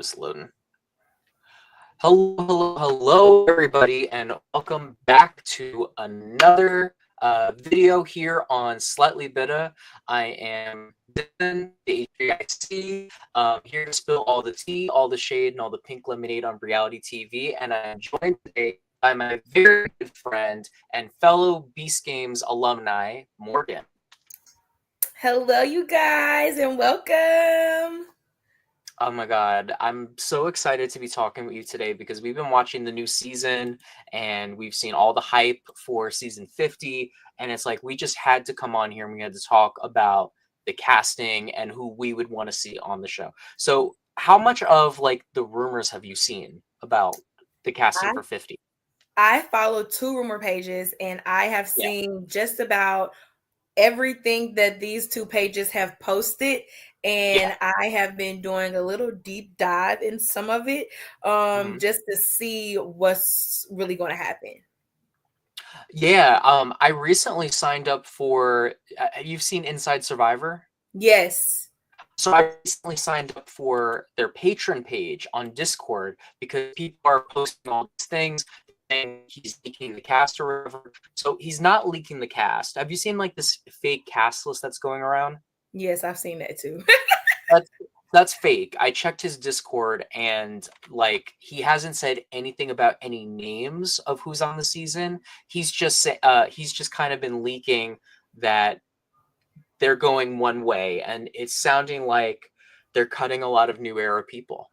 this loading. Hello, everybody, and welcome back to another video here on Slightly Bitter. I am Dylan, the HBIC, here to spill all the tea, all the shade, and all the pink lemonade on reality TV. And I'm joined today by my very good friend and fellow Beast Games alumni, Morgan. Hello, you guys, and welcome. Oh my God, I'm so excited to be talking with you today because we've been watching the new season and we've seen all the hype for season 50. And it's like we just had to come on here and we had to talk about the casting and who we would want to see on the show. So, how much of like the rumors have you seen about the casting for 50? I follow 2 rumor pages and I have seen just about everything that these 2 pages have posted, and I have been doing a little deep dive in some of it just to see what's really going to happen. Yeah, I recently signed up for you've seen Inside Survivor? Yes. So I recently signed up for their patron page on Discord because people are posting all these things and he's leaking the cast or whatever. So he's not leaking the cast. Have you seen like this fake cast list that's going around? Yes, I've seen that too. That's fake. I checked his Discord and like he hasn't said anything about any names of who's on the season. He's just kind of been leaking that they're going one way, and it's sounding like they're cutting a lot of New Era people.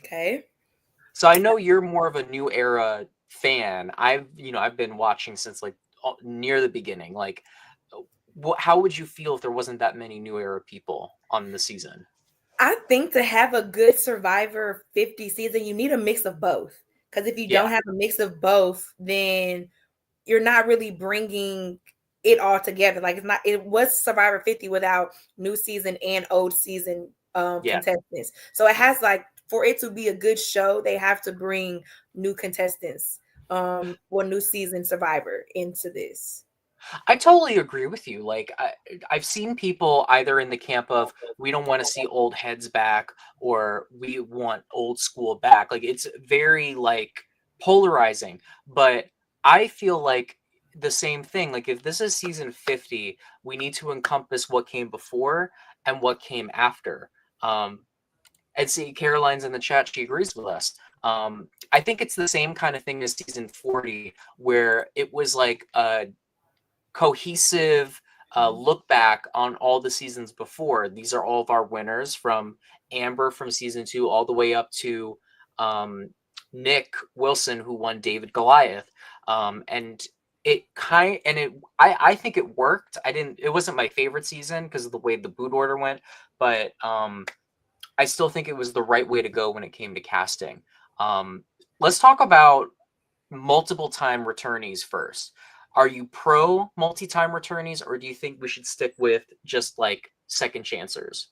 Okay. So I know you're more of a New Era fan. I've been watching since like near the beginning. Like, how would you feel if there wasn't that many New Era people on the season? I think to have a good Survivor 50 season, you need a mix of both. Because if you don't have a mix of both, then you're not really bringing it all together. Like it was Survivor 50 without new season and old season contestants. So it has like, for it to be a good show, they have to bring new contestants or new season Survivor into this. I totally agree with you. Like I've seen people either in the camp of we don't want to see old heads back or we want old school back. Like it's very like polarizing, but I feel like the same thing. Like if this is season 50, we need to encompass what came before and what came after. And see, Caroline's in the chat. She agrees with us. I think it's the same kind of thing as season 40, where it was like a cohesive look back on all the seasons before. These are all of our winners from Amber from season 2 all the way up to Nick Wilson, who won David Goliath. And I think it worked. It wasn't my favorite season because of the way the boot order went, but I still think it was the right way to go when it came to casting. Let's talk about multiple time returnees first. Are you pro multi-time returnees, or do you think we should stick with just like second chancers?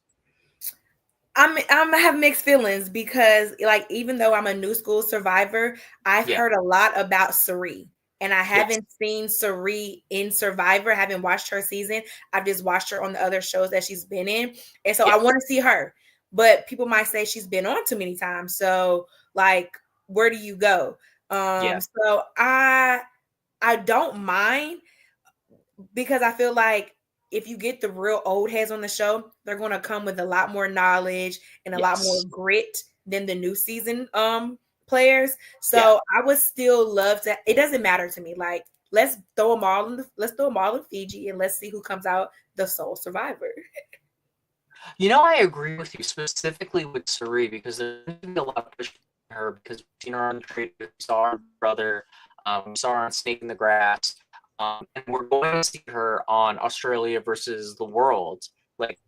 I have mixed feelings because, like, even though I'm a new school Survivor, I've heard a lot about Cirie, and I haven't seen Cirie in Survivor. I haven't watched her season. I've just watched her on the other shows that she's been in, and so I want to see her. But people might say she's been on too many times. So, like, where do you go? So I don't mind because I feel like if you get the real old heads on the show, they're going to come with a lot more knowledge and a lot more grit than the new season players. So I would still love to. It doesn't matter to me. Like, let's throw them all in Fiji and let's see who comes out the sole survivor. I agree with you specifically with Cirie because there's a lot of push on her because we've seen her on the trailer, we saw her brother, we saw her on Snake in the Grass. And we're going to see her on Australia versus the World. Like,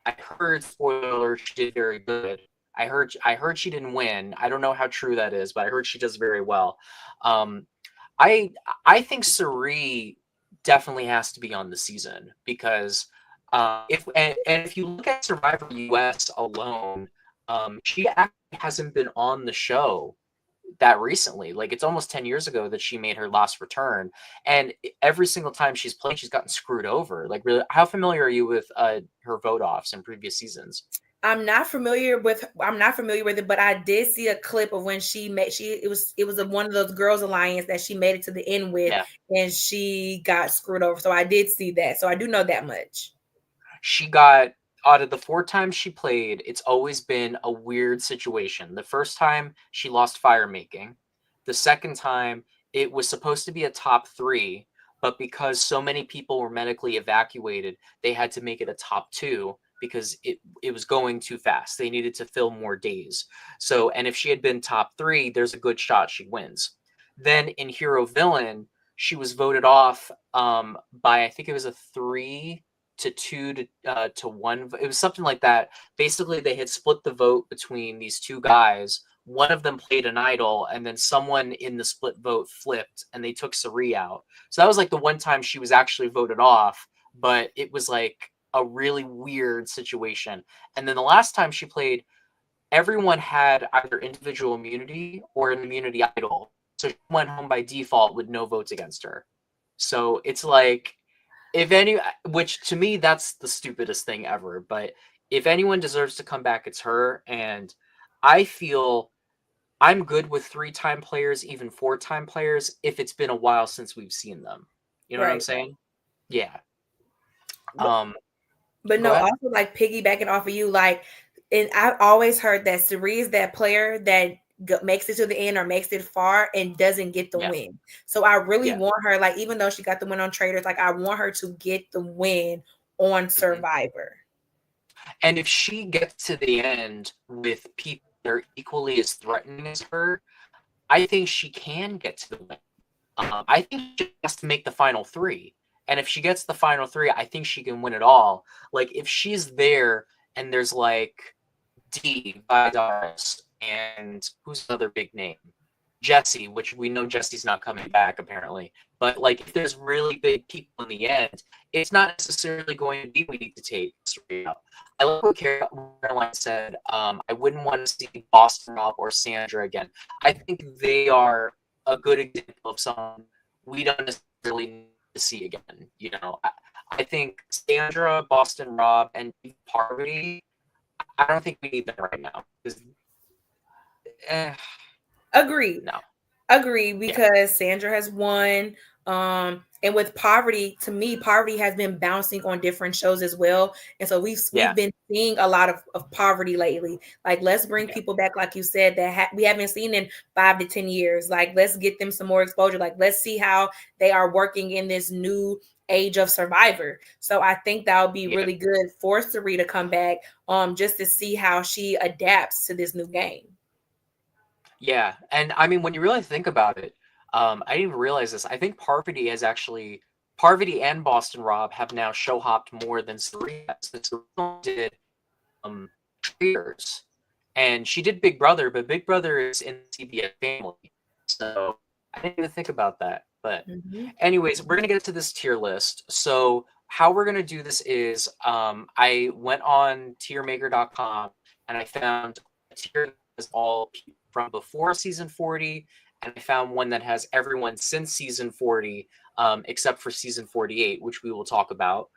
I heard, spoiler, she did very good. I heard she didn't win. I don't know how true that is, but I heard she does very well. I think Cirie definitely has to be on the season because if you look at Survivor US alone, she actually hasn't been on the show that recently. Like it's almost 10 years ago that she made her last return, and every single time she's played she's gotten screwed over. Like, really, how familiar are you with her vote offs in previous seasons? I'm not familiar with it, but I did see a clip of when it was one of those girls alliance that she made it to the end with, Yeah. and she got screwed over. So I did see that. So I do know that much. She got out of the 4 times she played, it's always been a weird situation. The first time she lost fire making. The second time it was supposed to be a top 3, but because so many people were medically evacuated, they had to make it a top 2 because it was going too fast. They needed to fill more days. So, and if she had been top 3, there's a good shot she wins. Then in Hero Villain, she was voted off by, I think it was a 3-2 to 1. It was something like that. Basically, they had split the vote between these two guys. One of them played an idol, and then someone in the split vote flipped, and they took Sari out. So that was like the one time she was actually voted off, but it was like a really weird situation. And then the last time she played, everyone had either individual immunity or an immunity idol. So she went home by default with no votes against her. So it's like, if any, which to me, that's the stupidest thing ever. But if anyone deserves to come back, it's her. And I feel I'm good with 3-time players, even 4-time players, if it's been a while since we've seen them. You know what I'm Right. saying? Yeah. But Go no, ahead. also like piggybacking off of you, like, and I've always heard that Sari is that player that makes it to the end or makes it far and doesn't get the Yeah. win. So I really Yeah. want her, like, even though she got the win on Traders, like, I want her to get the win on Mhm. Survivor. And if she gets to the end with people that are equally as threatening as her, I think she can get to the win. I think she has to make the final 3. And if she gets the final 3, I think she can win it all. Like, if she's there and there's like D, Vidaris, and who's another big name? Jesse, which we know Jesse's not coming back apparently. But like, if there's really big people in the end, it's not necessarily going to be we need to take straight out. I like what Caroline said. I wouldn't want to see Boston Rob or Sandra again. I think they are a good example of someone we don't necessarily need to see again. You know, I think Sandra, Boston Rob, and Parvati, I don't think we need them right now. Eh, Agreed. no. Agree, Yeah. because Sandra has won. And with Poverty, to me, Poverty has been bouncing on different shows as well. And so we've been seeing a lot of Poverty lately. Like, let's bring people back, like you said, that we haven't seen in 5 to 10 years. Like, let's get them some more exposure. Like, let's see how they are working in this new age of Survivor. So I think that would be really good for Sari to come back, just to see how she adapts to this new game. Yeah, and I mean, when you really think about it, I didn't even realize this. I think Parvati and Boston Rob have now show hopped more than Serena. Since Serena did Traders, and she did Big Brother, but Big Brother is in the CBS family, so I didn't even think about that. But anyways, we're gonna get to this tier list. So how we're gonna do this is, I went on tiermaker.com and I found a tier that has all people from before season 40, and I found one that has everyone since season 40, except for season 48, which we will talk about.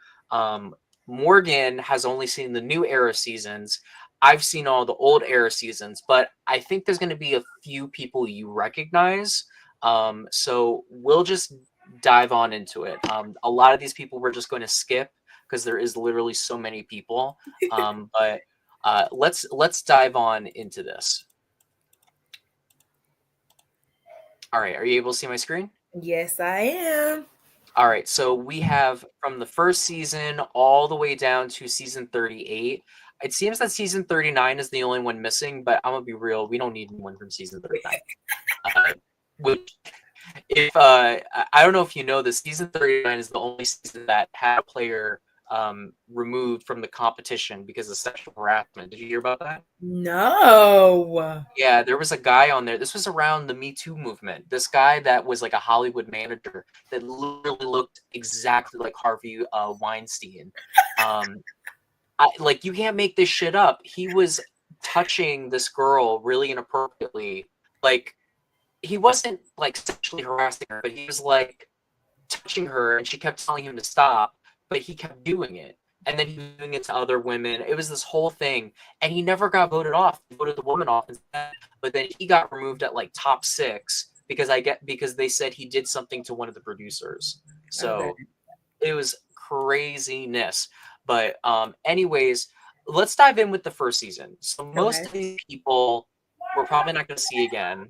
Morgan has only seen the new era seasons. I've seen all the old era seasons, but I think there's going to be a few people you recognize. So we'll just dive on into it. A lot of these people we're just going to skip because there is literally so many people. But let's dive on into this. All right, are you able to see my screen? Yes, I am. All right, so we have from the first season all the way down to season 38. It seems that season 39 is the only one missing, but I'm gonna be real, we don't need anyone from season 39. Which, if I don't know if you know this, season 39 is the only season that had a player removed from the competition because of sexual harassment. Did you hear about that? No. Yeah, there was a guy on there. This was around the Me Too movement. This guy that was like a Hollywood manager that literally looked exactly like Harvey Weinstein. Like, you can't make this shit up. He was touching this girl really inappropriately. Like, he wasn't like sexually harassing her, but he was like touching her, and she kept telling him to stop, but he kept doing it. and then he was doing it to other women. It was this whole thing, and he never got voted off. They voted the woman off instead, but then he got removed at like top 6 because they said he did something to one of the producers. Okay. So it was craziness. But anyways, let's dive in with the first season. So most of these people we're probably not going to see again.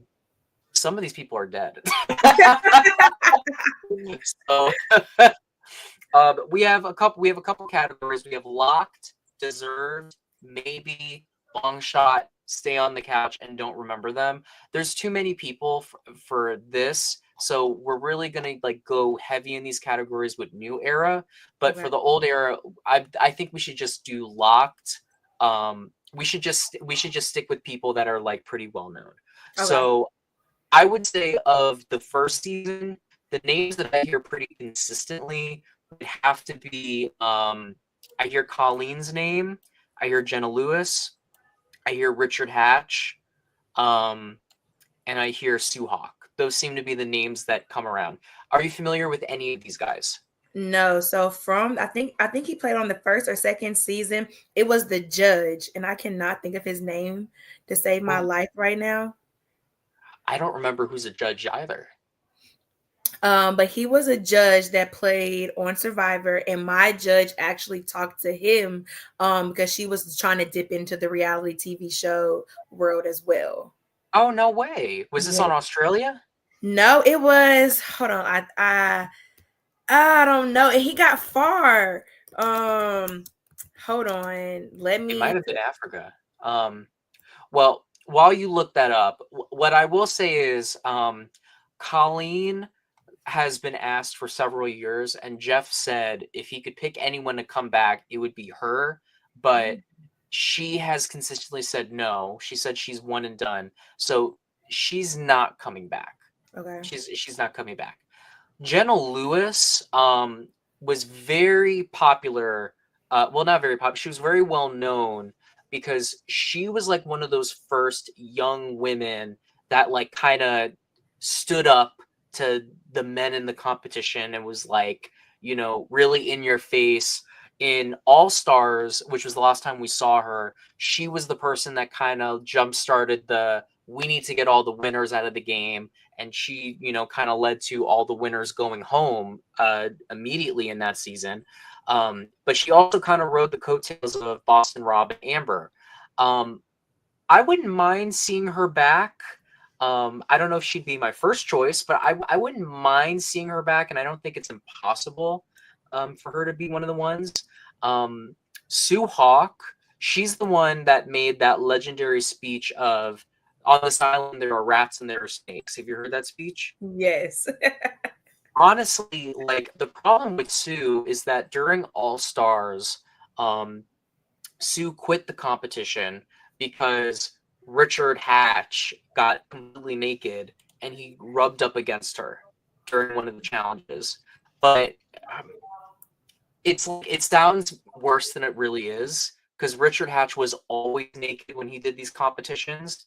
Some of these people are dead. So we have a couple categories. We have locked, deserved, maybe, long shot, stay on the couch, and don't remember them. There's too many people for this, so we're really gonna like go heavy in these categories with new era. But for the old era, I think we should just do locked. We should just stick with people that are like pretty well known. Okay. So I would say of the first season, the names that I hear pretty consistently would have to be I hear Colleen's name, I hear Jenna Lewis, I hear Richard Hatch, and I hear Sue Hawk. Those seem to be the names that come around. Are you familiar with any of these guys? No. So from I think he played on the first or second season. It was the judge, and I cannot think of his name to save my life right now. I don't remember who's a judge either. But he was a judge that played on Survivor, and my judge actually talked to him because she was trying to dip into the reality TV show world as well. Oh, no way. Was this on Australia? No, it was. Hold on. I don't know. And he got far. Hold on. It might have been Africa. Well, while you look that up, what I will say is Colleen has been asked for several years, and Jeff said if he could pick anyone to come back, it would be her. But she has consistently said no. She said she's one and done. So she's not coming back. Okay. She's not coming back. Jenna Lewis was very popular. Well, not very popular. She was very well known because she was like one of those first young women that like kind of stood up to the men in the competition and was like, you know, really in your face. In All Stars, which was the last time we saw her, she was the person that kind of jump started we need to get all the winners out of the game. And she, you know, kind of led to all the winners going home immediately in that season. But she also kind of rode the coattails of Boston Rob and Amber. I wouldn't mind seeing her back. I don't know if she'd be my first choice, but I wouldn't mind seeing her back, and I don't think it's impossible for her to be one of the ones. Sue Hawk, she's the one that made that legendary speech of, on this island there are rats and there are snakes. Have you heard that speech? Yes. Honestly, like the problem with Sue is that during All Stars, Sue quit the competition because Richard Hatch got completely naked and he rubbed up against her during one of the challenges. But it sounds worse than it really is because Richard Hatch was always naked when he did these competitions.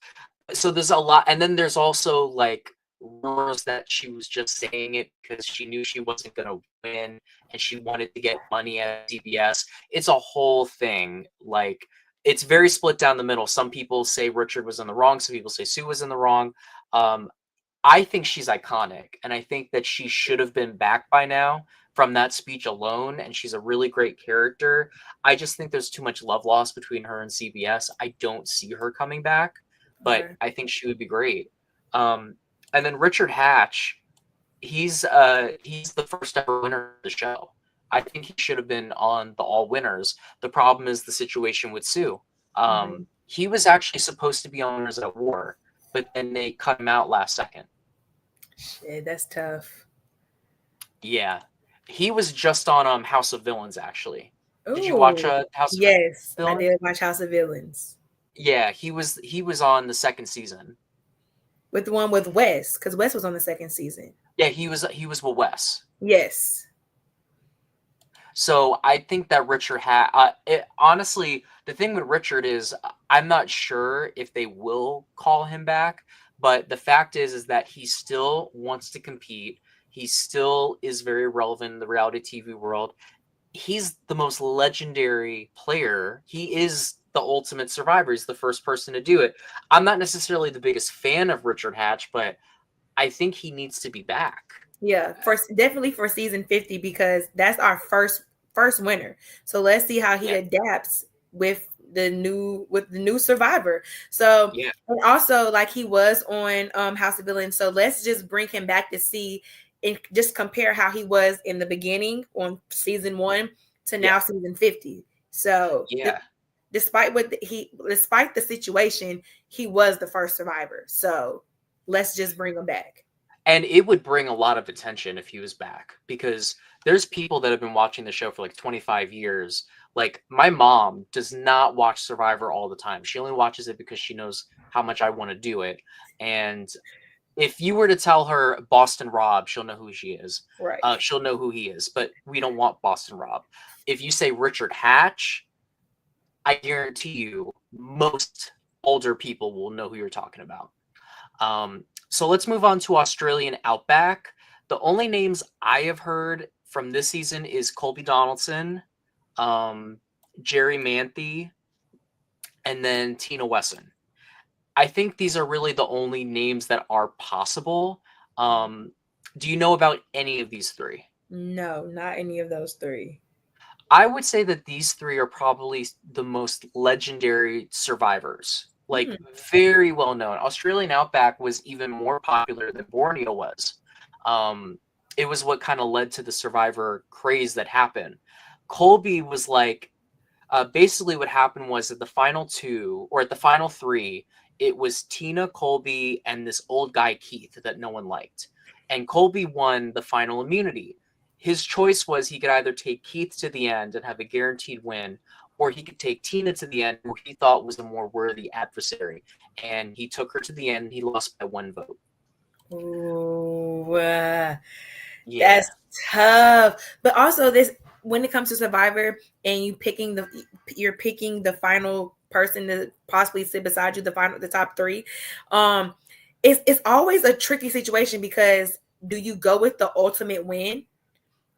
So there's a lot, and then there's also like rumors that she was just saying it because she knew she wasn't going to win and she wanted to get money at CBS. It's a whole thing. Like, it's very split down the middle. Some people say Richard was in the wrong. Some people say Sue was in the wrong. I think she's iconic, and I think that she should have been back by now from that speech alone, and she's a really great character. I just think there's too much love lost between her and CBS. I don't see her coming back, but I think she would be great. And then Richard Hatch, he's the first ever winner of the show. I think he should have been on the All Winners. The problem is the situation with Sue. He was actually supposed to be on Winners at War, but then they cut him out last second. Shit, that's tough. Yeah. He was just on House of Villains, actually. Ooh, did you watch House of Villains? Yes, I did watch House of Villains. Yeah, he was on the second season. With the one with Wes, because Wes was on the second season. Yeah, he was with Wes. Yes. So I think that Richard honestly, the thing with Richard is I'm not sure if they will call him back, but the fact is that he still wants to compete. He still is very relevant in the reality TV world. he's the most legendary player. He is the ultimate survivor. He's the first person to do it. I'm not necessarily the biggest fan of Richard Hatch, but I think he needs to be back. Yeah, definitely for season 50, because that's our first winner. So let's see how he adapts with the new survivor. So and also, like, he was on House of Villains. So let's just bring him back to see and just compare how he was in the beginning on season 1 to now season 50. So despite the situation, he was the first survivor. So let's just bring him back. And it would bring a lot of attention if he was back, because there's people that have been watching the show for like 25 years. Like, my mom does not watch Survivor all the time. She only watches it because she knows how much I want to do it. And if you were to tell her Boston Rob, she'll know who she is. Right. She'll know who he is, but we don't want Boston Rob. If you say Richard Hatch, I guarantee you most older people will know who you're talking about. So let's move on to Australian Outback. The only names I have heard from this season is Colby Donaldson, Jerry Manthe, and then Tina Wesson. I think these are really the only names that are possible. Do you know about any of these three? No, not any of those three. I would say that these three are probably the most legendary survivors. Like, very well known. Australian Outback was even more popular than Borneo was. It was what kind of led to the survivor craze that happened. Colby was like, basically what happened was at the final two, or at the final three, it was Tina, Colby, and this old guy, Keith, that no one liked. And Colby won the final immunity. His choice was he could either take Keith to the end and have a guaranteed win, or he could take Tina to the end, who he thought was a more worthy adversary. And he took her to the end, and he lost by 1 vote. Ooh, that's tough. But also, this, when it comes to Survivor and you're picking the final person to possibly sit beside you, the top three, it's always a tricky situation, because do you go with the ultimate win,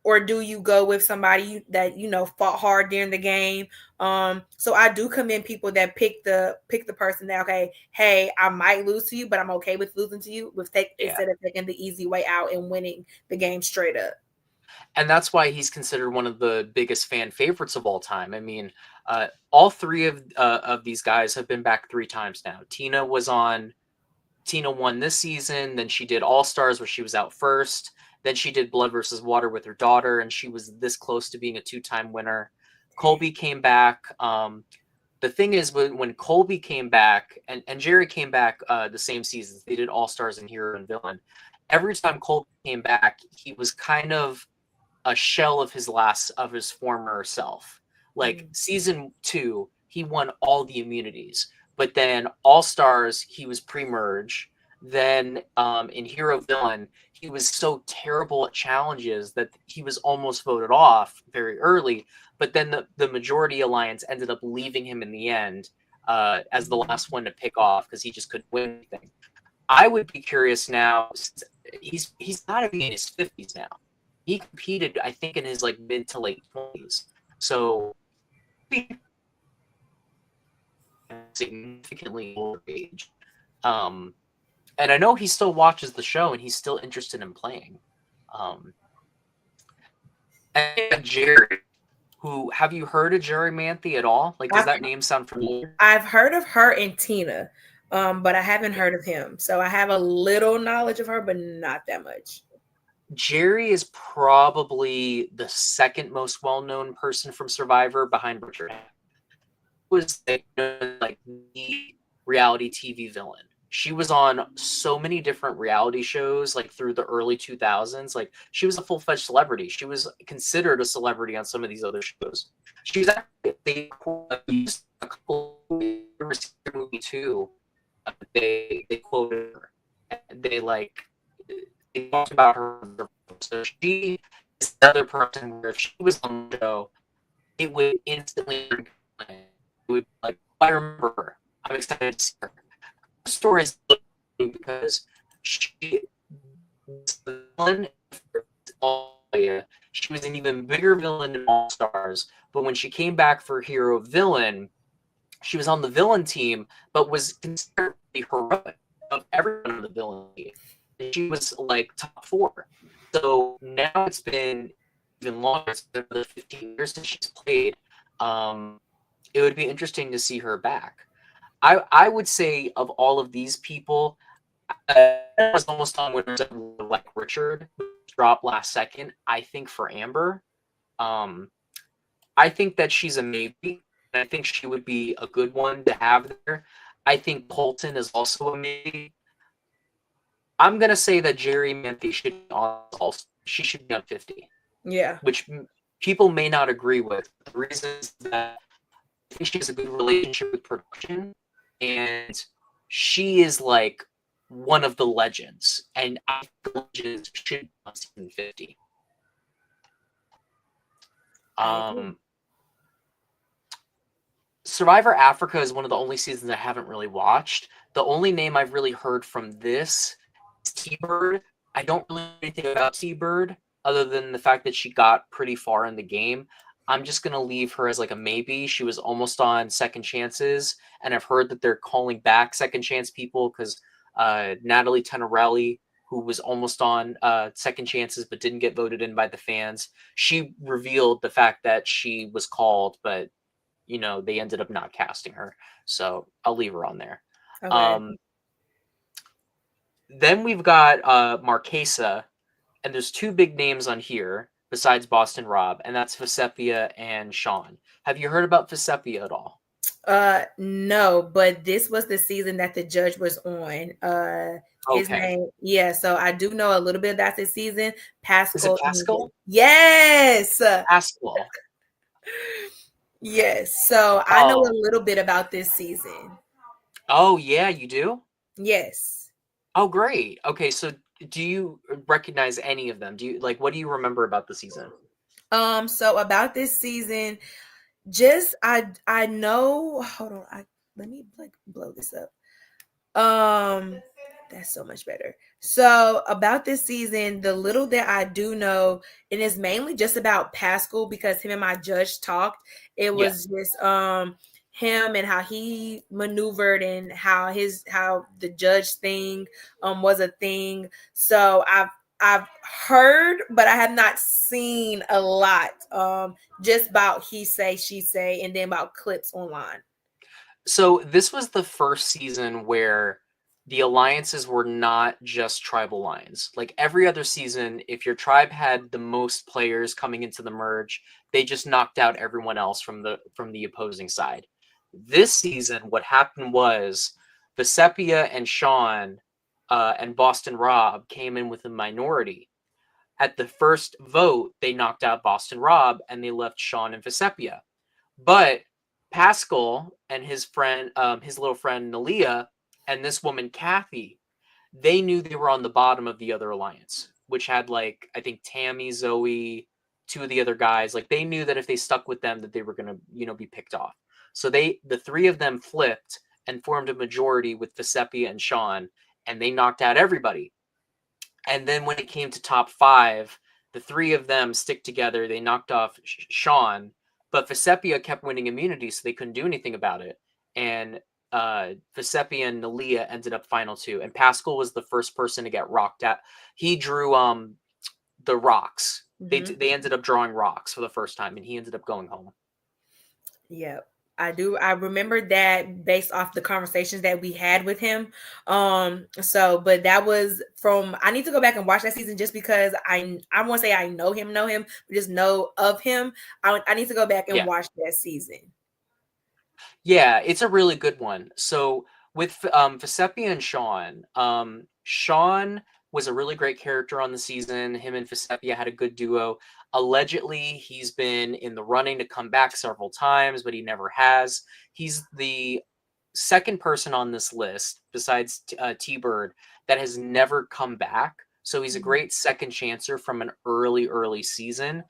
or do you go with somebody that fought hard during the game? So I do commend people that pick the person that, okay, hey, I might lose to you, but I'm okay with losing to you instead of taking the easy way out and winning the game straight up. And that's why he's considered one of the biggest fan favorites of all time. I mean, all three of these guys have been back 3 times now. Tina won this season. Then she did All Stars, where she was out first. Then she did Blood versus Water with her daughter, and she was this close to being a 2-time winner. Colby came back. The thing is, when Colby came back, and Jerry came back the same seasons, they did All Stars and Hero and Villain. Every time Colby came back, he was kind of a shell of his former self. Like, season 2, he won all the immunities, but then All Stars, he was pre-merge. Then in Hero Villain, he was so terrible at challenges that he was almost voted off very early. But then the Majority Alliance ended up leaving him in the end as the last one to pick off, because he just couldn't win anything. I would be curious now. He's got to be in his 50s now. He competed, I think, in his like mid to late 20s. So significantly older age. And I know he still watches the show, and he's still interested in playing. And Jerry, have you heard of Jerry Manthe at all? Like, does that name sound familiar? I've heard of her and Tina, but I haven't heard of him. So I have a little knowledge of her, but not that much. Jerry is probably the second most well-known person from Survivor, behind Richard. Was like the reality TV villain. She was on so many different reality shows, like through the early 2000s. Like, she was a full-fledged celebrity. She was considered a celebrity on some of these other shows. She was actually, they used a couple movie too. They quoted her. They talked about her. So she is another person where if she was on the show, it would instantly, it would be like, I remember her. I'm excited to see her. The story is because she was the one. She she was an even bigger villain in All Stars. But when she came back for hero villain, she was on the villain team, but was considered the heroic of everyone on the villain team. And she was like top 4. So now it's been even longer, it's been another 15 years since she's played. It would be interesting to see her back. I would say of all of these people, I was almost on winners like Richard, dropped last second. I think for Amber, I think that she's a maybe. I think she would be a good one to have there. I think Colton is also a maybe. I'm gonna say that Jerri Manthey should be on. She should be on 50. Yeah. Which people may not agree with. The reason is that I think she has a good relationship with production, and she is like one of the legends, and I think the legends should be on season 50. Survivor Africa is one of the only seasons I haven't really watched. The only name I've really heard from this is T-Bird. I don't really know anything about T-Bird other than the fact that she got pretty far in the game. I'm just going to leave her as like a maybe. She was almost on Second Chances, and I've heard that they're calling back Second Chance people because Natalie Tenorelli, who was almost on Second Chances but didn't get voted in by the fans, she revealed the fact that she was called, but you know, they ended up not casting her. So I'll leave her on there. Okay. Then we've got Marquesa, and there's 2 big names on here besides Boston Rob, and that's Vecepia and Sean. Have you heard about Vecepia at all? No, but this was the season that the judge was on. His name, yeah. So I do know a little bit about this season. Paschal. Is it Paschal? Yes. Paschal. Yes. So I know a little bit about this season. Oh, yeah, you do? Yes. Oh, great. Okay, so do you recognize any of them? Do you what do you remember about the season? So about this season, just I know, hold on, let me blow this up. That's so much better. So about this season, the little that I do know, and it's mainly just about Paschal because him and my judge talked. It was just him and how he maneuvered and how the judge thing was a thing. So I've heard, but I have not seen a lot. Just about he say, she say, and then about clips online. So this was the first season where the alliances were not just tribal lines. Like every other season, if your tribe had the most players coming into the merge, they just knocked out everyone else from the opposing side. This season, what happened was Vecepia and Sean and Boston Rob came in with a minority. At the first vote, they knocked out Boston Rob and they left Sean and Vecepia. But Paschal and his friend, his little friend Nalia, and this woman Kathy, they knew they were on the bottom of the other alliance, which had I think Tammy, Zoe, 2 of the other guys. Like they knew that if they stuck with them, that they were gonna be picked off. So the 3 of them flipped and formed a majority with Vecepia and Sean, and they knocked out everybody. And then when it came to top 5, the 3 of them stick together. They knocked off Sean. But Vecepia kept winning immunity, so they couldn't do anything about it. And Vecepia and Nalia ended up final 2. And Paschal was the first person to get rocked out. He drew the rocks. Mm-hmm. They ended up drawing rocks for the first time, and he ended up going home. Yeah, I do. I remember that based off the conversations that we had with him. But that was from, I need to go back and watch that season just because I won't say I know him, but just know of him. I need to go back and watch that season. Yeah, it's a really good one. So with Vecepia and Sean, Sean was a really great character on the season. Him and Vecepia had a good duo. Allegedly, he's been in the running to come back several times, but he never has. He's the second person on this list, besides T-Bird, that has never come back. So he's a great second chancer from an early season.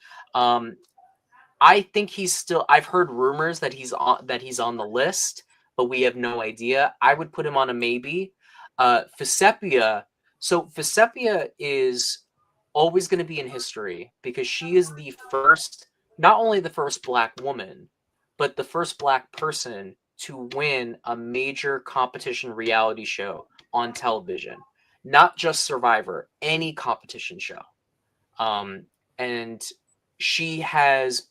I think he's still. I've heard rumors that he's on the list, but we have no idea. I would put him on a maybe. Vecepia. So Vecepia is always going to be in history because she is the first, not only the first Black woman, but the first Black person to win a major competition reality show on television. Not just Survivor, any competition show. Um, and she has,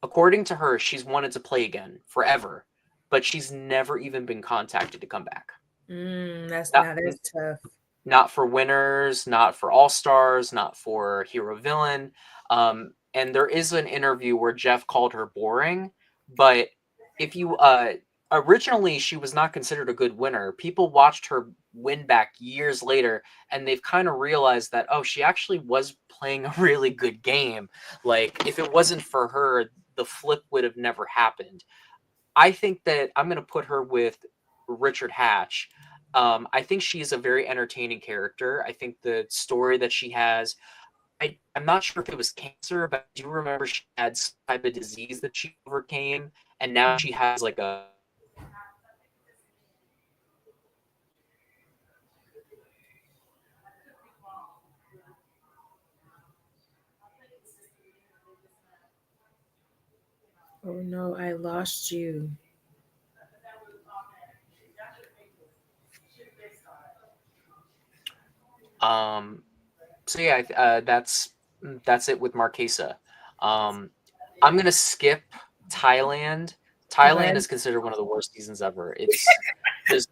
according to her, she's wanted to play again forever, but she's never even been contacted to come back. That's Not, tough. not for winners, not for all stars, not for hero villain. And there is an interview where Jeff called her boring, but if you originally she was not considered a good winner. People watched her win back years later, and they've kind of realized that, oh, she actually was playing a really good game. Like, if it wasn't for her, the flip would have never happened. I think that I'm going to put her with Richard Hatch. I think she's a very entertaining character. I think the story that she has, I'm not sure if it was cancer, but I do remember she had some type of disease that she overcame, and now she has like a. Oh no, I lost you. So yeah, that's it with Marquesa. I'm gonna skip Thailand. Thailand Okay. is considered one of the worst seasons ever. It's just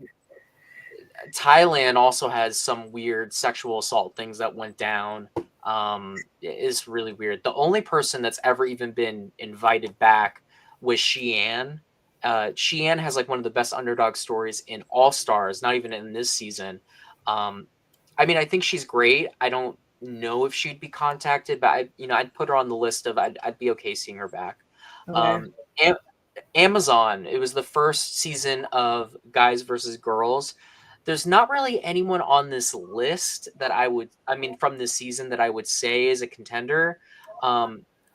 Thailand also has some weird sexual assault things that went down. It is really weird. The only person that's ever even been invited back was Xi'an. Xi'an has like one of the best underdog stories in All Stars, not even in this season. I mean, I think she's great. I don't know if she'd be contacted, but I'd put her on the list of I'd be okay seeing her back. Okay. Um, Amazon. It was the first season of Guys versus Girls. There's not really anyone on this list that from this season that I would say is a contender.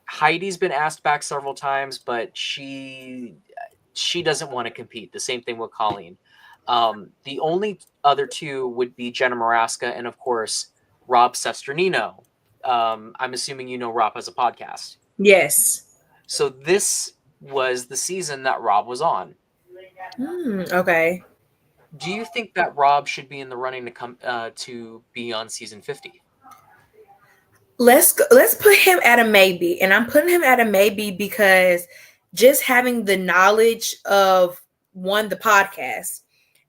Heidi's been asked back several times, but she doesn't want to compete. The same thing with Colleen. The only other two would be Jenna Maraska and, of course, Rob Sesternino. I'm assuming you know Rob has a podcast. Yes. So this was the season that Rob was on. Okay. Do you think that Rob should be in the running to come to be on season 50? Let's put him at a maybe, and I'm putting him at a maybe because just having the knowledge of the podcast,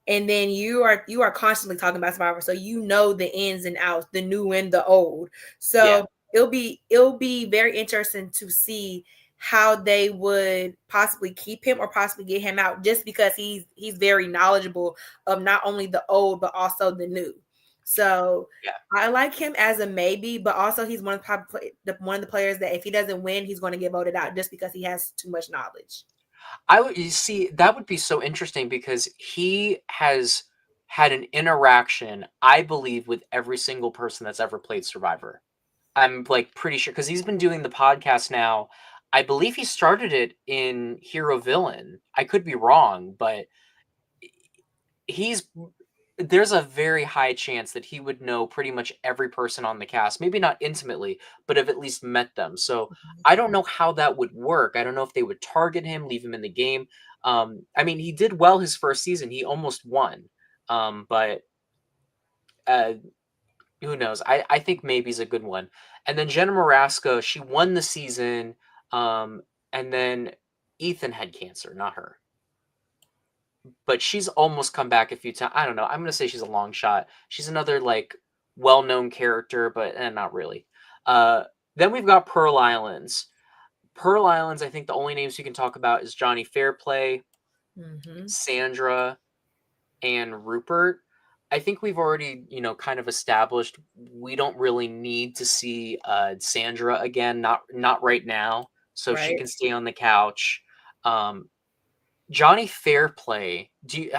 and then you are constantly talking about Survivor, so you know the ins and outs, the new and the old. So it'll be very interesting to see how they would possibly keep him or possibly get him out, just because he's very knowledgeable of not only the old but also the new. So I like him as a maybe, but also he's one of the players that if he doesn't win, he's going to get voted out just because he has too much knowledge. You see, that would be so interesting because he has had an interaction, I believe, with every single person that's ever played Survivor. I'm like pretty sure because he's been doing the podcast now. I believe he started it in Hero Villain. I could be wrong, but there's a very high chance that he would know pretty much every person on the cast. Maybe not intimately, but have at least met them. So I don't know how that would work. I don't know if they would target him, leave him in the game. I mean, he did well his first season. He almost won. But who knows? I think maybe he's a good one. And then Jenna Marasco, she won the season. And then Ethan had cancer, not her. But she's almost come back a few times. I don't know. I'm going to say she's a long shot. She's another like well-known character, but not really. Then we've got Pearl Islands. Pearl Islands, I think the only names you can talk about is Johnny Fairplay, Sandra, and Rupert. I think we've already, kind of established we don't really need to see Sandra again, not right now. So she can stay on the couch. Johnny Fairplay. Do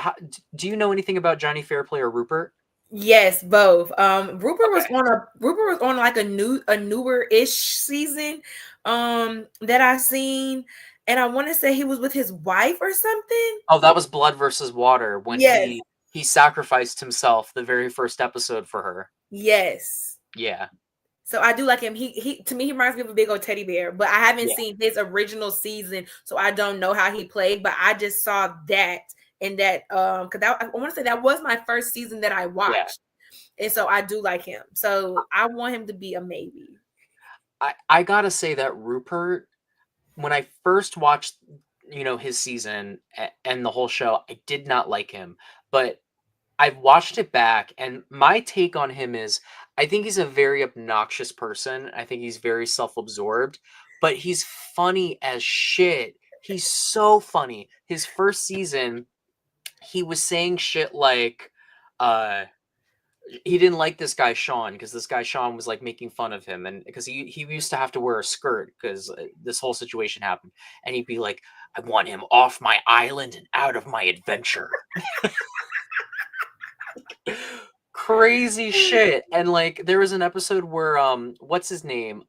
you know anything about Johnny Fairplay or Rupert? Yes, both. Rupert was on like a newer-ish season that I seen, and I want to say he was with his wife or something. Oh, that was Blood versus Water when he sacrificed himself the very first episode for her. Yes. Yeah. So I do like him. He to me he reminds me of a big old teddy bear, but I haven't Yeah. seen his original season, so I don't know how he played. But I just saw that and that because I want to say that was my first season that I Yeah. watched, and so I do like him. So I want him to be a maybe. I gotta say that Rupert, when I first watched, his season and the whole show, I did not like him. But I've watched it back, and my take on him is I think he's a very obnoxious person. I think he's very self-absorbed, but he's funny as shit. He's so funny. His first season, he was saying shit like, uh, he didn't like this guy Sean because this guy Sean was like making fun of him, and because he used to have to wear a skirt because this whole situation happened, and he'd be like, "I want him off my island and out of my adventure." Crazy shit. And like there was an episode where what's his name,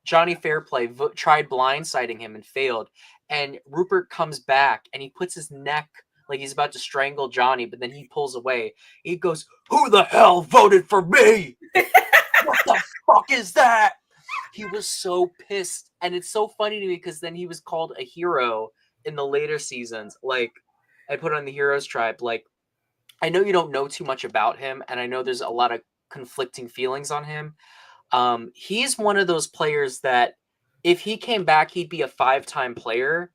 Johnny Fairplay tried blindsiding him and failed, and Rupert comes back and he puts his neck like he's about to strangle Johnny, but then he pulls away. He goes, "Who the hell voted for me? What the fuck is that?" He was so pissed, and it's so funny to me because then he was called a hero in the later seasons. Like I put on the Heroes Tribe, like I know you don't know too much about him, and I know there's a lot of conflicting feelings on him. He's one of those players that if he came back, he'd be a 5-time player,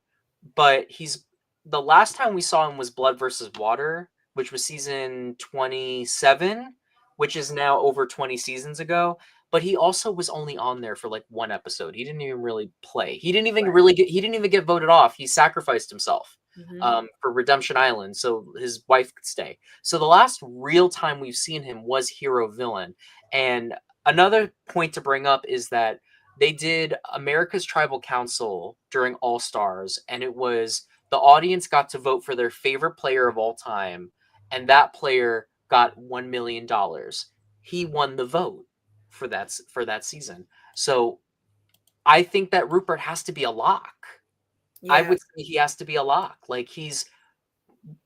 but he's the last time we saw him was Blood versus Water, which was season 27, which is now over 20 seasons ago. But he also was only on there for like one episode. He didn't even really play. He didn't even get voted off. He sacrificed himself for Redemption Island so his wife could stay. So the last real time we've seen him was hero villain. And another point to bring up is that they did America's Tribal Council during All Stars, and it was the audience got to vote for their favorite player of all time, and that player got $1 million. He won the vote for that season. So I think that Rupert has to be a lock. I Yeah. would say he has to be a lock. Like he's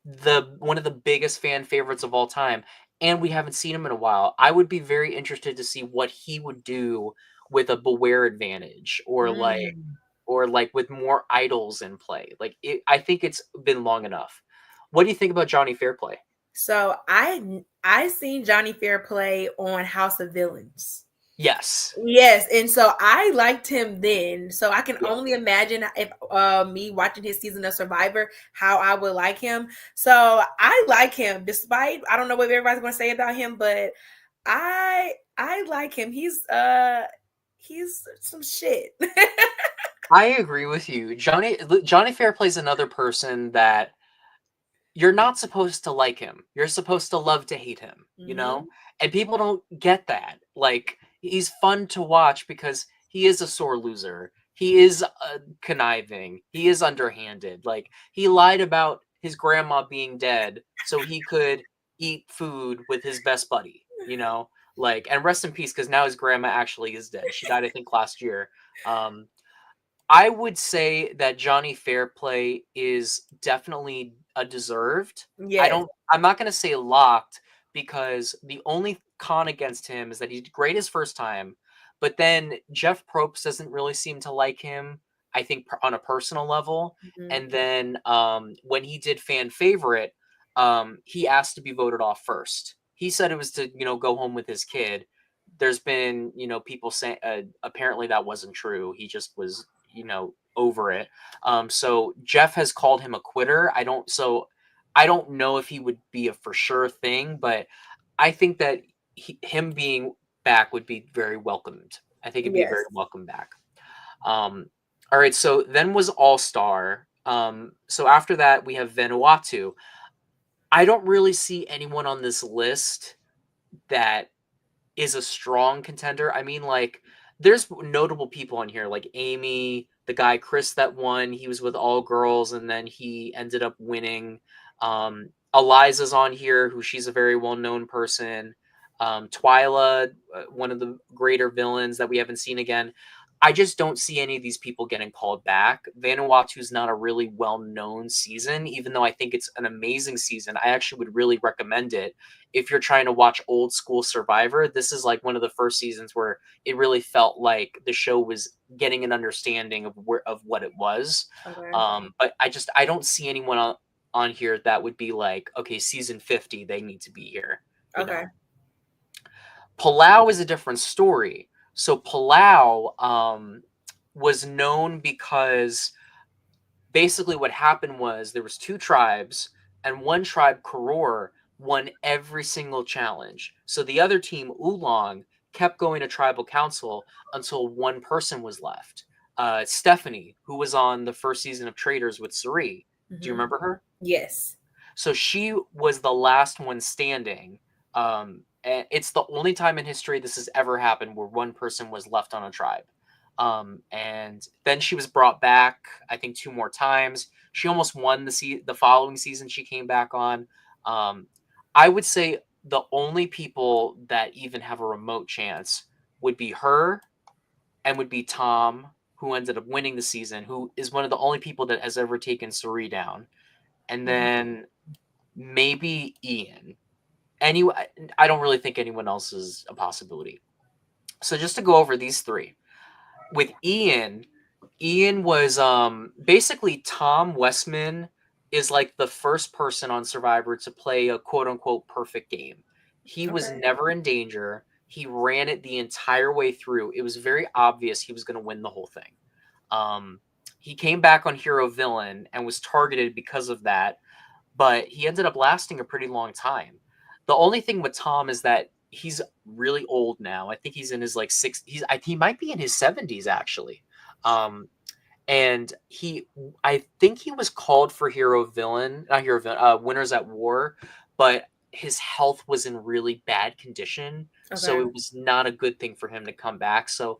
the one of the biggest fan favorites of all time, and we haven't seen him in a while. I would be very interested to see what he would do with a Beware advantage Mm. or like with more idols in play. I think it's been long enough. What do you think about Johnny Fairplay? So I seen Johnny Fairplay on House of Villains. Yes. Yes, and so I liked him then. So I can Yeah. only imagine if me watching his season of Survivor, how I would like him. So I like him, despite I don't know what everybody's going to say about him, but I like him. He's some shit. I agree with you. Johnny Fairplay's another person that you're not supposed to like him. You're supposed to love to hate him, you know? Mhm. And people don't get that. Like, he's fun to watch because he is a sore loser. He is conniving. He is underhanded. Like, he lied about his grandma being dead so he could eat food with his best buddy, you know? Like, and rest in peace because now his grandma actually is dead. She died, I think, last year. Um, I would say that Johnny Fairplay is definitely a deserved. Yes. I'm not gonna say locked because the only con against him is that he's great his first time, but then Jeff Probst doesn't really seem to like him, I think on a personal level. Mhm. And then when he did fan favorite, he asked to be voted off first. He said it was to, go home with his kid. There's been, people saying apparently that wasn't true. He just was over it. So Jeff has called him a quitter. I don't know if he would be a for sure thing, but I think that him being back would be very welcomed. I think it'd be a very Yes. welcome back. All right, so then was All Star. So after that we have Vanuatu. I don't really see anyone on this list that is a strong contender. I mean, like, there's notable people on here, like Amy, the guy Chris that won. He was with All Girls, and then he ended up winning. Eliza's on here, who she's a very well-known person. Twyla, one of the greater villains that we haven't seen again. I just don't see any of these people getting called back. Vanuatu is not a really well-known season, even though I think it's an amazing season. I actually would really recommend it if you're trying to watch old school Survivor. This is like one of the first seasons where it really felt like the show was getting an understanding of what it was. Okay. But I don't see anyone on here that would be like, okay, season 50, they need to be here. You Okay. know? Palau is a different story. So Palau was known because basically what happened was there was two tribes, and one tribe, Karor, won every single challenge. So the other team, Oolong, kept going to tribal council until one person was left. Stephanie, who was on the first season of Traders with Cirie. Do you remember her? Yes. So she was the last one standing. And it's the only time in history this has ever happened where one person was left on a tribe. And then she was brought back, I think, 2 more times. She almost won the following season she came back on. I would say the only people that even have a remote chance would be her and would be Tom, who ended up winning the season, who is one of the only people that has ever taken Cirie down. And then maybe Ian. Anyway, I don't really think anyone else is a possibility. So just to go over these three. With Ian was basically Tom Westman is like the first person on Survivor to play a quote unquote perfect game. He was never in danger. He ran it the entire way through. It was very obvious he was going to win the whole thing. He came back on Hero Villain and was targeted because of that, but he ended up lasting a pretty long time. The only thing with Tom is that he's really old now. I think he's in his like he might be in his 70s actually. And I think he was called for Winners at War, but his health was in really bad condition. So it was not a good thing for him to come back. So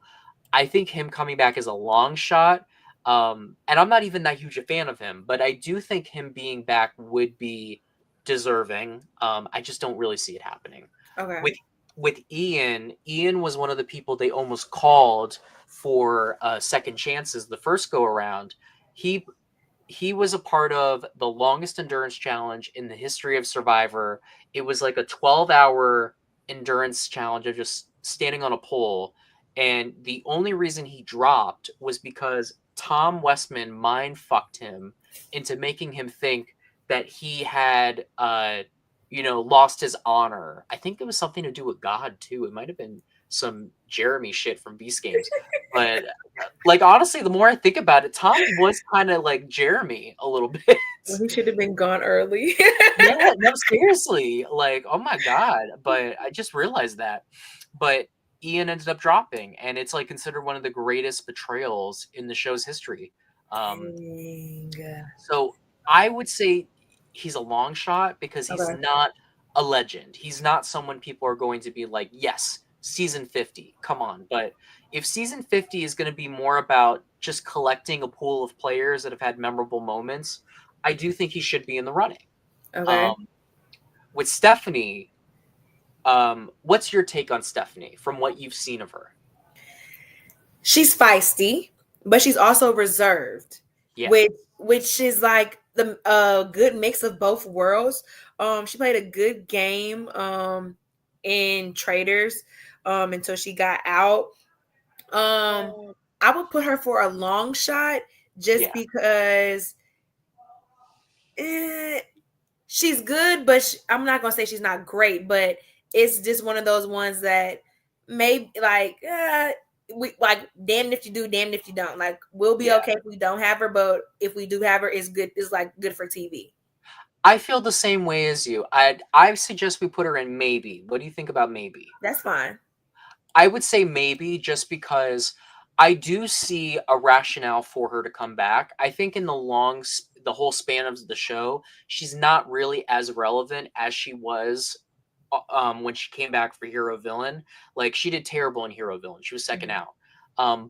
I think him coming back is a long shot. And I'm not even that huge a fan of him, but I do think him being back would be deserving. I just don't really see it happening. Okay. With Ian was one of the people they almost called for second chances the first go around. He was a part of the longest endurance challenge in the history of Survivor. It was like a 12-hour endurance challenge of just standing on a pole. And the only reason he dropped was because Tom Westman mind fucked him into making him think that he had lost his honor. I think it was something to do with God too. It might have been some Jeremy shit from Beast Games. But like honestly, the more I think about it, Tom was kind of like Jeremy a little bit. Well, he should have been gone early. Yeah, no, seriously. Like, oh my God. But I just realized that. But Ian ended up dropping, and it's like considered one of the greatest betrayals in the show's history. So I would say he's a long shot because he's not a legend. He's not someone people are going to be like, yes, season 50, come on. But if season 50 is going to be more about just collecting a pool of players that have had memorable moments, I do think he should be in the running. With Stephanie, what's your take on Stephanie from what you've seen of her? She's feisty, but she's also reserved, which is like the good mix of both worlds. She played a good game in Traders until she got out. I would put her for a long shot just because she's good, but I'm not gonna say she's not great, but it's just one of those ones that may like we like damned if you do, damned if you don't. Like we'll be okay if we don't have her, but if we do have her, it's good. It's like good for TV. I feel the same way as you. I suggest we put her in maybe. What do you think about maybe? That's fine. I would say maybe just because I do see a rationale for her to come back. I think in the whole span of the show, she's not really as relevant as she was when she came back for Hero Villain. Like she did terrible in Hero Villain. She was second out.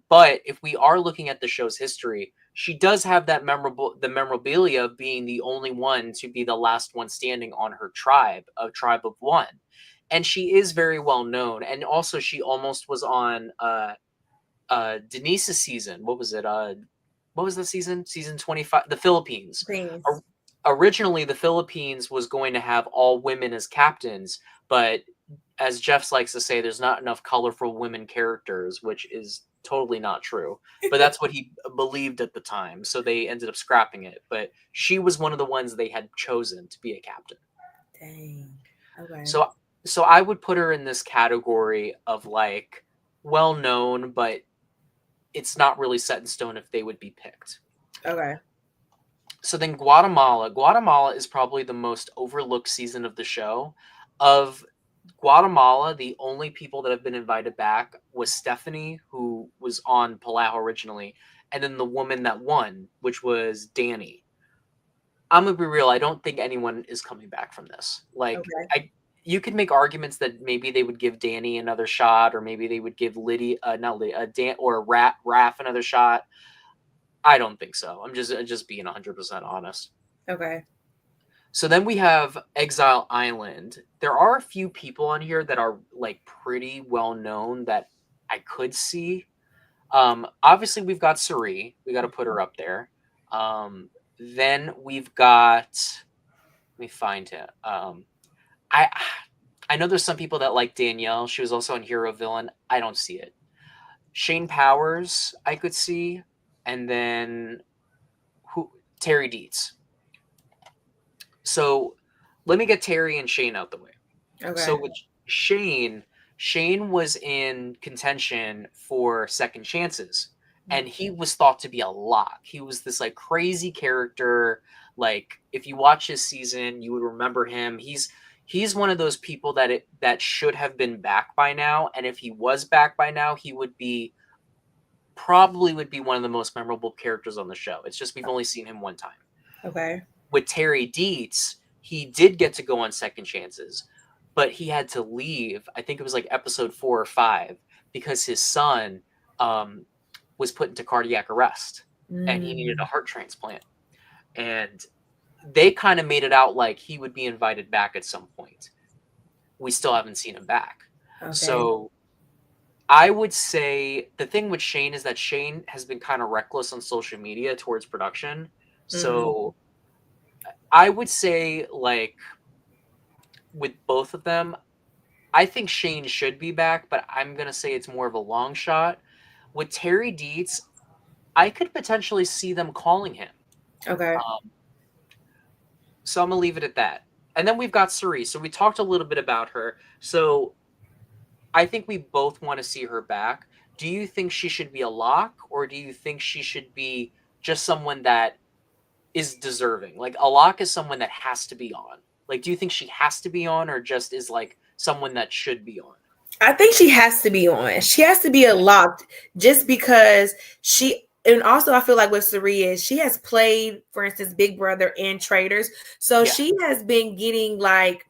But if we are looking at the show's history, she does have the memorabilia of being the only one to be the last one standing on her tribe, a tribe of one. And she is very well known. And also she almost was on Denise's season. What was it? What was the season? Season 25. The Philippines. Things. Originally, the Philippines was going to have all women as captains, but as Jeff likes to say, there's not enough colorful women characters, which is totally not true. But that's what he believed at the time, so they ended up scrapping it. But she was one of the ones they had chosen to be a captain. Dang. Okay. So I would put her in this category of like well known, but it's not really set in stone if they would be picked. Okay. So then Guatemala. Guatemala is probably the most overlooked season of the show. Of Guatemala, the only people that have been invited back was Stephanie, who was on Palau originally, and then the woman that won, which was Danny. I'm gonna be real. I don't think anyone is coming back from this. Like, Okay. you could make arguments that maybe they would give Danny another shot, or maybe they would give Lydia, not Lydia, Dan or Raph another shot. I don't think so. I'm just being 100% honest. Okay. So then we have Exile Island. There are a few people on here that are like pretty well known that I could see. Obviously we've got Suri. We got to put her up there. Then we've got. Let me find it. I know there's some people that like Danielle. She was also on Hero Villain. I don't see it. Shane Powers, I could see, and then Terry Dietz. So let me get Terry and Shane out the way. Okay. So with Shane was in contention for Second Chances, and he was thought to be a lock. He was this like crazy character. Like if you watch his season, you would remember him. He's one of those people that should have been back by now, and if he was back by now, he would probably be one of the most memorable characters on the show. It's just we've only seen him one time. Okay. With Terry Dietz, he did get to go on Second Chances, but he had to leave. I think it was like episode 4 or 5 because his son was put into cardiac arrest and he needed a heart transplant. And they kind of made it out like he would be invited back at some point. We still haven't seen him back. Okay. So I would say the thing with Shane is that Shane has been kind of reckless on social media towards production. So I would say, like, with both of them, I think Shane should be back, but I'm going to say it's more of a long shot. With Terry Dietz, I could potentially see them calling him. Okay. So I'm going to leave it at that. And then we've got Suri. So we talked a little bit about her. So I think we both want to see her back. Do you think she should be a lock, or do you think she should be just someone that is deserving? Like a lock is someone that has to be on. Like, do you think she has to be on, or just is like someone that should be on? I think she has to be on. She has to be a lock just because and also I feel like with Suri is she has played, for instance, Big Brother and Traitors. So she has been getting like,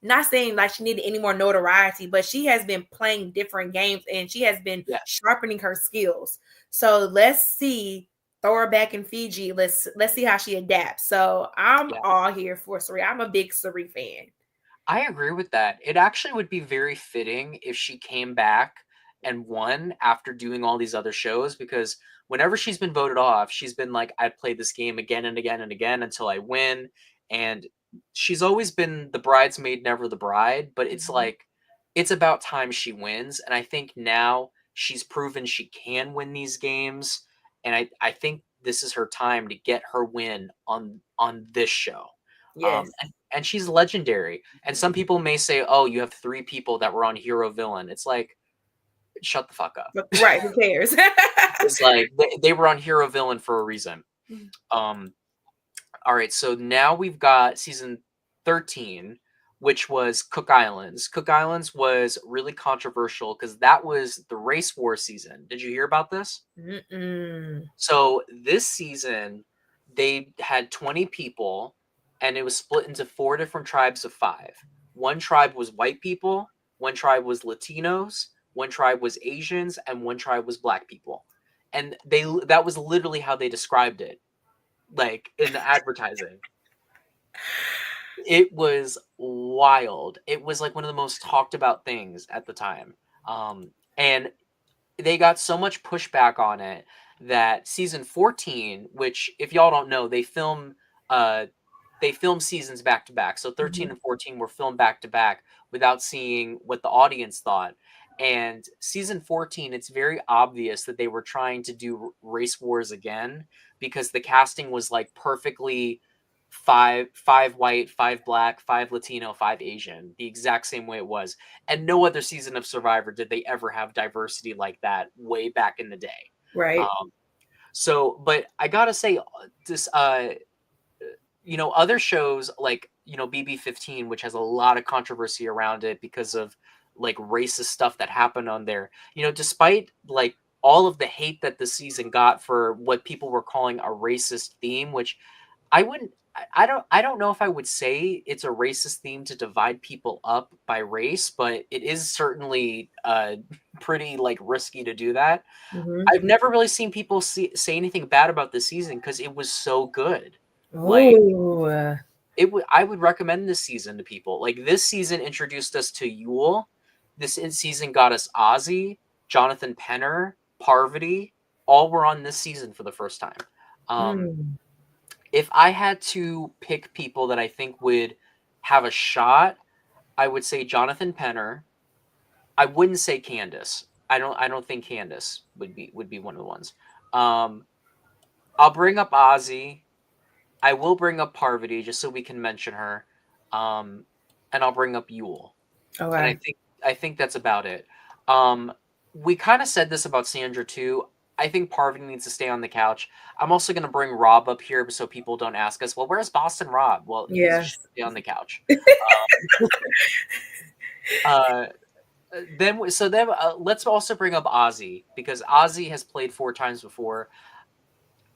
not saying like she needed any more notoriety, but she has been playing different games and she has been sharpening her skills. So let's see, throw her back in Fiji. Let's see how she adapts. So I'm all here for Suri. I'm a big Suri fan. I agree with that. It actually would be very fitting if she came back and won after doing all these other shows, because whenever she's been voted off, she's been like, I'd play this game again and again and again until I win. And she's always been the bridesmaid, never the bride, but it's like, it's about time she wins. And I think now she's proven she can win these games. And I think this is her time to get her win on this show. Yes. And she's legendary. And some people may say, oh, you have 3 people that were on Hero Villain. It's like, shut the fuck up. Right. Who cares? It's like they were on Hero Villain for a reason. All right. So now we've got season 13, which was Cook Islands. Cook Islands was really controversial because that was the race war season. Did you hear about this? So this season, they had 20 people, and it was split into 4 different tribes of 5. One tribe was white people, one tribe was Latinos, one tribe was Asians, and one tribe was black people. And that was literally how they described it, like in the advertising. It was wild. It was like one of the most talked about things at the time. And they got so much pushback on it that season 14, which if y'all don't know, uh they film seasons back to back. So 13 and 14 were filmed back to back without seeing what the audience thought. And season 14, it's very obvious that they were trying to do race wars again because the casting was like perfectly five white, five black, five Latino, five Asian, the exact same way it was. And no other season of Survivor did they ever have diversity like that way back in the day. Right. So, but I gotta say, this, other shows like BB15, which has a lot of controversy around it because of like racist stuff that happened on there. Despite like all of the hate that the season got for what people were calling a racist theme, which I wouldn't. I don't know if I would say it's a racist theme to divide people up by race, but it is certainly pretty like risky to do that. Mm-hmm. I've never really seen people say anything bad about this season because it was so good. Like Oh, I would recommend this season to people. Like this season introduced us to Yul. This season got us Ozzy, Jonathan Penner, Parvati. All were on this season for the first time. If I had to pick people that I think would have a shot, I would say Jonathan Penner. I wouldn't say Candace. I don't think Candace would be one of the ones. I'll bring up Ozzy. I will bring up Parvati just so we can mention her. And I'll bring up Yul. okay. And I think that's about it. We kind of said this about Sandra too. I think Parvati needs to stay on the couch. I'm also going to bring Rob up here so people don't ask us, well, where's Boston Rob? Well, he needs to stay on the couch. Then let's also bring up Ozzy because Ozzy has played 4 times before.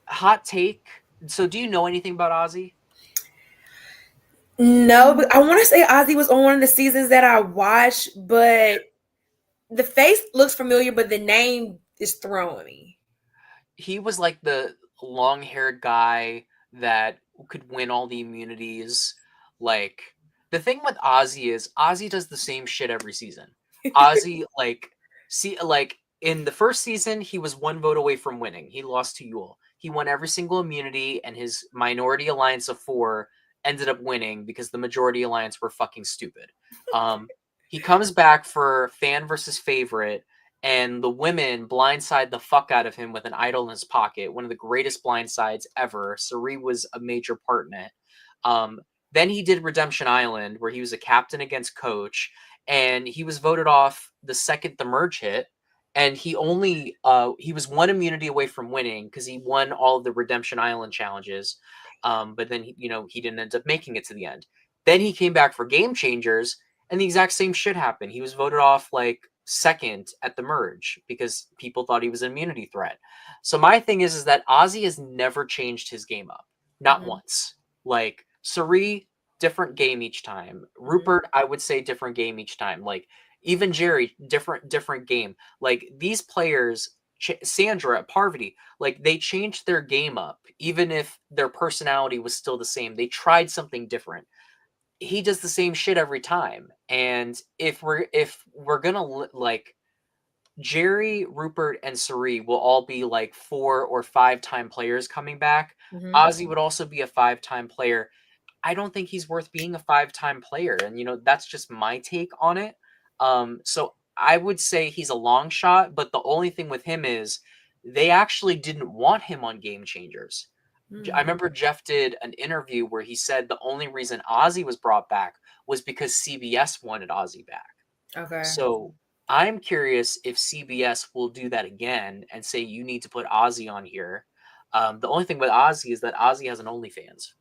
Hot take. So do you know anything about Ozzy? No, but I want to say Ozzy was on one of the seasons that I watched, but the face looks familiar, but the name is throwing me. He was like the long-haired guy that could win all the immunities. Like the thing with Ozzy is Ozzy does the same shit every season. Ozzy like in the first season he was 1 vote away from winning. He lost to Yul. He won every single immunity and his minority alliance of 4 ended up winning because the majority alliance were fucking stupid. He comes back for fan versus favorite and the women blindside the fuck out of him with an idol in his pocket. One of the greatest blindsides ever. Cirie was a major part in it. Then he did Redemption Island, where he was a captain against Coach, and he was voted off the second the merge hit. And he was 1 immunity away from winning because he won all of the Redemption Island challenges. But then he didn't end up making it to the end. Then he came back for Game Changers, and the exact same shit happened. He was voted off like second at the merge because people thought he was an immunity threat. So my thing is that Ozzy has never changed his game up, not once. Like Cirie, different game each time. Rupert, I would say different game each time. Like even Jerry, different game. Like these players, Sandra, Parvati, like they changed their game up, even if their personality was still the same. They tried something different. He does the same shit every time. And if we're gonna like Jerry, Rupert, and Cirie will all be like 4 or 5 time players coming back. Ozzy would also be a 5-time player. I don't think he's worth being a 5-time player, and that's just my take on it. So I would say he's a long shot, but the only thing with him is they actually didn't want him on Game Changers. I remember Jeff did an interview where he said the only reason Ozzy was brought back was because CBS wanted Ozzy back. Okay. So I'm curious if CBS will do that again and say you need to put Ozzy on here. The only thing with Ozzy is that Ozzy has an OnlyFans.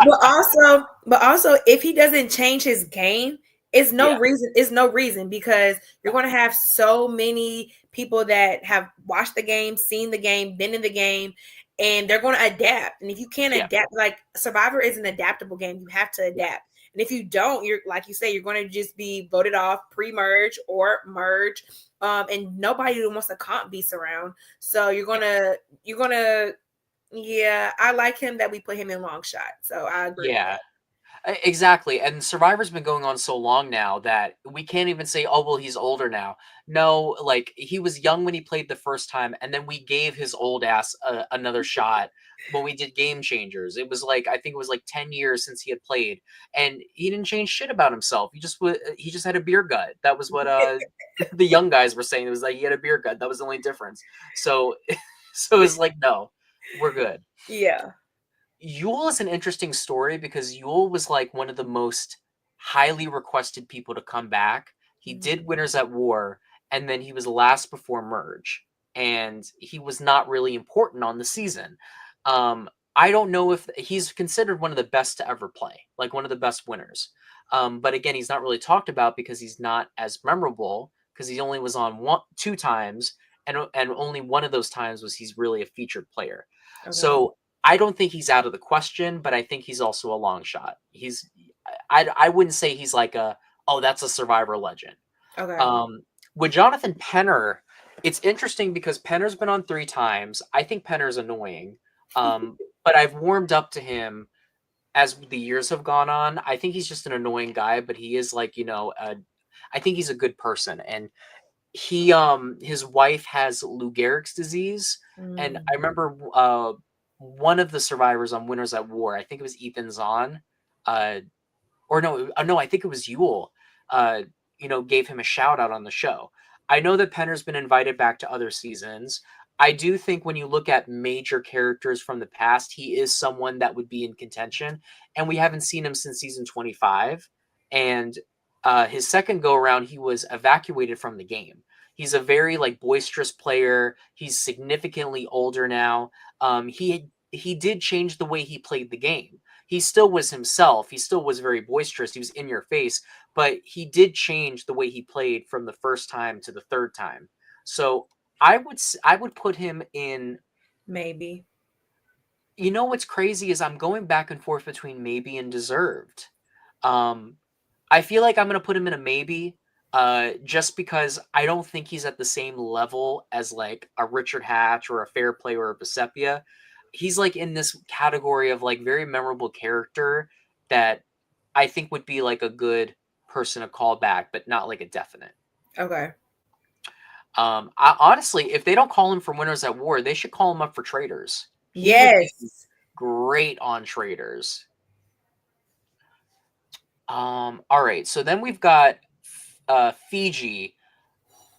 but also if he doesn't change his game, it's no reason because you're going to have so many people that have watched the game, seen the game, been in the game, and they're going to adapt. And if you can't adapt, like Survivor is an adaptable game, you have to adapt. And if you don't, you're like you say, you're going to just be voted off pre-merge or merge, and nobody wants to comp beast around. So you're gonna. Yeah, I like him that we put him in long shot. So I agree. Yeah. Exactly, and Survivor's been going on so long now that we can't even say, "Oh, well, he's older now." No, like, he was young when he played the first time, and then we gave his old ass another shot when we did Game Changers. It was like I think it was like 10 years since he had played, and he didn't change shit about himself. He just had a beer gut. That was what, the young guys were saying. It was like he had a beer gut. That was the only difference. So so it's like, "No, we're good." Yeah. Yule is an interesting story because Yule was like one of the most highly requested people to come back. He did Mhm. Winners at War, and then he was last before Merge, and he was not really important on the season. I don't know if he's considered one of the best to ever play, like one of the best winners. But again, he's not really talked about because he's not as memorable because he only was on two times, and only one of those times was he's really a featured player. Okay. So I don't think he's out of the question, but I think he's also a long shot. I wouldn't say he's like oh, that's a Survivor legend. Okay. Um, with Jonathan Penner, it's interesting because Penner's been on 3 times. I think Penner's annoying, but I've warmed up to him as the years have gone on. I think he's just an annoying guy, but he is like I think he's a good person, and his wife has Lou Gehrig's disease, and I Mm. remember one of the survivors on Winners at War, I think it was Ethan Zahn, uh or no, I think it was Yule, uh gave him a shout out on the show. I know that Penner's been invited back to other seasons. I do think when you look at major characters from the past, he is someone that would be in contention, and we haven't seen him since season 25. And his second go around, he was evacuated from the game. He's a very like boisterous player. He's significantly older now. He did change the way he played the game. He still was himself. He still was very boisterous. He was in your face, but he did change the way he played from the first time to the third time. So I would put him in. Maybe. You know what's crazy is I'm going back and forth between maybe and deserved. Um, I feel like I'm gonna put him in a maybe, just because I don't think he's at the same level as like a Richard Hatch or a Fair Play or a Besepia. He's like in this category of like very memorable character that I think would be like a good person to call back, but not like a definite. Okay. Honestly, if they don't call him for Winners at War, they should call him up for Traitors. He would be Yes. great on Traitors. All right, so then we've got Fiji.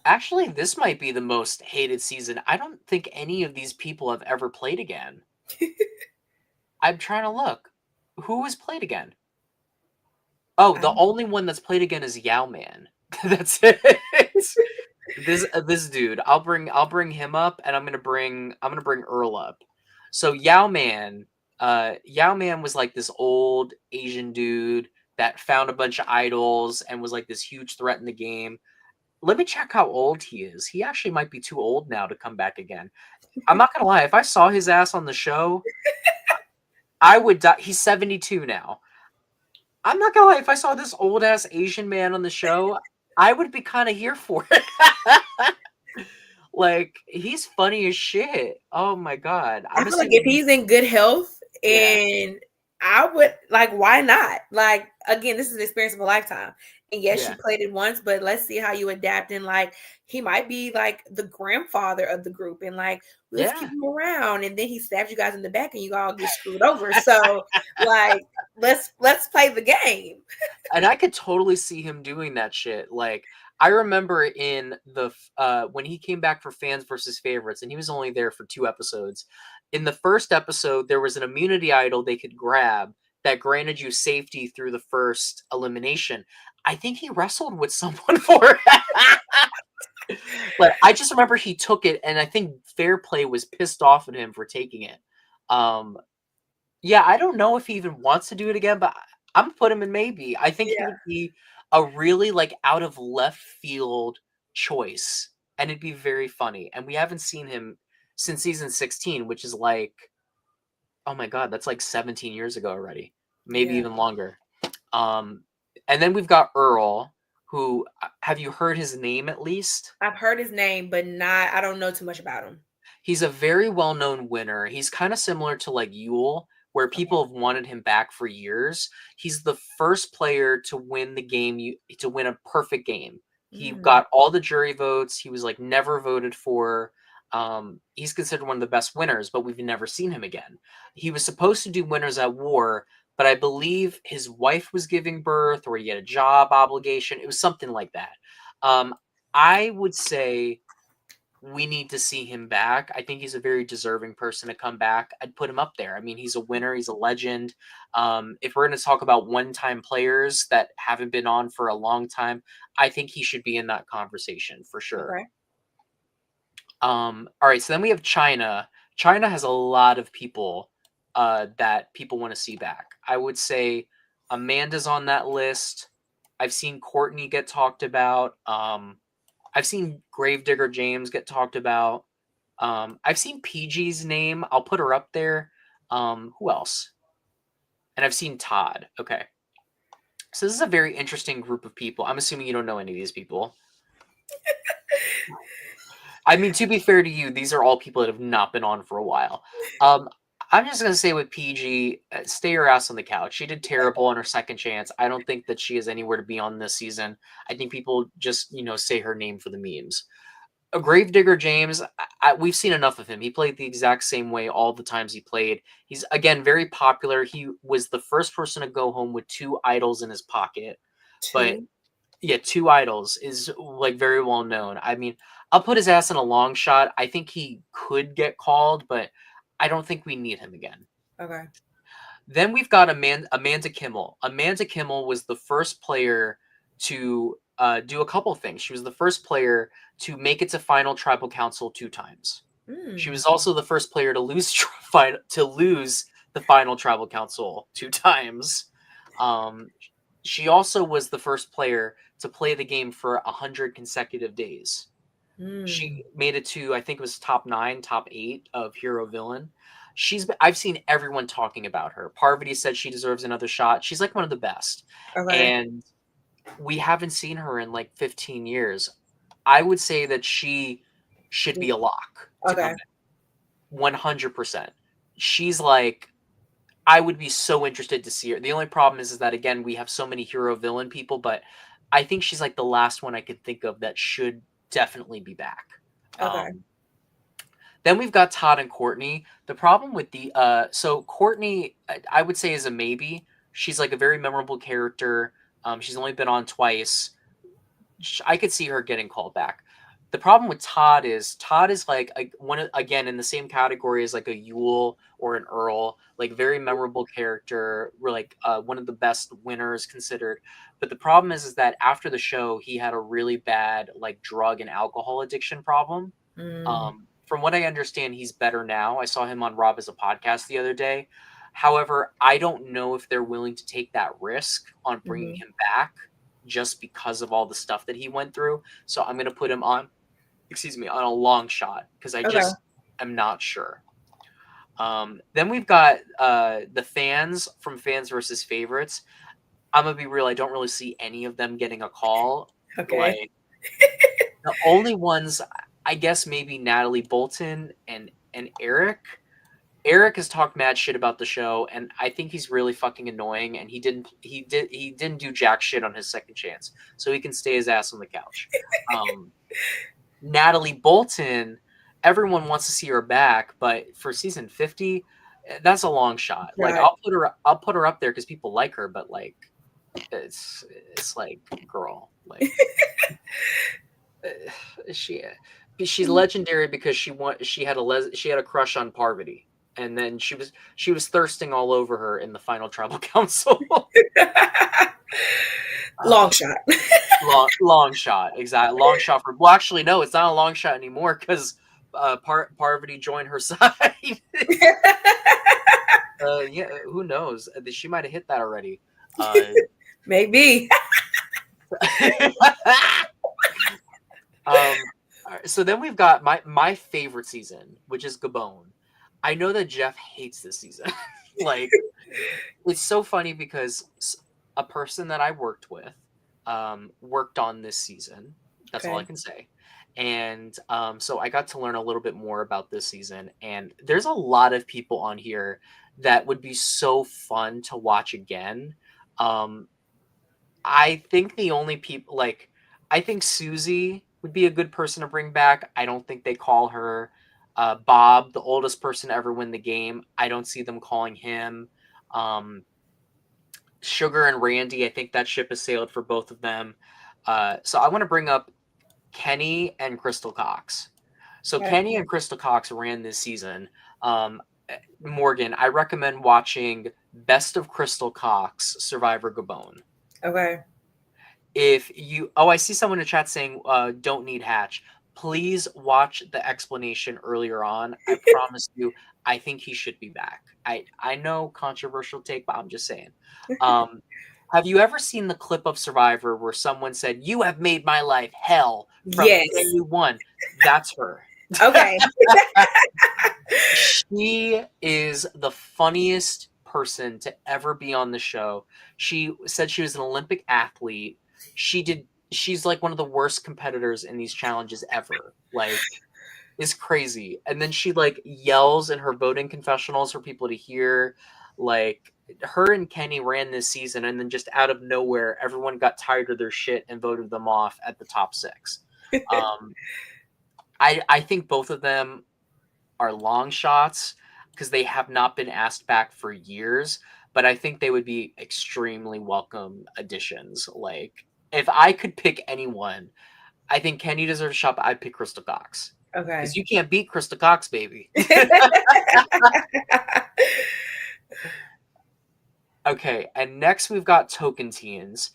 Actually, this might be the most hated season. I don't think any of these people have ever played again. I'm trying to look. Who has played again? Oh, the I'm, only one that's played again is Yao Man. That's it. This dude. I'll bring him up, and I'm gonna bring Earl up. So Yao Man was like this old Asian dude that found a bunch of idols and was like this huge threat in the game. Let me check how old he is. He actually might be too old now to come back again. I'm not gonna lie. If I saw his ass on the show, I would die. He's 72 now. I'm not gonna lie. If I saw this old ass Asian man on the show, I would be kind of here for it. Like he's funny as shit. Oh my god. I I'm feel like if assuming. he's in good health, Yeah. and I would like, why not? Like, again, this is the experience of a lifetime. And yes, you Yeah. played it once, but let's see how you adapt. And like, he might be like the grandfather of the group, and like, let's keep Yeah. him around. And then he stabs you guys in the back, and you all get screwed over. So, like, let's play the game. And I could totally see him doing that shit. Like I remember in when he came back for Fans versus Favorites, and he was only there for 2 episodes. In the first episode, there was an immunity idol they could grab that granted you safety through the first elimination. I think he wrestled with someone for it. But I just remember he took it, and I think Fair Play was pissed off at him for taking it. Um, yeah, I don't know if he even wants to do it again, but I'm gonna put him in maybe. I think he Yeah. would be a really like out of left field choice, and it'd be very funny. And we haven't seen him since season 16, which is like, oh my god, that's like 17 years ago already, maybe Yeah. even longer. Um, and then we've got Earl, who have you heard his name at least? I've heard his name, but not, I don't know too much about him. He's a very well-known winner. He's kind of similar to like Yule, where people have wanted him back for years. He's the first player to win the game, to win a perfect game. He got all the jury votes. He was like never voted for. He's considered one of the best winners, but we've never seen him again. He was supposed to do Winners at War, but I believe his wife was giving birth or he had a job obligation. It was something like that. I would say we need to see him back. I think he's a very deserving person to come back. I'd put him up there. I mean, he's a winner. He's a legend. If we're going to talk about one-time players that haven't been on for a long time, I think he should be in that conversation for sure. Okay. All right, so then we have China. China has a lot of people that people want to see back. I would say Amanda's on that list. I've seen Courtney get talked about. I've seen Gravedigger James get talked about. I've seen PG's name. I'll put her up there. Who else? And I've seen Todd. Okay. So this is a very interesting group of people. I'm assuming you don't know any of these people. I mean, to be fair to you, these are all people that have not been on for a while. I'm just going to say with PG, stay your ass on the couch. She did terrible on her second chance. I don't think that she has anywhere to be on this season. I think people just, say her name for the memes. A Gravedigger James, we've seen enough of him. He played the exact same way all the times he played. He's, again, very popular. He was the first person to go home with 2 idols in his pocket. But, yeah, 2 idols is, like, very well known. I mean, I'll put his ass in a long shot. I think he could get called, but I don't think we need him again. Okay. Then we've got Amanda Kimmel. Amanda Kimmel was the first player to do a couple things. She was the first player to make it to Final Tribal Council 2 times. She was also the first player to lose the Final Tribal Council 2 times. She also was the first player to play the game for 100 consecutive days. She made it to, I think it was top 9, top 8 of Hero Villain. I've seen everyone talking about her. Parvati said she deserves another shot. She's like one of the best. Okay. And we haven't seen her in like 15 years. I would say that she should be a lock to come back. 100%. She's like, I would be so interested to see her. The only problem is that, again, we have so many Hero Villain people, but I think she's like the last one I could think of that should definitely be back. Okay. Then we've got Todd and Courtney. The problem with so Courtney, I would say, is a maybe. She's like a very memorable character. She's only been on twice. I could see her getting called back. The problem with Todd is like again in the same category as like a Yule or an Earl, like very memorable character. We're like one of the best winners considered. But the problem is that after the show, he had a really bad like drug and alcohol addiction problem. From what I understand, he's better now. I saw him on Rob as a podcast the other day. However, I don't know if they're willing to take that risk on bringing him back just because of all the stuff that he went through. So I'm going to put him on a long shot because I just am not sure. Then we've got the fans from Fans versus Favorites. I'm going to be real. I don't really see any of them getting a call. Okay. Like, the only ones, I guess, maybe Natalie Bolton and Eric. Eric has talked mad shit about the show, and I think he's really fucking annoying. And he didn't do jack shit on his second chance, so he can stay his ass on the couch. Natalie Bolton, everyone wants to see her back, but for season 50, that's a long shot. Right. Like I'll put her up there because people like her, but like it's like, girl, like she's legendary because she had a crush on Parvati. And then she was thirsting all over her in the Final Tribal Council. Long shot. long shot. Exactly. Long shot for. Well, actually, no, it's not a long shot anymore because Parvati joined her side. Yeah, who knows? She might have hit that already. Maybe. So then we've got my favorite season, which is Gabon. I know that Jeff hates this season. Like, it's so funny because a person that I worked with worked on this season. That's all I can say. And so I got to learn a little bit more about this season. And there's a lot of people on here that would be so fun to watch again. Um, I think the only people like I think Susie would be a good person to bring back. I don't think they call her Bob, the oldest person to ever win the game. I don't see them calling him. Um, Sugar and Randy, I think that ship has sailed for both of them. So I want to bring up Kenny and Crystal Cox. So Okay. Kenny and Crystal Cox ran this season. Um, Morgan, I recommend watching Best of Crystal Cox, Survivor Gabon. Okay. If you, oh, I see someone in the chat saying, don't need Hatch. Please watch the explanation earlier on. I promise you, I think he should be back. I know controversial take, but I'm just saying. Um, have you ever seen the clip of Survivor where someone said, "You have made my life hell from the day Yes. you won"? That's her. Okay. She is the funniest person to ever be on the show. She said she was an Olympic athlete. She's like one of the worst competitors in these challenges ever. Like, it's crazy. And then she like yells in her voting confessionals for people to hear. Like, her and Kenny ran this season, and then just out of nowhere, everyone got tired of their shit and voted them off at the top 6. Um, I think both of them are long shots because they have not been asked back for years, but I think they would be extremely welcome additions. Like, if I could pick anyone, I think Kenny deserves a shot, but I'd pick Crystal Cox. Okay. Because you can't beat Crystal Cox, baby. Okay, and next we've got Tocantins.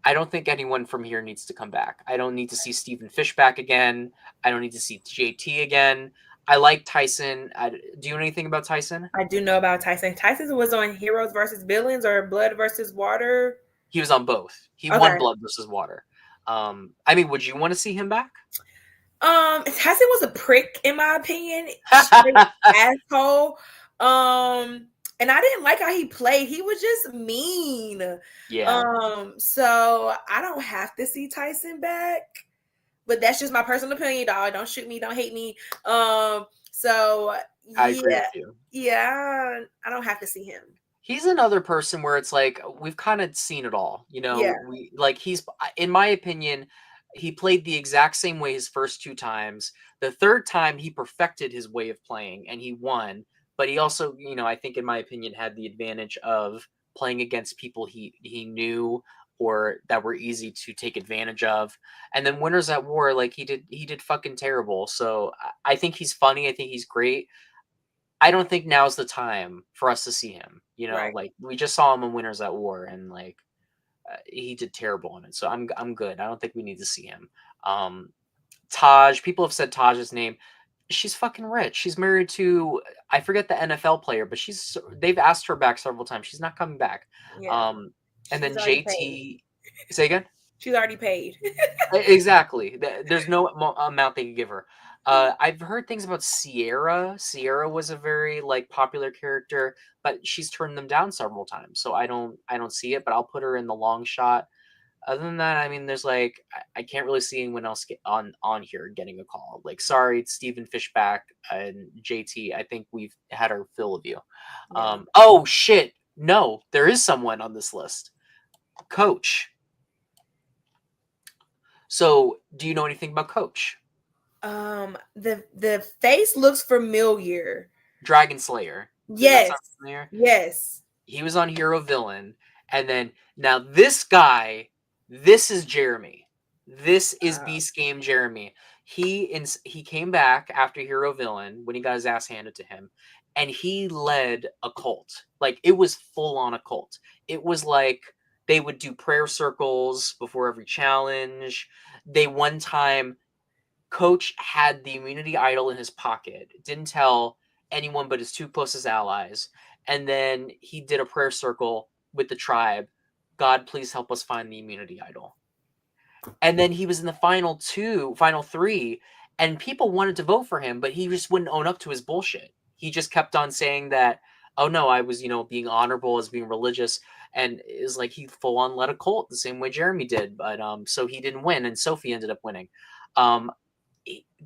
I don't think anyone from here needs to come back. I don't need to see Stephen Fish back again. I don't need to see JT again. I like Tyson. Do you know anything about Tyson? I do know about Tyson. Tyson was on Heroes versus Villains or Blood versus Water. He was on both. He won Blood versus Water. I mean, would you want to see him back? Tyson was a prick in my opinion. Asshole. And I didn't like how he played. He was just mean. Yeah. So I don't have to see Tyson back. But that's just my personal opinion, dog. Don't shoot me, don't hate me. So yeah, I agree with you. Yeah, I don't have to see him. He's another person where it's like we've kind of seen it all, you know. Yeah. We like he's, in my opinion, he played the exact same way his first 2 times. The third time he perfected his way of playing and he won, but he also, you know, I think in my opinion had the advantage of playing against people he knew or that were easy to take advantage of. And then Winners at War, like he did fucking terrible. So I think he's funny. I think he's great. I don't think now's the time for us to see him. You know, Right. like we just saw him in Winners at War, and like he did terrible in it. So I'm good. I don't think we need to see him. Taj, people have said Taj's name. She's fucking rich. She's married to, I forget the NFL player, but they've asked her back several times. She's not coming back. Yeah. And then She's already JT, paid. say again. She's already paid. Exactly. There's no amount they can give her. I've heard things about Sierra. Sierra was a very like popular character, but she's turned them down several times. So I don't see it, but I'll put her in the long shot. Other than that, I mean, there's like I can't really see anyone else get on here getting a call. Like, sorry, it's Stephen Fishback and JT. I think we've had our fill of you. Yeah. Oh shit! No, there is someone on this list. Coach. So, do you know anything about Coach? The face looks familiar. Dragon Slayer. Yes. Yes. He was on Hero Villain, and then now this guy, this is Jeremy. This is Beast Game Jeremy. He came back after Hero Villain when he got his ass handed to him, and he led a cult. Like, it was full on a cult. It was like they would do prayer circles before every challenge. They one time, Coach had the immunity idol in his pocket, didn't tell anyone but his 2 closest allies, and then he did a prayer circle with the tribe. God, please help us find the immunity idol. And then he was in the final 3, and people wanted to vote for him, but he just wouldn't own up to his bullshit. He just kept on saying that, oh no, I was, being honorable, as being religious. And it was like he full on led a cult the same way Jeremy did. But so he didn't win, and Sophie ended up winning.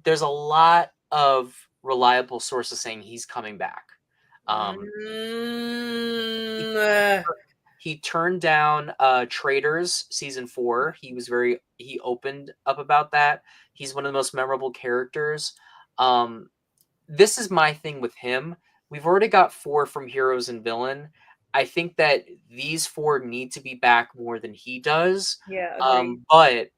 There's a lot of reliable sources saying he's coming back. He, Mm, he turned down Traitors season 4. He opened up about that. He's one of the most memorable characters. This is my thing with him. We've already got 4 from Heroes and Villain. I think that these 4 need to be back more than he does. yeah, agreed. But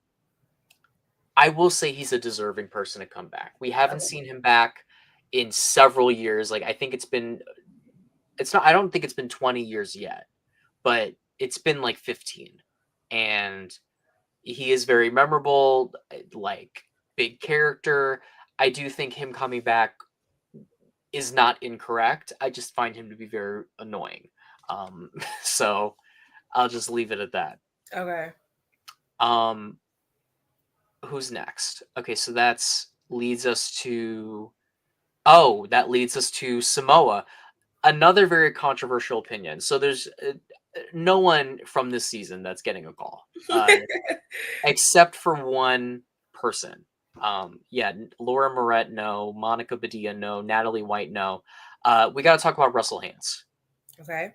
I will say he's a deserving person to come back. We haven't Okay. seen him back in several years. Like, I think it's not, I don't think it's been 20 years yet, but it's been like 15. And he is very memorable, like, big character. I do think him coming back is not incorrect. I just find him to be very annoying. So I'll just leave it at that. Okay. Um, who's next? Okay, so that leads us to Samoa. Another very controversial opinion. So there's no one from this season that's getting a call, except for one person. Yeah, Laura Moret, no. Monica Badia, no. Natalie White, no. We got to talk about Russell Hands. Okay.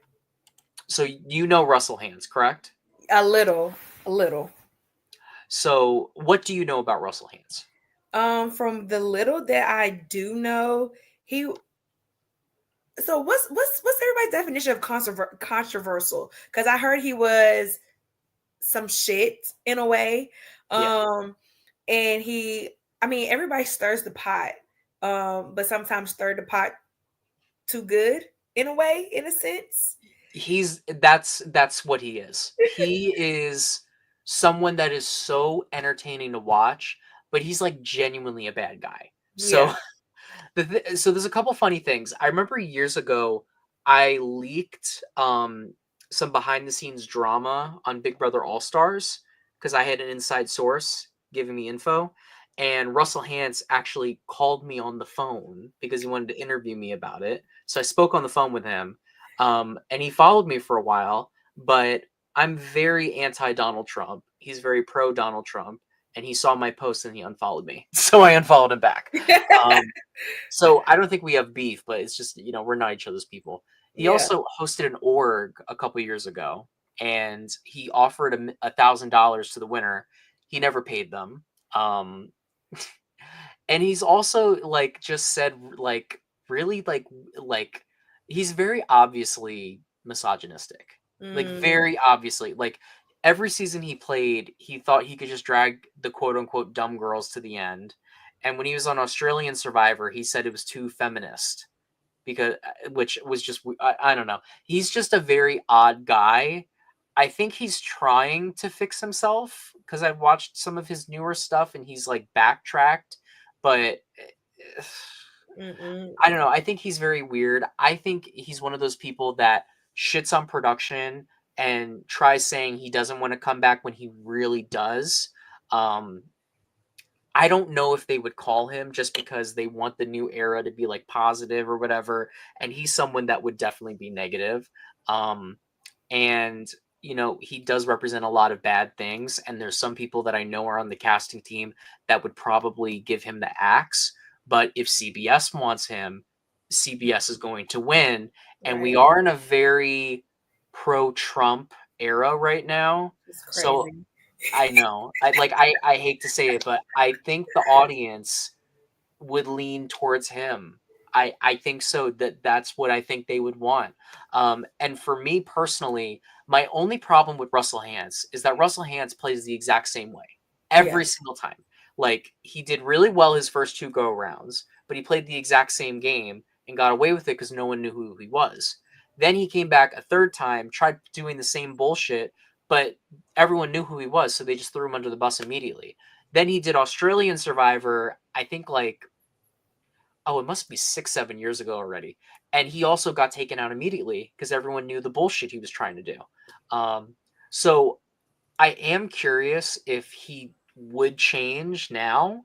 So you know Russell Hands, correct? A little, a little. So what do you know about Russell Hands? From the little that I do know, he. So what's everybody's definition of controversial? Because I heard he was some shit in a way. Yeah. And I mean, everybody stirs the pot, but sometimes stir the pot too good in a way, in a sense. That's what he is. He is someone that is so entertaining to watch, but he's like genuinely a bad guy. So Yeah. so there's a couple funny things. I remember years ago I leaked some behind the scenes drama on Big Brother All Stars because I had an inside source giving me info. And Russell Hantz actually called me on the phone because he wanted to interview me about it. So I spoke on the phone with him, and he followed me for a while. But I'm very anti Donald Trump. He's very pro Donald Trump, and he saw my post and he unfollowed me. So I unfollowed him back. Um, so I don't think we have beef, but it's just, we're not each other's people. He Yeah. also hosted an org a couple years ago, and he offered $1,000 to the winner. He never paid them. And he's also like just said like really like he's very obviously misogynistic. Like Mm, very obviously. Like every season he played, he thought he could just drag the quote unquote dumb girls to the end. And when he was on Australian Survivor, he said it was too feminist because which was just I don't know. He's just a very odd guy. I think he's trying to fix himself because I've watched some of his newer stuff and he's like backtracked, but mm-mm. I don't know. I think he's very weird. I think he's one of those people that shits on production and tries saying he doesn't want to come back when he really does. Um, I don't know if they would call him just because they want the new era to be like positive or whatever. And he's someone that would definitely be negative. And he does represent a lot of bad things. And there's some people that I know are on the casting team that would probably give him the axe. But if CBS wants him, CBS is going to win. And we Right. are in a very pro-Trump era right now. It's So crazy. I know. I hate to say it, but I think the audience would lean towards him. I think so that's what I think they would want. And for me personally, my only problem with Russell Hantz is that Russell Hantz plays the exact same way Yeah. every single time. Like he did really well his first 2 go rounds, but he played the exact same game and got away with it because no one knew who he was. Then he came back a third time, tried doing the same bullshit, but everyone knew who he was, so they just threw him under the bus immediately. Then he did Australian Survivor, I think it must be 6, 7 years ago already. And he also got taken out immediately because everyone knew the bullshit he was trying to do. So I am curious if he would change now,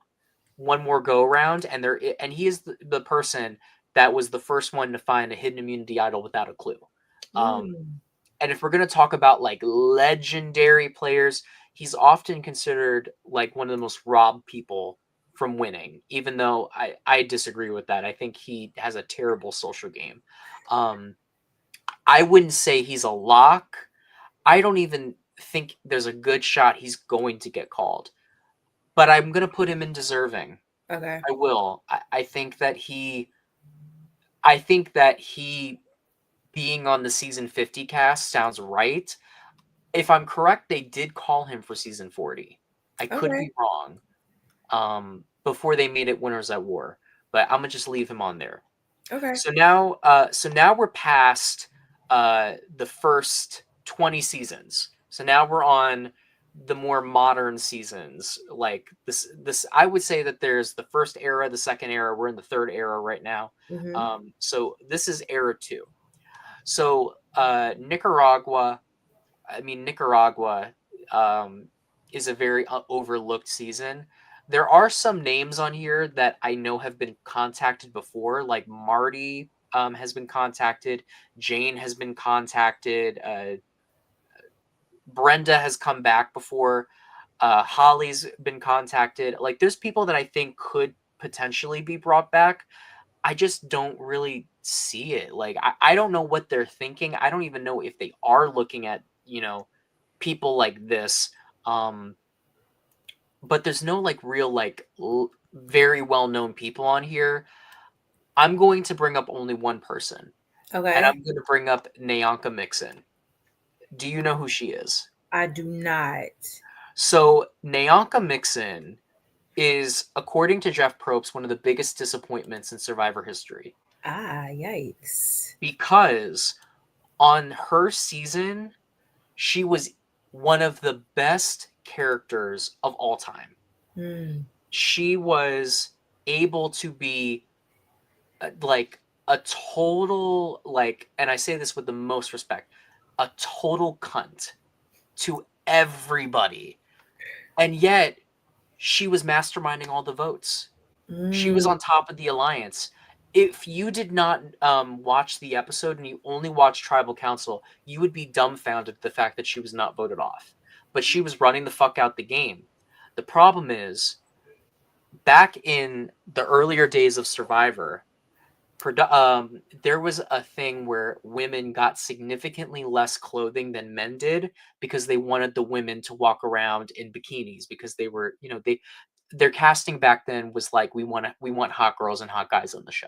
one more go around, and he is the person that was the first one to find a hidden immunity idol without a clue. Um, Mm. and if we're going to talk about like legendary players, he's often considered like one of the most robbed people from winning, even though I disagree with that. I think he has a terrible social game. I wouldn't say he's a lock. I don't even think there's a good shot he's going to get called. But I'm going to put him in deserving. Okay. I will. I think that he being on the season 50 cast sounds right. If I'm correct, they did call him for season 40. I could Okay. be wrong. Before they made it Winners at War, but I'm gonna just leave him on there. Okay. So now we're past the first 20 seasons. So now we're on the more modern seasons. Like this, I would say that there's the first era, the second era. We're in the third era right now. Mm-hmm. So this is era 2. So Nicaragua is a very overlooked season. There are some names on here that I know have been contacted before, like Marty has been contacted, Jane has been contacted, Brenda has come back before, Holly's been contacted. Like, there's people that I think could potentially be brought back. I just don't really see it. Like, I don't know what they're thinking. I don't even know if they are looking at, people like this. But there's no like real like very well known people on here. I'm going to bring up only one person, and Okay. I'm going to bring up Nyanka Mixon. Do you know who she is? I do not. So Nyanka Mixon is, according to Jeff Probst, one of the biggest disappointments in Survivor history. Ah, yikes. Because on her season, she was one of the best characters of all time. She was able to be like a total, like, and I say this with the most respect, a total cunt to everybody. And yet she was masterminding all the votes. She was on top of the alliance. If you did not watch the episode and you only watched Tribal Council, you would be dumbfounded at the fact that she was not voted off. But she was running the fuck out the game. The problem is, back in the earlier days of Survivor, there was a thing where women got significantly less clothing than men did because they wanted the women to walk around in bikinis because they were, their casting back then was like, we want hot girls and hot guys on the show.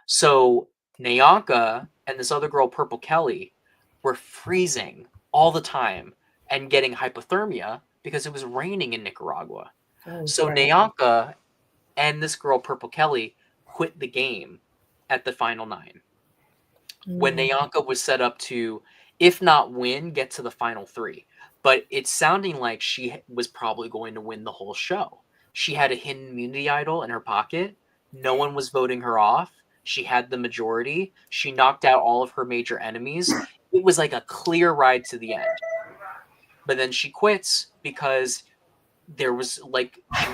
So Nyanka and this other girl, Purple Kelly, were freezing all the time and getting hypothermia because it was raining in Nicaragua. Oh, So crap. Nyanka and this girl, Purple Kelly, quit the game at the final 9. When Nyanka was set up to, if not win, get to the final 3. But it's sounding like she was probably going to win the whole show. She had a hidden immunity idol in her pocket. No one was voting her off. She had the majority. She knocked out all of her major enemies. It was like a clear ride to the end. But then she quits because she was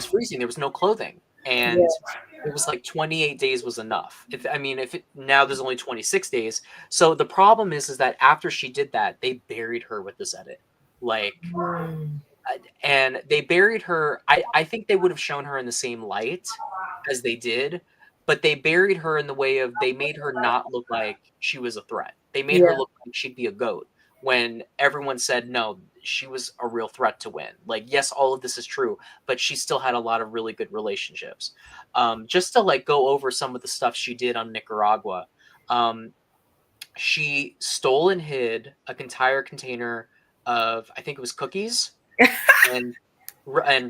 freezing. There was no clothing. And it was like 28 days was enough. Now there's only 26 days. So the problem is that after she did that, they buried her with this edit. And they buried her. I think they would have shown her in the same light as they did, but they buried her in the way of, they made her not look like she was a threat. They made her look like she'd be a goat when everyone said, no, she was a real threat to win. Like, yes, all of this is true, but she still had a lot of really good relationships. Just to like go over some of the stuff she did on Nicaragua. She stole and hid an entire container of, I think it was cookies and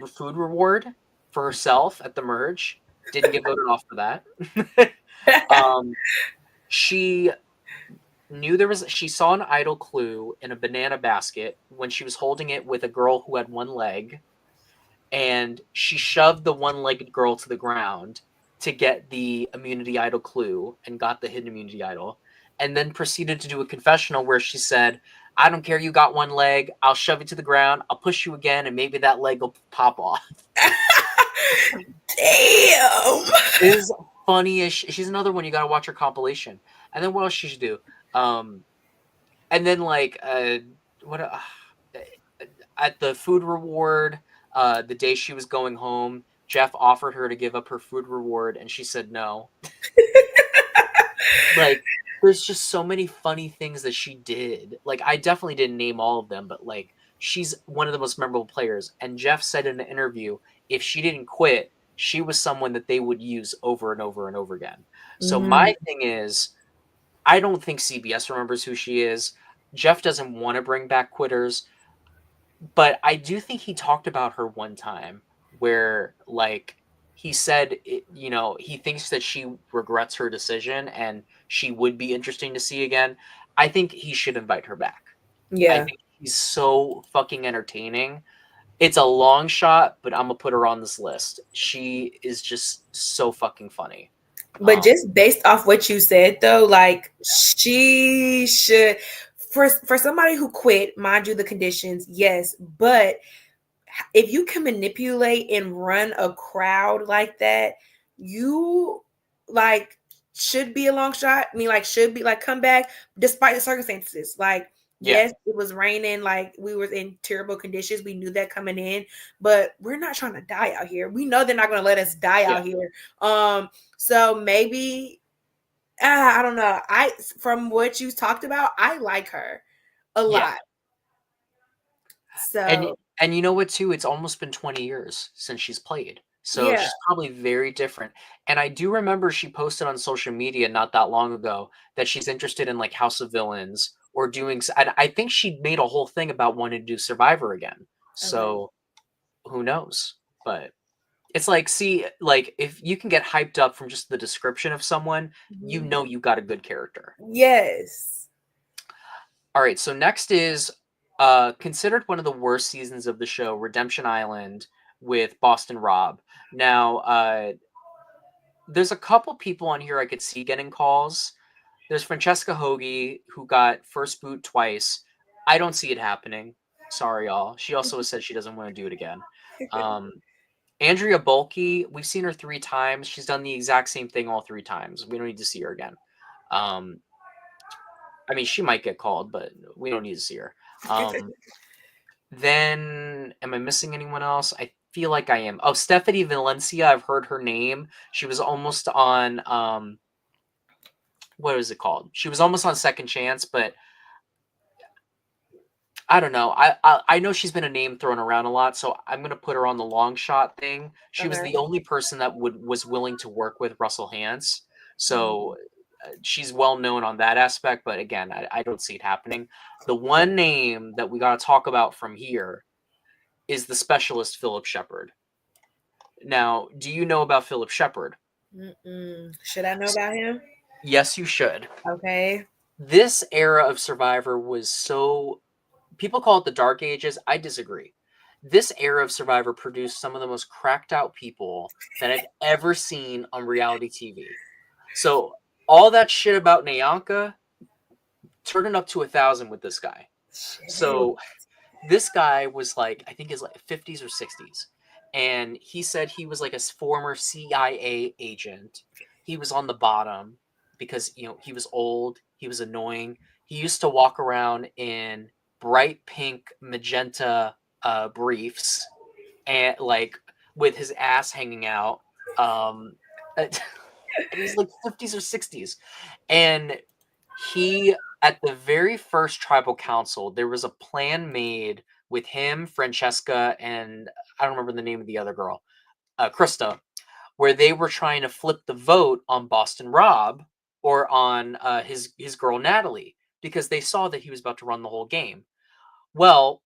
food reward for herself at the merge. Didn't get voted off for that. She knew she saw an idol clue in a banana basket when she was holding it with a girl who had one leg, and she shoved the one-legged girl to the ground to get the immunity idol clue and got the hidden immunity idol, and then proceeded to do a confessional where she said, I don't care, you got one leg, I'll shove it to the ground, I'll push you again, and maybe that leg will pop off. Damn. It is funny as she's another one. You gotta watch her compilation. And then what else she should do? And then like at the food reward, the day she was going home, Jeff offered her to give up her food reward, and she said no. Like, there's just so many funny things that she did. Like, I definitely didn't name all of them, but like, she's one of the most memorable players. And Jeff said in an interview, if she didn't quit, she was someone that they would use over and over and over again. So Mhm. my thing is, I don't think CBS remembers who she is. Jeff doesn't want to bring back quitters, but I do think he talked about her one time where, like, he said, he thinks that she regrets her decision and she would be interesting to see again. I think he should invite her back. I Yeah. think she's so fucking entertaining. It's a long shot, but I'm gonna put her on this list. She is just so fucking funny. But just based off what you said though, like she should for somebody who quit, mind you the conditions, yes, but if you can manipulate and run a crowd like that, you like should be a long shot. I mean, like should be like come back despite the circumstances. Like, Yeah, yes, it was raining, like we were in terrible conditions. We knew that coming in, but we're not trying to die out here. We know they're not gonna let us die yeah, out here. So maybe I don't know. I from what you talked about, I like her a yeah. lot. And So and you know what too? It's almost been 20 years since she's played. So yeah. she's probably very different. And I do remember she posted on social media not that long ago that she's interested in like House of Villains or doing and I think she made a whole thing about wanting to do Survivor again. Okay. So who knows? But it's like, see, like if you can get hyped up from just the description of someone, you Mhm. know you got a good character. Yes. All right, so next is considered one of the worst seasons of the show, Redemption Island with Boston Rob. Now, there's a couple people on here I could see getting calls. There's Francesca Hoagie, who got first boot twice. I don't see it happening. Sorry, y'all. She also has said she doesn't want to do it again. Um, Andrea Bulkey, we've seen her 3 times. She's done the exact same thing all 3 times. We don't need to see her again. Um, I mean, she might get called, but we don't need to see her. Um, Then, am I missing anyone else? I feel like I am. Oh, Stephanie Valencia, I've heard her name. She was almost on what is it called? She was almost on Second Chance, but I don't know. I know she's been a name thrown around a lot, so I'm gonna put her on the long shot thing. She was Okay. the only person that was willing to work with Russell Hantz, Mhm. so she's well known on that aspect. But again, I don't see it happening. The one name that we gotta talk about from here is the specialist Philip Shepard. Now, do you know about Philip Shepard? Mm-mm. Should I know about him? Yes, you should. Okay. This era of Survivor was so. People call it the Dark Ages. I disagree. This era of Survivor produced some of the most cracked out people that I've ever seen on reality TV. So, all that shit about Nyanka, turning up to 1,000 with this guy. Shit. So, this guy was like, I think his like 50s or 60s. And he said he was like a former CIA agent. He was on the bottom because, he was old, he was annoying. He used to walk around in bright pink magenta briefs and like with his ass hanging out. Um, and he's like 50s or 60s. And he, at the very first tribal council, there was a plan made with him, Francesca, and I don't remember the name of the other girl, Krista, where they were trying to flip the vote on Boston Rob or on his girl Natalie because they saw that he was about to run the whole game. Well,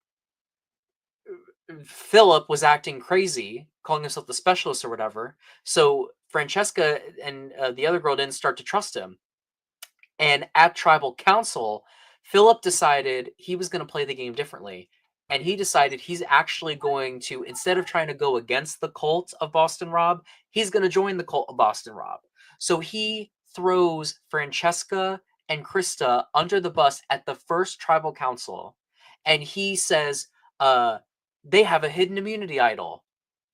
Philip was acting crazy, calling himself the specialist or whatever. So Francesca and the other girl didn't start to trust him. And at tribal council, Philip decided he was going to play the game differently. And he decided he's actually going to, instead of trying to go against the cult of Boston Rob, he's going to join the cult of Boston Rob. So he throws Francesca and Krista under the bus at the first tribal council. And he says, they have a hidden immunity idol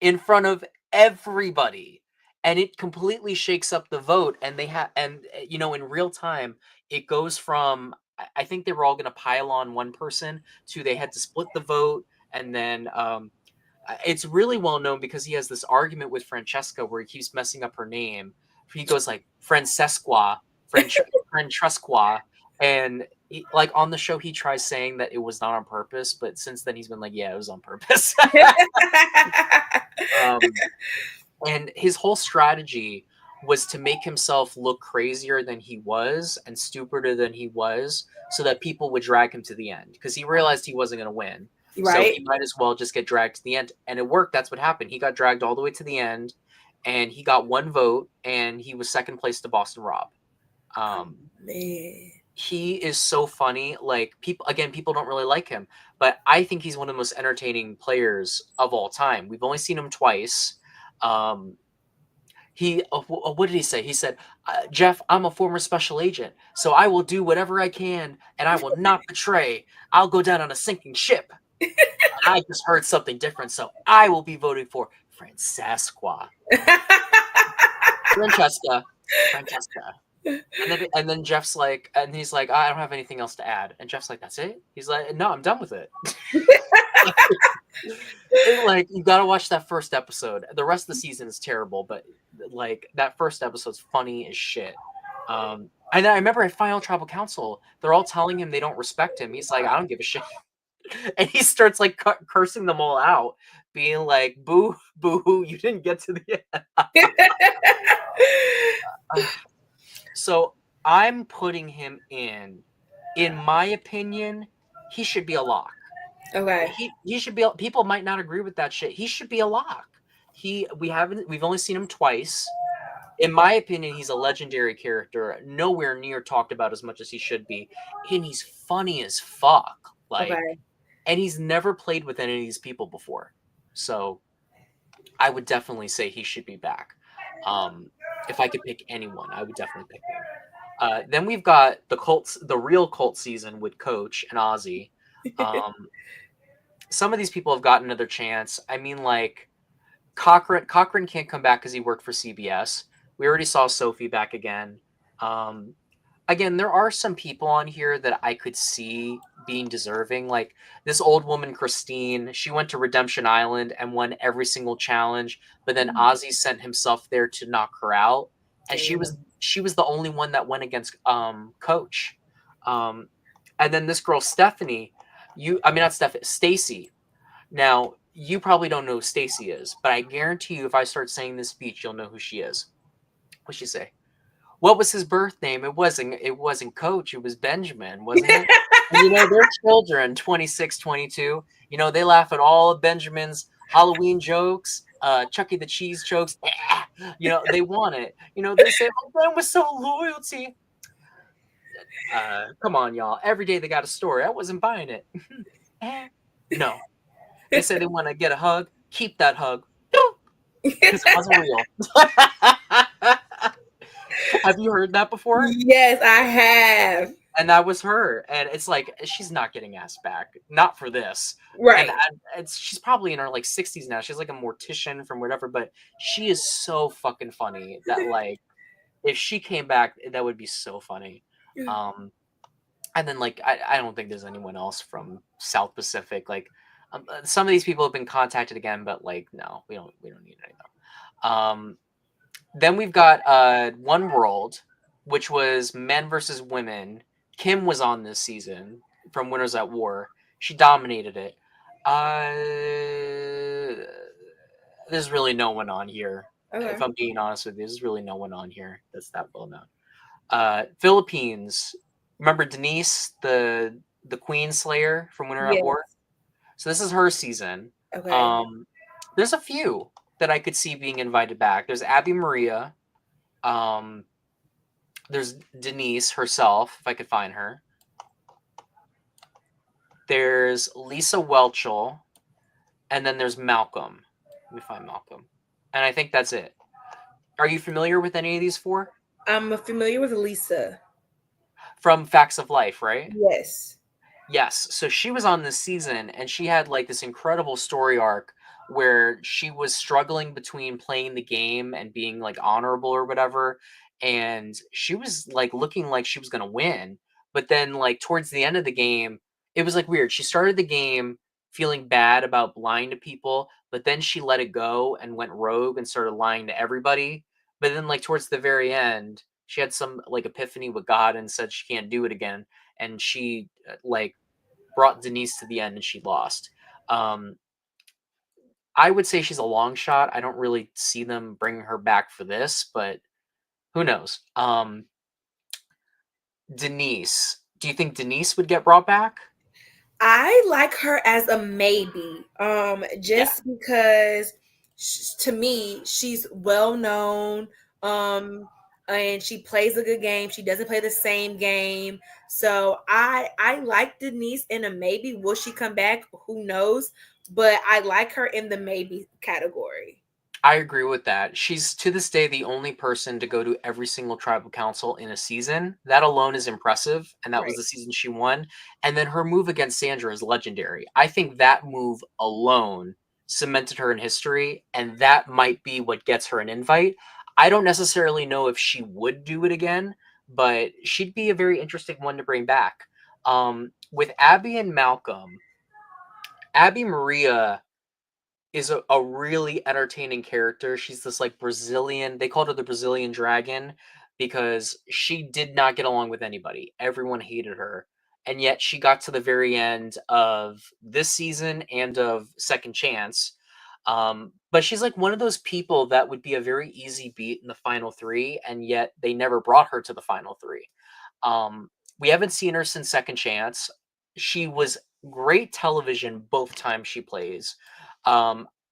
in front of everybody, and it completely shakes up the vote. And they have, and in real time, it goes from I think they were all going to pile on one person to they had to split the vote, and then it's really well known because he has this argument with Francesca where he keeps messing up her name. He goes like Francesqua, Francesca, and like on the show, he tries saying that it was not on purpose, but since then he's been like, yeah, it was on purpose. um, and his whole strategy was to make himself look crazier than he was and stupider than he was, so that people would drag him to the end because he realized he wasn't going to win. So Right. he might as well just get dragged to the end, and it worked. That's what happened. He got dragged all the way to the end, and he got one vote, and he was second place to Boston Rob. Man. He is so funny. Like people don't really like him, but I think he's one of the most entertaining players of all time. We've only seen him twice. What did he say? He said, Jeff, I'm a former special agent, so I will do whatever I can, and I will not betray. I'll go down on a sinking ship. I just heard something different, so I will be voting for Francesca. Francesca. And then Jeff's like, and he's like, I don't have anything else to add. And Jeff's like, that's it? He's like, no, I'm done with it. Like, you gotta watch that first episode. The rest of the season is terrible, but like that first episode's funny as shit. And then I remember at Final Tribal Council, they're all telling him they don't respect him. He's like, I don't give a shit. And he starts like cursing them all out, being like, boo, boo, you didn't get to the end. So I'm putting him in my opinion, he should be a lock. Okay. He should be. People might not agree with that shit. He should be a lock. We've only seen him twice. In my opinion, he's a legendary character, nowhere near talked about as much as he should be, and he's funny as fuck. Like, Okay. and he's never played with any of these people before, so I would definitely say he should be back. If I could pick anyone, I would definitely pick him. Then we've got the real cult season with Coach and Ozzy. Some of these people have gotten another chance. I mean, like Cochran can't come back because he worked for CBS. We already saw Sophie back again. Again, there are some people on here that I could see being deserving. Like this old woman, Christine, she went to Redemption Island and won every single challenge, but then Ozzy sent himself there to knock her out. And she was the only one that went against Coach. And then this girl, Stephanie, Stacy. Now, you probably don't know who Stacy is, but I guarantee you if I start saying this speech, you'll know who she is. What'd she say? What was his birth name? It wasn't Coach, it was Benjamin, wasn't it? And, their children, 26, 22, they laugh at all of Benjamin's Halloween jokes, Chucky the Cheese jokes. They want it. They say, oh, Ben was so loyalty. Come on, y'all. Every day they got a story. I wasn't buying it. No. They say they want to get a hug. Keep that hug. Because it wasn't real. Have you heard that before? Yes, I have. And that was her. And it's like, she's not getting asked back. Not for this. Right. And she's probably in her like 60s now. She's like a mortician from whatever, but she is so fucking funny that like, if she came back, that would be so funny. And then like, I don't think there's anyone else from South Pacific. Like some of these people have been contacted again, but like, no, we don't need any of them. Then we've got One World, which was men versus women. Kim was on this season from Winners at War. She dominated it. There's really no one on here. Okay. If I'm being honest with you, there's really no one on here that's that well known. Philippines. Remember Denise, the Queen Slayer from Winner at War? So this is her season. Okay. There's a few that I could see being invited back. There's Abby Maria. There's Denise herself, if I could find her. There's Lisa Welchel. And then there's Malcolm. Let me find Malcolm. And I think that's it. Are you familiar with any of these four? I'm familiar with Lisa. From Facts of Life, right? Yes. Yes. So she was on this season, and she had like this incredible story arc where she was struggling between playing the game and being like honorable or whatever. And she was like looking like she was going to win. But then like towards the end of the game, it was like weird. She started the game feeling bad about lying to people, but then she let it go and went rogue and started lying to everybody. But then like towards the very end, she had some like epiphany with God and said she can't do it again, and she like brought Denise to the end and she lost. Um, I would say she's a long shot. I don't really see them bringing her back for this, but who knows? Denise, do you think Denise would get brought back? I like her as a maybe. Yeah. Just because to me she's well known. And she plays a good game. She doesn't play the same game. So I like Denise in a maybe. Will she come back? Who knows? But I like her in the maybe category. I agree with that. She's to this day the only person to go to every single tribal council in a season. That alone is impressive, and that was Right. the season she won. And then her move against Sandra is legendary. I think that move alone cemented her in history, and that might be what gets her an invite. I don't necessarily know if she would do it again, but she'd be a very interesting one to bring back. With Abby and Malcolm, Abby Maria is a really entertaining character. She's this like Brazilian, they called her the Brazilian dragon because she did not get along with anybody. Everyone hated her. And yet she got to the very end of this season and of Second Chance. But she's like one of those people that would be a very easy beat in the final three, and yet they never brought her to the final three. We haven't seen her since Second Chance. She was great television both times she plays.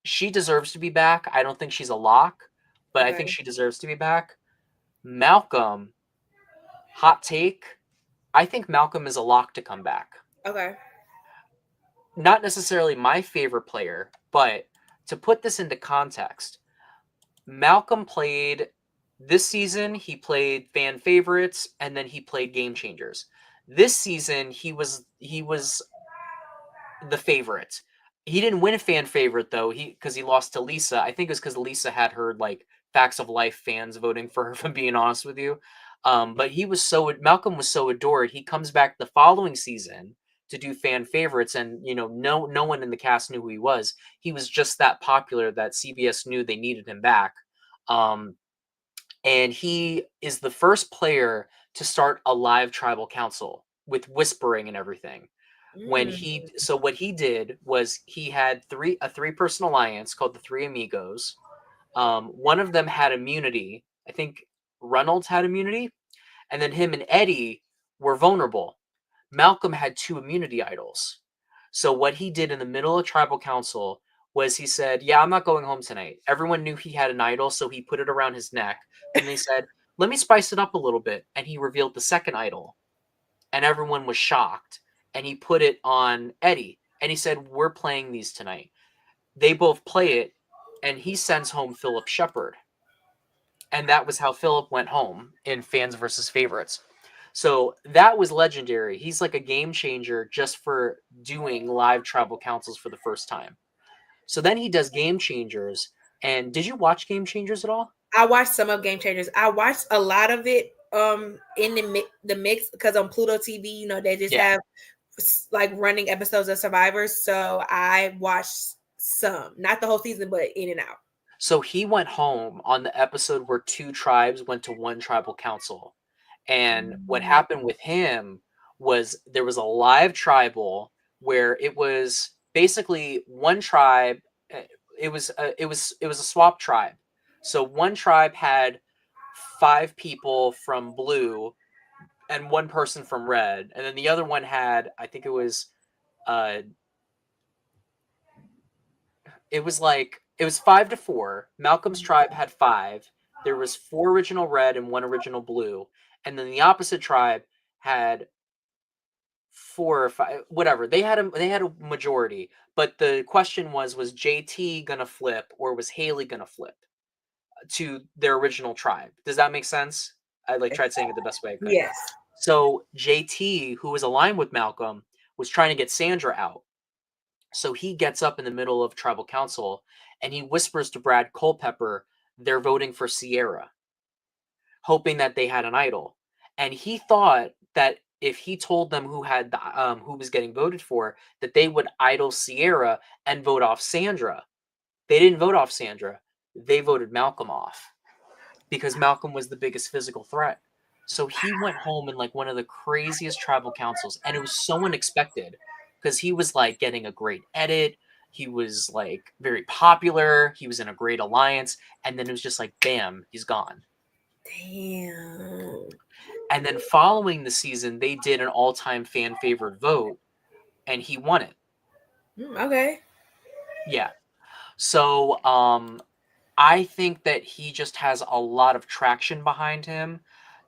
She deserves to be back. I don't think she's a lock, but I think Okay. she deserves to be back. Malcolm, hot take. I think Malcolm is a lock to come back. Okay. Not necessarily my favorite player, but to put this into context, Malcolm played this season, he played fan favorites, and then he played game changers. This season, he was the favorite. He didn't win a fan favorite though. Because he lost to Lisa. I think it was because Lisa had her like Facts of Life fans voting for her. If I'm being honest with you, but he was so Malcolm was so adored. He comes back the following season to do fan favorites, and no one in the cast knew who he was. He was just that popular that CBS knew they needed him back. Um, and he is the first player to start a live tribal council with whispering and everything. Mm. What he did was he had a three-person alliance called the Three Amigos. One of them had immunity. I think Reynolds had immunity, and then him and Eddie were vulnerable. Malcolm had two immunity idols. So what he did in the middle of tribal council was he said, "Yeah, I'm not going home tonight." Everyone knew he had an idol, so he put it around his neck. And they said, "Let me spice it up a little bit." And he revealed the second idol, and everyone was shocked. And he put it on Eddie, and he said, "We're playing these tonight." They both play it, and he sends home Philip Shepard, and that was how Philip went home in Fans versus Favorites. So that was legendary. He's like a game changer just for doing live tribal councils for the first time. So then he does Game Changers. And did you watch Game Changers at all? I watched some of Game Changers. I watched a lot of it in the mix because on Pluto TV, they just Yeah. have like running episodes of Survivors. So I watched some, not the whole season, but in and out. So he went home on the episode where two tribes went to one tribal council. And what Mm. happened with him was there was a live tribal where it was basically one tribe. It was a swap tribe. So one tribe had five people from blue and one person from red, and then the other one had, I think uh it was 5-4. Malcolm's tribe had five. There was four original red and one original blue, and then the opposite tribe had four or five, whatever. They had a majority, but the question was JT gonna flip or was Haley gonna flip to their original tribe? Does that make sense? I like tried saying it the best way I could. Yes. So JT, who was aligned with Malcolm, was trying to get Sandra out. So he gets up in the middle of tribal council and he whispers to Brad Culpepper, they're voting for Sierra, hoping that they had an idol. And he thought that if he told them who was getting voted for, that they would idol Sierra and vote off Sandra. They didn't vote off Sandra. They voted Malcolm off because Malcolm was the biggest physical threat. So he went home in like one of the craziest tribal councils, and it was so unexpected because he was like getting a great edit. He was like very popular. He was in a great alliance, and then it was just like, bam, he's gone. Damn. And then following the season, they did an all-time fan favorite vote, and he won it. Okay. Yeah. So I think that he just has a lot of traction behind him.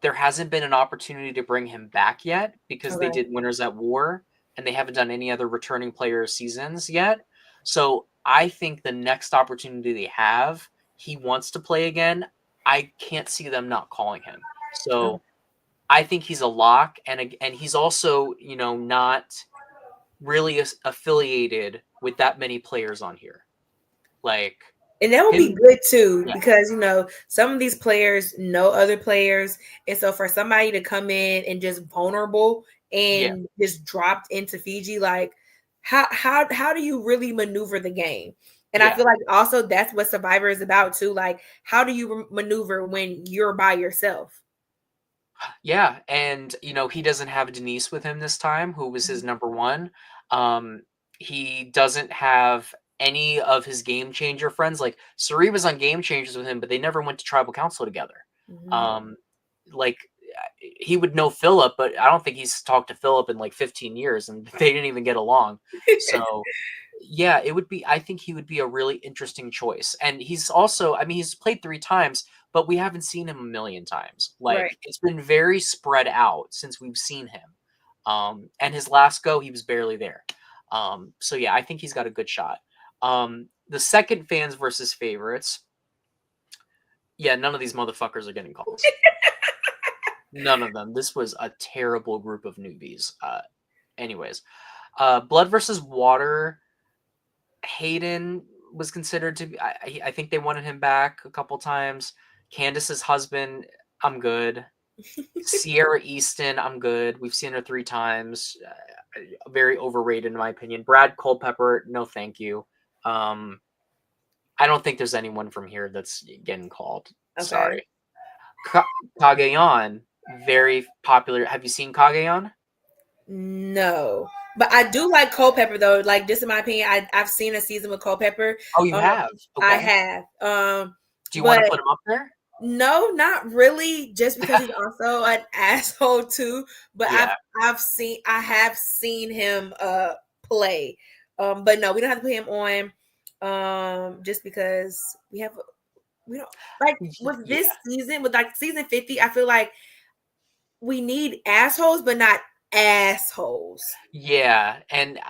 There hasn't been an opportunity to bring him back yet because they Okay. did Winners at War and they haven't done any other returning player seasons yet. So I think the next opportunity they have, he wants to play again. I can't see them not calling him. Oh. So I think he's a lock, and he's also, not really affiliated with that many players on here. Like, and that would be him, good too, yeah, because some of these players know other players, and so for somebody to come in and just vulnerable yeah, and just dropped into Fiji, like how do you really maneuver the game? And I yeah, feel like also that's what Survivor is about too. Like, how do you maneuver when you're by yourself? yeah. And he doesn't have Denise with him this time, who was his number one. Um, he doesn't have any of his game changer friends. Like Sari was on Game Changers with him, but they never went to Tribal Council together. Mhm. Like he would know Philip, but I don't think he's talked to Philip in like 15 years, and they didn't even get along. So yeah, it would be. I think he would be a really interesting choice, and he's also. I mean, he's played 3 times, but we haven't seen him a million times. Right. Like it's been very spread out since we've seen him. And his last go, he was barely there. So yeah, I think he's got a good shot. The second fans versus favorites. Yeah, none of these motherfuckers are getting calls. None of them. This was a terrible group of newbies. Anyways, Blood versus Water. Hayden was considered to be. I think they wanted him back a couple times. Candace's husband, I'm good. Sierra Easton, I'm good. We've seen her 3 times. Very overrated in my opinion. Brad Culpepper, no thank you. I don't think there's anyone from here that's getting called. Okay. Sorry. Kagayan, very popular. Have you seen Kagayan? No, but I do like Culpepper though. Like, just in my opinion, I've seen a season with Culpepper. Oh, you have? I Okay. have. Do you want to But put him up there? no, not really. Just because he's also an asshole too. But Yeah. I have seen him play. But no, we don't have to put him on. Just because we don't like with Yeah. this season, with like season 50, I feel like we need assholes, but not assholes. Yeah, and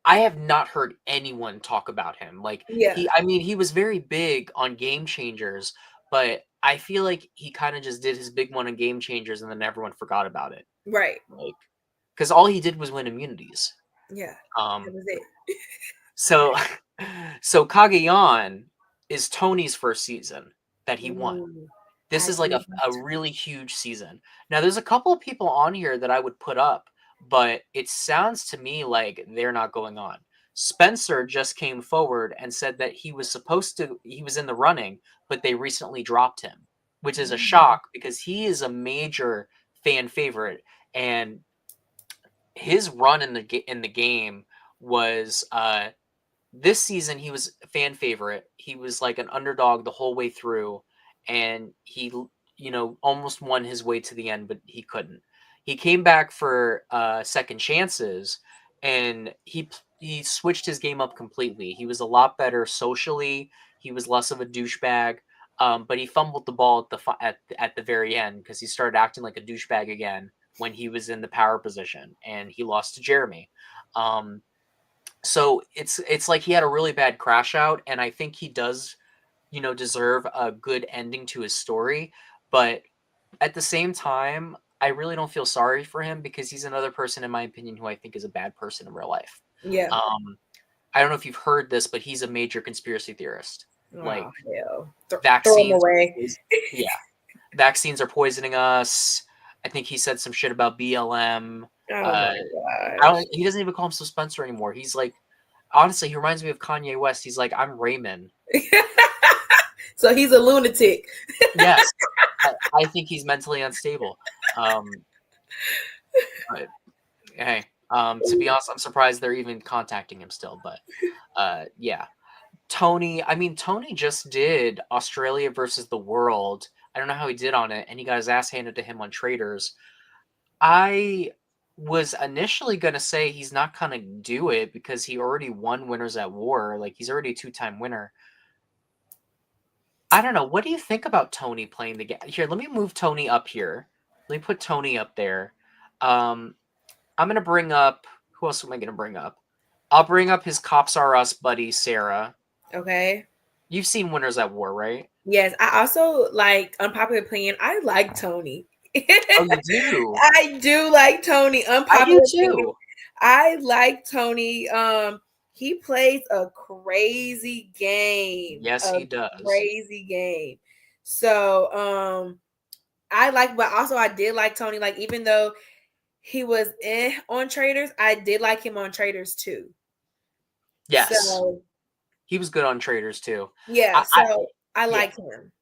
I have not heard anyone talk about him. Like Yeah. I mean, he was very big on Game Changers, but I feel like he kind of just did his big one on Game Changers and then everyone forgot about it. Right. Like, because all he did was win immunities. Yeah. That Um, was it. so, so Kagayan is Tony's first season that he won. Ooh, This I is like do. a really huge season. Now, there's a couple of people on here that I would put up, but it sounds to me like they're not going on. Spencer just came forward and said that he was in the running, but they recently dropped him, which is a shock because he is a major fan favorite. And his run in the game was this season he was a fan favorite. He was like an underdog the whole way through, and he almost won his way to the end, but he couldn't. He came back for second chances, and he switched his game up completely. He was a lot better socially. He was less of a douchebag. But he fumbled the ball at the very end because he started acting like a douchebag again when he was in the power position, and he lost to Jeremy. So it's like he had a really bad crash out, and I think he does, deserve a good ending to his story. But at the same time, I really don't feel sorry for him because he's another person, in my opinion, who I think is a bad person in real life. Yeah. I don't know if you've heard this, but he's a major conspiracy theorist. Like Oh, hell. Throw him vaccines, away. yeah, vaccines are poisoning us. I think he said some shit about BLM. Oh Uh, my gosh. he doesn't even call himself Spencer anymore. He's like, honestly, he reminds me of Kanye West. He's like, I'm Raymond. So he's a lunatic. Yes, I think he's mentally unstable. Um, but hey, to be honest, I'm surprised they're even contacting him still. But yeah, Tony. I mean, Tony just did Australia versus the world. I don't know how he did on it, and he got his ass handed to him on Traders. I was initially gonna say he's not gonna do it because he already won Winners at War. Like he's already a two-time winner. I don't know. What do you think about Tony playing the game? Here, let me move Tony up here. Let me put Tony up there. Um, I'm gonna bring up who else am I gonna bring up? I'll bring up his Cops Are Us buddy, Sarah. Okay. You've seen Winners at War, right? Yes, I also like unpopular opinion. I like Tony. Oh, you do? I do like Tony. I do Unpopular opinion. too. I like Tony. He plays a crazy game. Yes, A he does. crazy game. So I like, but also I did like Tony. Like, even though he was on Traders, I did like him on Traders too. Yes. So He was good on Traders too. yeah, I, I so I yeah. like him.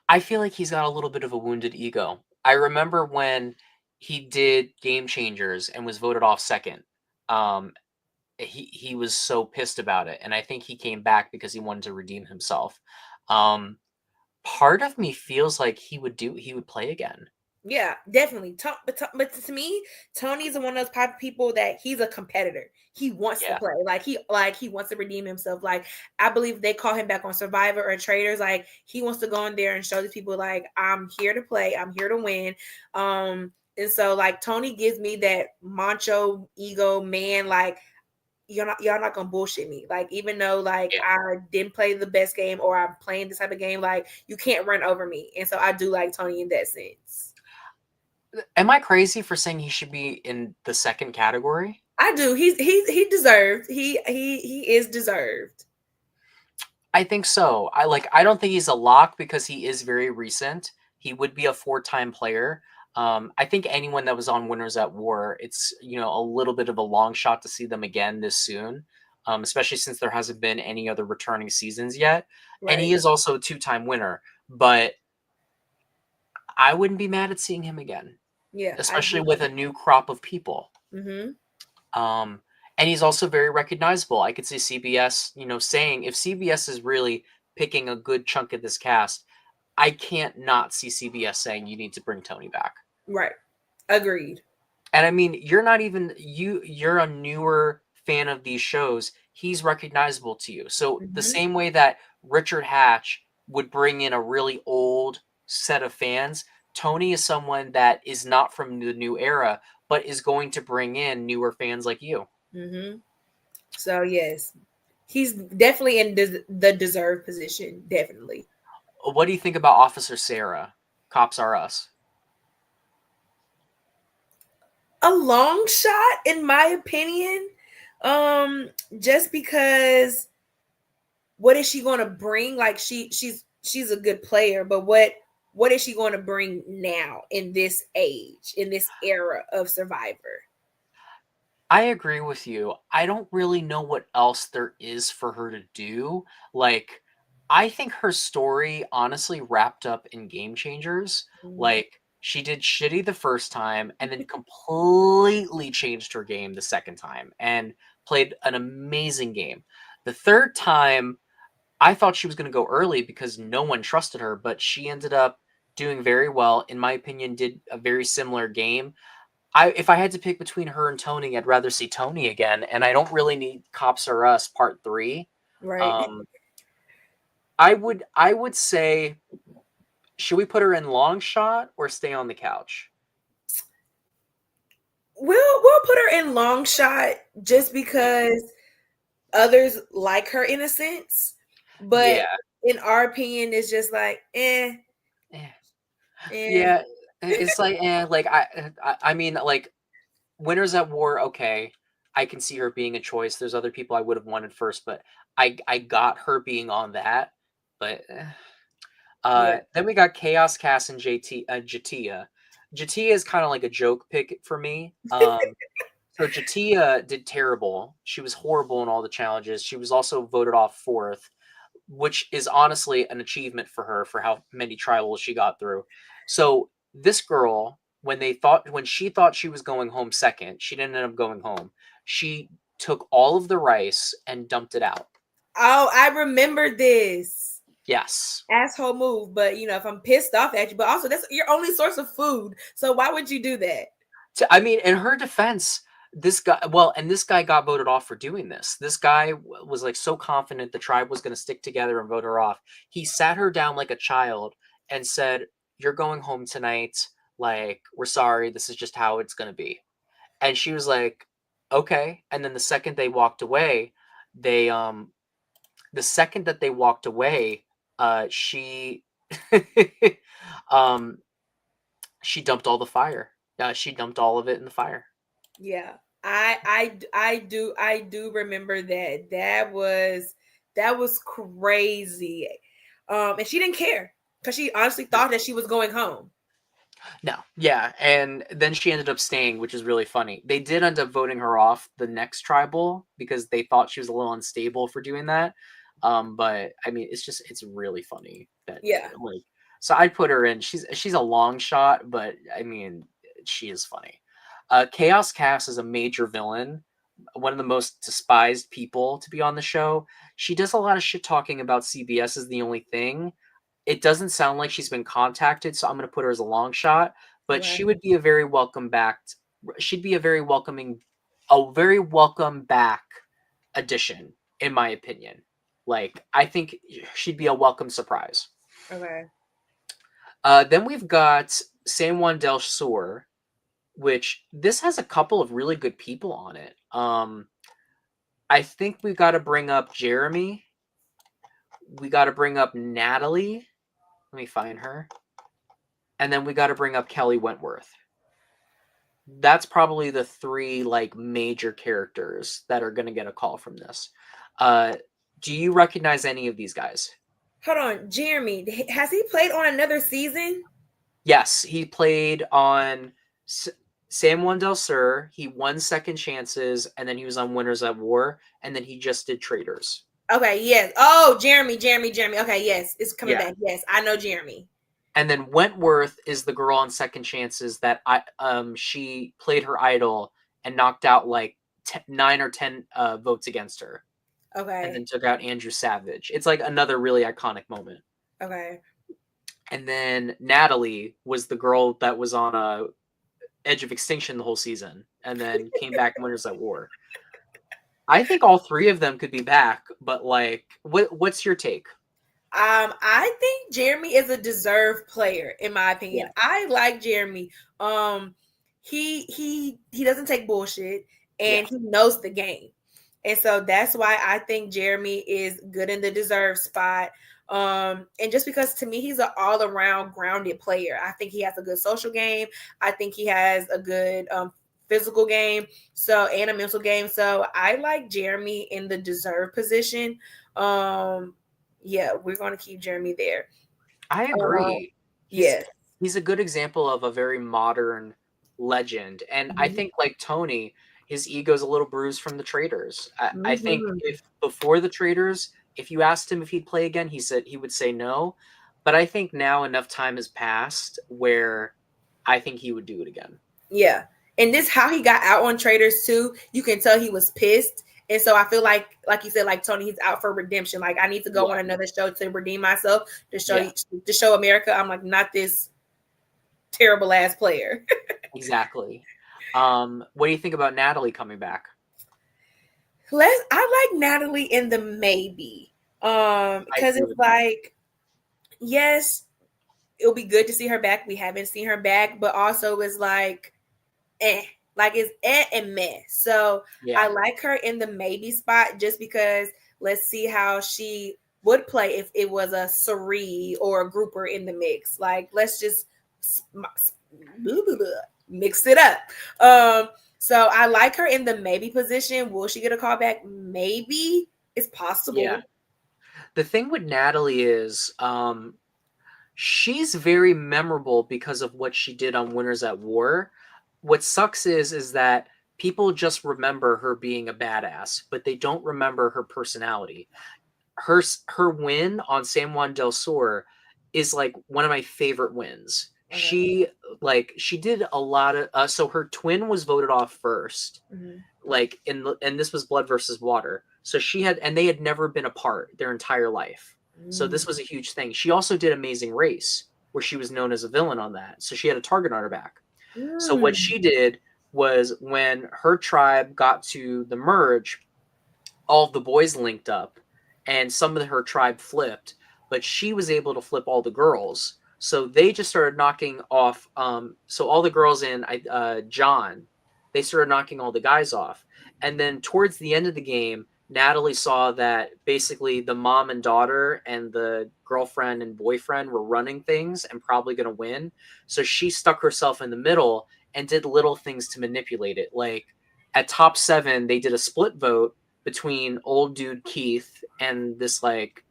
I feel like he's got a little bit of a wounded ego. I remember when he did Game Changers and was voted off second. Um, he was so pissed about it, and I think he came back because he wanted to redeem himself. Um, part of me feels like he would play again. Yeah, definitely. But to me, Tony's one of those type of people that he's a competitor. He wants to Yeah. play. He wants to redeem himself. Like, I believe they call him back on Survivor or Traders. Like, he wants to go in there and show these people, like, I'm here to play. I'm here to win. And so, like, Tony gives me that macho ego man. Like, y'all not gonna bullshit me. Like, even though like Yeah. I didn't play the best game or I'm playing this type of game, like, you can't run over me. And so I do like Tony in that sense. Am I crazy for saying he should be in the second category? I do. He deserved. He is deserved. I think so. I don't think he's a lock because he is very recent. He would be a four-time player. I think anyone that was on Winners at War, it's a little bit of a long shot to see them again this soon, especially since there hasn't been any other returning seasons yet. Right. And he is also a two-time winner, but I wouldn't be mad at seeing him again. Yeah, especially with a new crop of people. Mm-hmm. And he's also very recognizable. I could see CBS, saying if CBS is really picking a good chunk of this cast, I can't not see CBS saying you need to bring Tony back. Right. Agreed. And I mean, you're a newer fan of these shows. He's recognizable to you. So the same way that Richard Hatch would bring in a really old set of fans, Tony is someone that is not from the new era, but is going to bring in newer fans like you. Mm-hmm. So yes, he's definitely in the deserved position. Definitely. What do you think about Officer Sarah? Cops Are Us. A long shot, in my opinion. Just because, what is she going to bring? Like, she's a good player, but what is she going to bring now in this age, in this era of Survivor? I agree with you. I don't really know what else there is for her to do. Like, I think her story honestly wrapped up in Game Changers. Like, she did shitty the first time and then completely changed her game the second time and played an amazing game. The third time, I thought she was going to go early because no one trusted her, but she ended up doing very well. In my opinion, did a very similar game. If I had to pick between her and Tony, I'd rather see Tony again, and I don't really need Cops Are Us Part 3. Right. I would say, should we put her in long shot or stay on the couch? We'll put her in long shot just because others like her in a sense. But in our opinion, it's just like, Yeah, it's like, I mean, like, Winners at War, okay, I can see her being a choice. There's other people I would have wanted first, but I got her being on that. But then we got Chaos Cast and Jatia. Jatia is kind of like a joke pick for me. So Jatia did terrible. She was horrible in all the challenges. She was also voted off fourth, which is honestly an achievement for her for how many trials she got through. So this girl when she thought she was going home second, she didn't end up going home. She took all of the rice and dumped it out. Oh, I remember this. Yes. Asshole move, but if I'm pissed off at you, but also that's your only source of food. So why would you do that? I mean, in her defense, this guy got voted off for doing this. This guy was like so confident the tribe was going to stick together and vote her off. He sat her down like a child and said, "You're going home tonight. Like, we're sorry. This is just how it's going to be." And she was like, "Okay." And then the second they walked away, they the second that they walked away, she um she dumped all the fire. She dumped all of it in the fire. Yeah, I do remember that. That was crazy. And she didn't care because she honestly thought that she was going home. No, yeah, and then she ended up staying, which is really funny. They did end up voting her off the next tribal because they thought she was a little unstable for doing that. But I mean, it's really funny that Yeah. like so I'd put her in. She's a long shot, but I mean, she is funny. Chaos Cass is a major villain, one of the most despised people to be on the show. She does a lot of shit talking about CBS is the only thing. It doesn't sound like she's been contacted, so I'm going to put her as a long shot. But Right. she would be a very welcome back. She'd be a very welcome back addition, in my opinion. Like I think she'd be a welcome surprise. Okay. Then we've got San Juan del Sur, which this has a couple of really good people on it. I think we got to bring up Jeremy. We got to bring up Natalie. Let me find her. And then we got to bring up Kelly Wentworth. That's probably the three like major characters that are going to get a call from this. Do you recognize any of these guys? Hold on, Jeremy. Has he played on another season? Yes, he played on San Juan del Sur. He won Second Chances, and then he was on Winners at War, and then he just did Traitors. Okay, yes. Oh, Jeremy. Okay, yes, it's coming Yeah. back. Yes, I know Jeremy. And then Wentworth is the girl on Second Chances that she played her idol and knocked out like 9 or 10 votes against her. Okay. And then took out Andrew Savage. It's like another really iconic moment. Okay. And then Natalie was the girl that was on Edge of Extinction the whole season, and then came back in Winners at War. I think all three of them could be back, but like, what's your take? I think Jeremy is a deserved player, in my opinion. Yeah. I like Jeremy. He doesn't take bullshit, and he knows the game, and so that's why I think Jeremy is good in the deserved spot. And just because to me he's an all-around grounded player. I think he has a good social game. I think he has a good physical game, and a mental game. So I like Jeremy in the deserved position. Yeah, we're going to keep Jeremy there. I agree. Yeah. He's a good example of a very modern legend. And I think like Tony, his ego's a little bruised from the Traitors. I think if before the Traitors, if you asked him if he'd play again, he would say no. But I think now enough time has passed where I think he would do it again. Yeah. And this how he got out on Traitors too. You can tell he was pissed. And so I feel like you said, like Tony, he's out for redemption. Like I need to go on another show to redeem myself, to show America I'm like not this terrible ass player. Exactly. What do you think about Natalie coming back? I like Natalie in the maybe. Because it's like, yes, it'll be good to see her back. We haven't seen her back, but also it's like, like it's and meh. So I like her in the maybe spot just because let's see how she would play if it was a Cirie or a grouper in the mix. Like let's just mix it up. So I like her in the maybe position. Will she get a call back? Maybe. It's possible. Yeah. The thing with Natalie is she's very memorable because of what she did on Winners at War. What sucks is that people just remember her being a badass, but they don't remember her personality. Her win on San Juan del Sur is like one of my favorite wins Okay. She did a lot of so her twin was voted off first, Mhm. like and this was Blood versus Water. So she had and they had never been apart their entire life. So Mm. this was a huge thing. She also did Amazing Race, where she was known as a villain on that. So she had a target on her back. So what Mm. she did was when her tribe got to the merge, all of the boys linked up and some of her tribe flipped, but she was able to flip all the girls. So they just started knocking off. So all the girls in John, they started knocking all the guys off. And then towards the end of the game, Natalie saw that basically the mom and daughter and the girlfriend and boyfriend were running things and probably going to win. So she stuck herself in the middle and did little things to manipulate it. Like at top 7, they did a split vote between old dude Keith and this like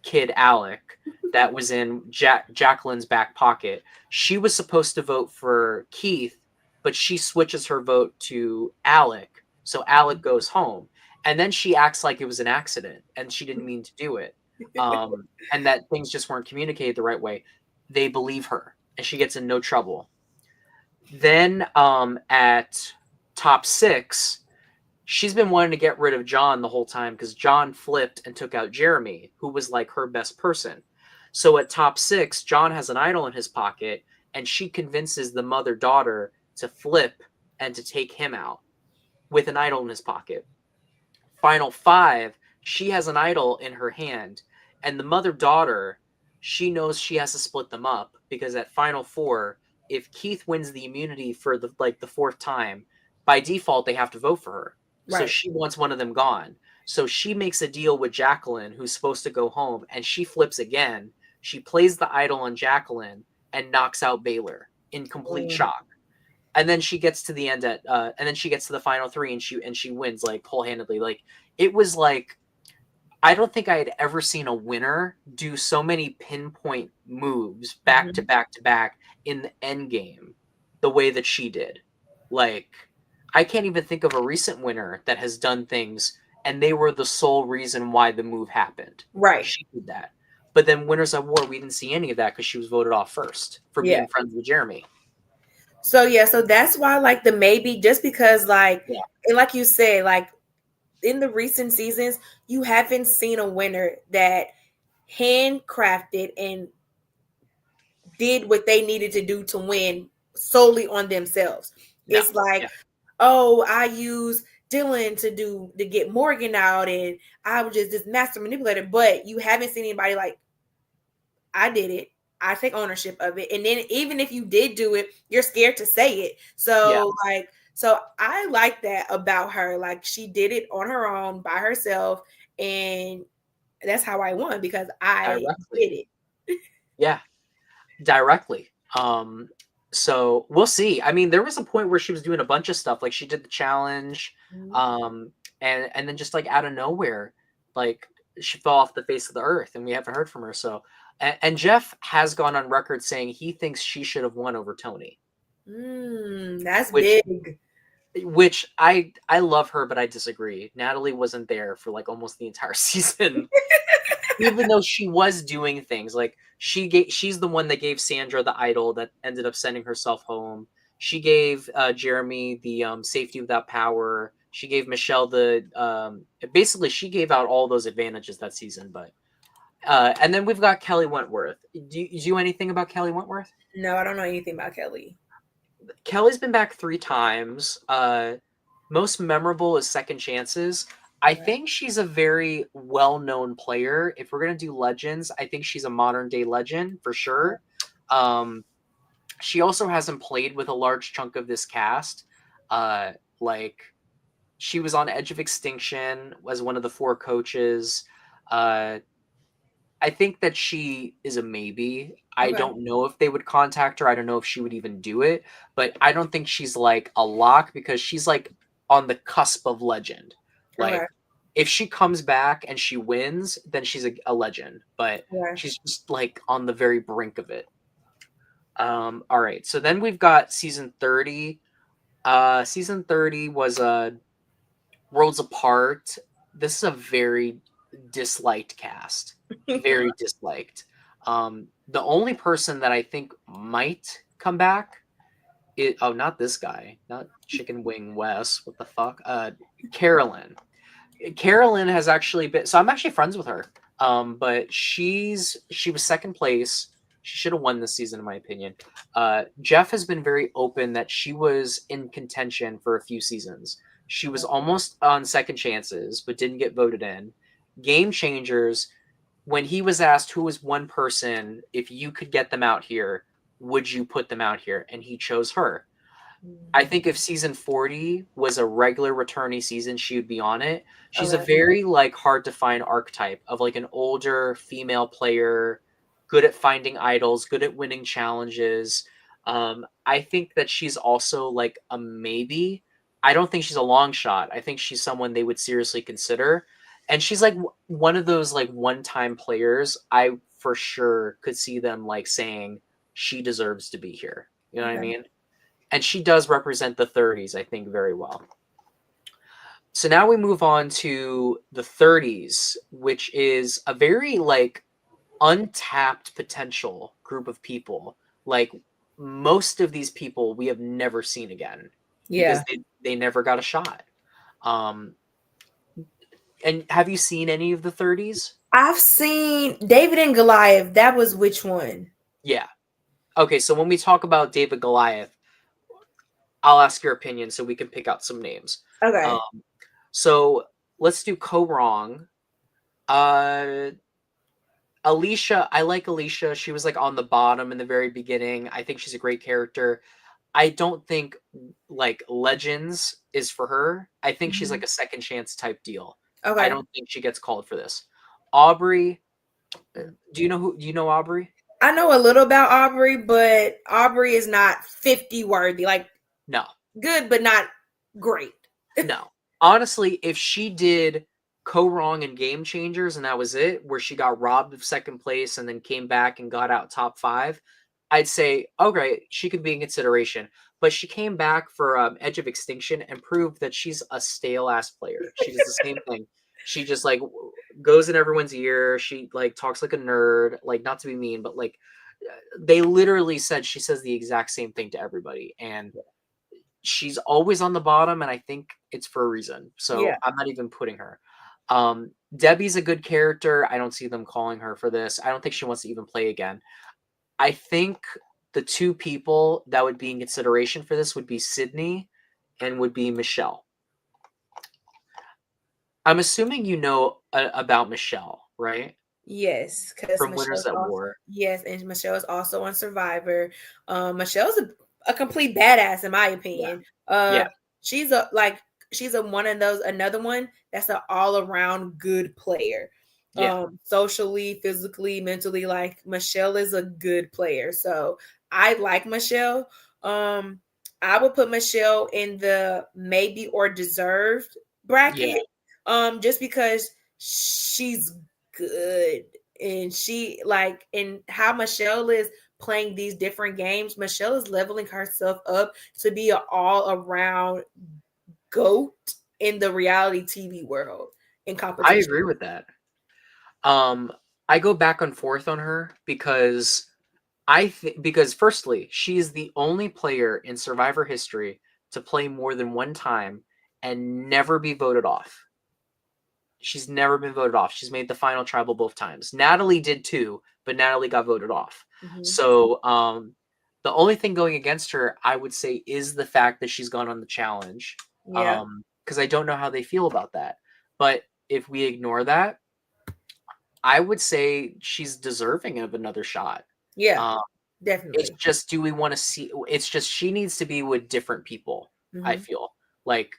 kid Alec that was in Jacqueline's back pocket. She was supposed to vote for Keith, but she switches her vote to Alec. So Alec goes home. And then she acts like it was an accident and she didn't mean to do it. And that things just weren't communicated the right way. They believe her and she gets in no trouble. Then at top 6, she's been wanting to get rid of John the whole time because John flipped and took out Jeremy, who was like her best person. So at top 6, John has an idol in his pocket, and she convinces the mother daughter to flip and to take him out with an idol in his pocket. Final 5, she has an idol in her hand, and the mother daughter, she knows she has to split them up because at final 4, if Keith wins the immunity for the 4th time, by default they have to vote for her. So Right. she wants one of them gone. So she makes a deal with Jacqueline, who's supposed to go home, and she flips again. She plays the idol on Jacqueline and knocks out Baylor in complete Mm. shock. And then she gets to the end and then she gets to the final 3 and she wins like whole-handedly. Like it was like I don't think I had ever seen a winner do so many pinpoint moves back to Mhm. back to back in the end game the way that she did. Like I can't even think of a recent winner that has done things and they were the sole reason why the move happened. Right. She did that. But then Winners of War, we didn't see any of that because she was voted off first for Yeah. being friends with Jeremy. So yeah, so that's why like the maybe just because like Yeah. and like you said, like in the recent seasons, you haven't seen a winner that handcrafted and did what they needed to do to win solely on themselves. No. It's like, Yeah. oh, I use Dylan to get Morgan out, and I was just this master manipulator. But you haven't seen anybody like I did it. I take ownership of it. And then even if you did do it, you're scared to say it. Yeah. So like so I like that about her. Like she did it on her own by herself. And that's how I won because I Directly. did it. Yeah. Directly. So we'll see. I mean, there was a point where she was doing a bunch of stuff, like she did the challenge, Mhm. um, and then just like out of nowhere, like she fell off the face of the earth, and we haven't heard from her. So, and Jeff has gone on record saying he thinks she should have won over Tony, That's which big. I love her, but I disagree. Natalie wasn't there for like almost the entire season. Even though she was doing things like she's the one that gave Sandra the idol that ended up sending herself home. She gave Jeremy the safety without power. She gave Michelle the basically she gave out all those advantages that season. But and then we've got Kelly Wentworth. Do you know anything about Kelly Wentworth? No, I don't know anything about Kelly. Kelly's been back 3 times. Most memorable is Second Chances. I Okay. think she's a very well-known player. If we're gonna do legends, I think she's a modern day legend for sure. Um, she also hasn't played with a large chunk of this cast. Like she was on Edge of Extinction as one of the 4 coaches. Uh, I think that she is a maybe. I Okay. don't know if they would contact her. I don't know if she would even do it, but I don't think she's like a lock because she's like on the cusp of legend. Okay. Like if she comes back and she wins, then she's a legend, but Okay. she's just like on the very brink of it. All right. So then we've got season 30. Season 30 was Worlds Apart. This is a very disliked cast. Very disliked. The only person that I think might come back is not this guy, not Chicken Wing Wes. What the fuck? Carolyn. Carolyn has actually been. So I'm actually friends with her. But she was second place. She should have won this season, in my opinion. Jeff has been very open that she was in contention for a few seasons. She was almost on second chances, but didn't get voted in. Game Changers, when he was asked who was one person, if you could get them out here, would you put them out here? And he chose her. I think if season 40 was a regular returnee season, she would be on it. She's a very like hard to find archetype of like an older female player, good at finding idols, good at winning challenges. I think that she's also like a maybe. I don't think she's a long shot. I think she's someone they would seriously consider. And she's like one of those like one-time players. I for sure could see them like saying she deserves to be here. You know what I mean? And she does represent the 30s, I think, very well. So now we move on to the 30s, which is a very like untapped potential group of people. Like most of these people we have never seen again because they never got a shot. And have you seen any of the 30s? I've seen David and Goliath. That was which one? Yeah. Okay, so when we talk about David Goliath, I'll ask your opinion so we can pick out some names. Okay. So let's do Ko-Rong. Alicia, I like Alicia. She was like on the bottom in the very beginning. I think she's a great character. I don't think like Legends is for her. I think she's like a second chance type deal. Okay. I don't think she gets called for this. Aubrey, do you know Aubrey? I know a little about Aubrey, but Aubrey is not 50 worthy. Like, no. Good, but not great. No. Honestly, if she did Ko-Rong and Game Changers and that was it, where she got robbed of second place and then came back and got out top 5, I'd say, okay, she could be in consideration. But she came back for Edge of Extinction and proved that she's a stale-ass player. She does the same thing. She just, like, goes in everyone's ear. She, like, talks like a nerd. Like, not to be mean, but, like, they literally said she says the exact same thing to everybody. And she's always on the bottom, and I think it's for a reason. So I'm not even putting her. Debbie's a good character. I don't see them calling her for this. I don't think she wants to even play again. I think the two people that would be in consideration for this would be Sydney and would be Michelle. I'm assuming you know about Michelle, right? Yes, because from Winners at War. Yes, and Michelle is also on Survivor. Michelle's a complete badass in my opinion. She's another one that's an all around good player. Socially, physically, mentally, like Michelle is a good player. So I like Michelle. I would put Michelle in the maybe or deserved bracket. Just because she's good and she like and how Michelle is playing these different games. Michelle is leveling herself up to be an all-around GOAT in the reality TV world in competition. I agree with that. I go back and forth on her because because firstly, she is the only player in Survivor history to play more than one time and never be voted off. She's never been voted off. She's made the final tribal both times. Natalie did too, but Natalie got voted off. So the only thing going against her, I would say, is the fact that she's gone on the challenge. Because I don't know how they feel about that. But if we ignore that, I would say she's deserving of another shot. Definitely. It's just, do we want to see? It's just she needs to be with different people. I feel like,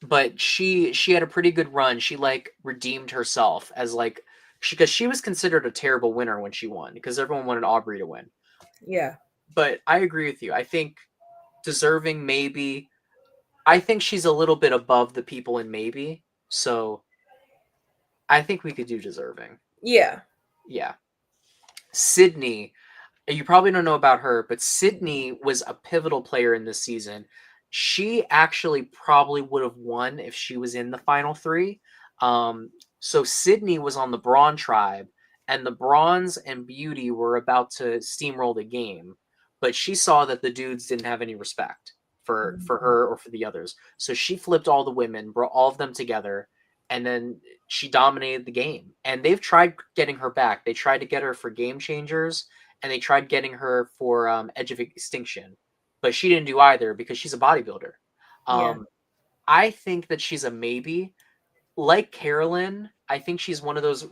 but she had a pretty good run. She like redeemed herself as like because she was considered a terrible winner when she won because everyone wanted Aubrey to win. But I agree with you. I think deserving maybe. I think she's a little bit above the people in maybe. So I think we could do deserving. Yeah. Sydney, you probably don't know about her, but Sydney was a pivotal player in this season. She actually probably would have won if she was in the final 3. So Sydney was on the Brawn tribe, and the Bronze and Beauty were about to steamroll the game, but she saw that the dudes didn't have any respect for Mhm. her or for the others. So she flipped all the women, brought all of them together, and then she dominated the game. And they've tried getting her back. They tried to get her for Game Changers, and they tried getting her for Edge of Extinction, but she didn't do either because she's a bodybuilder. Yeah. I think that she's a maybe. Like Carolyn, I think she's one of those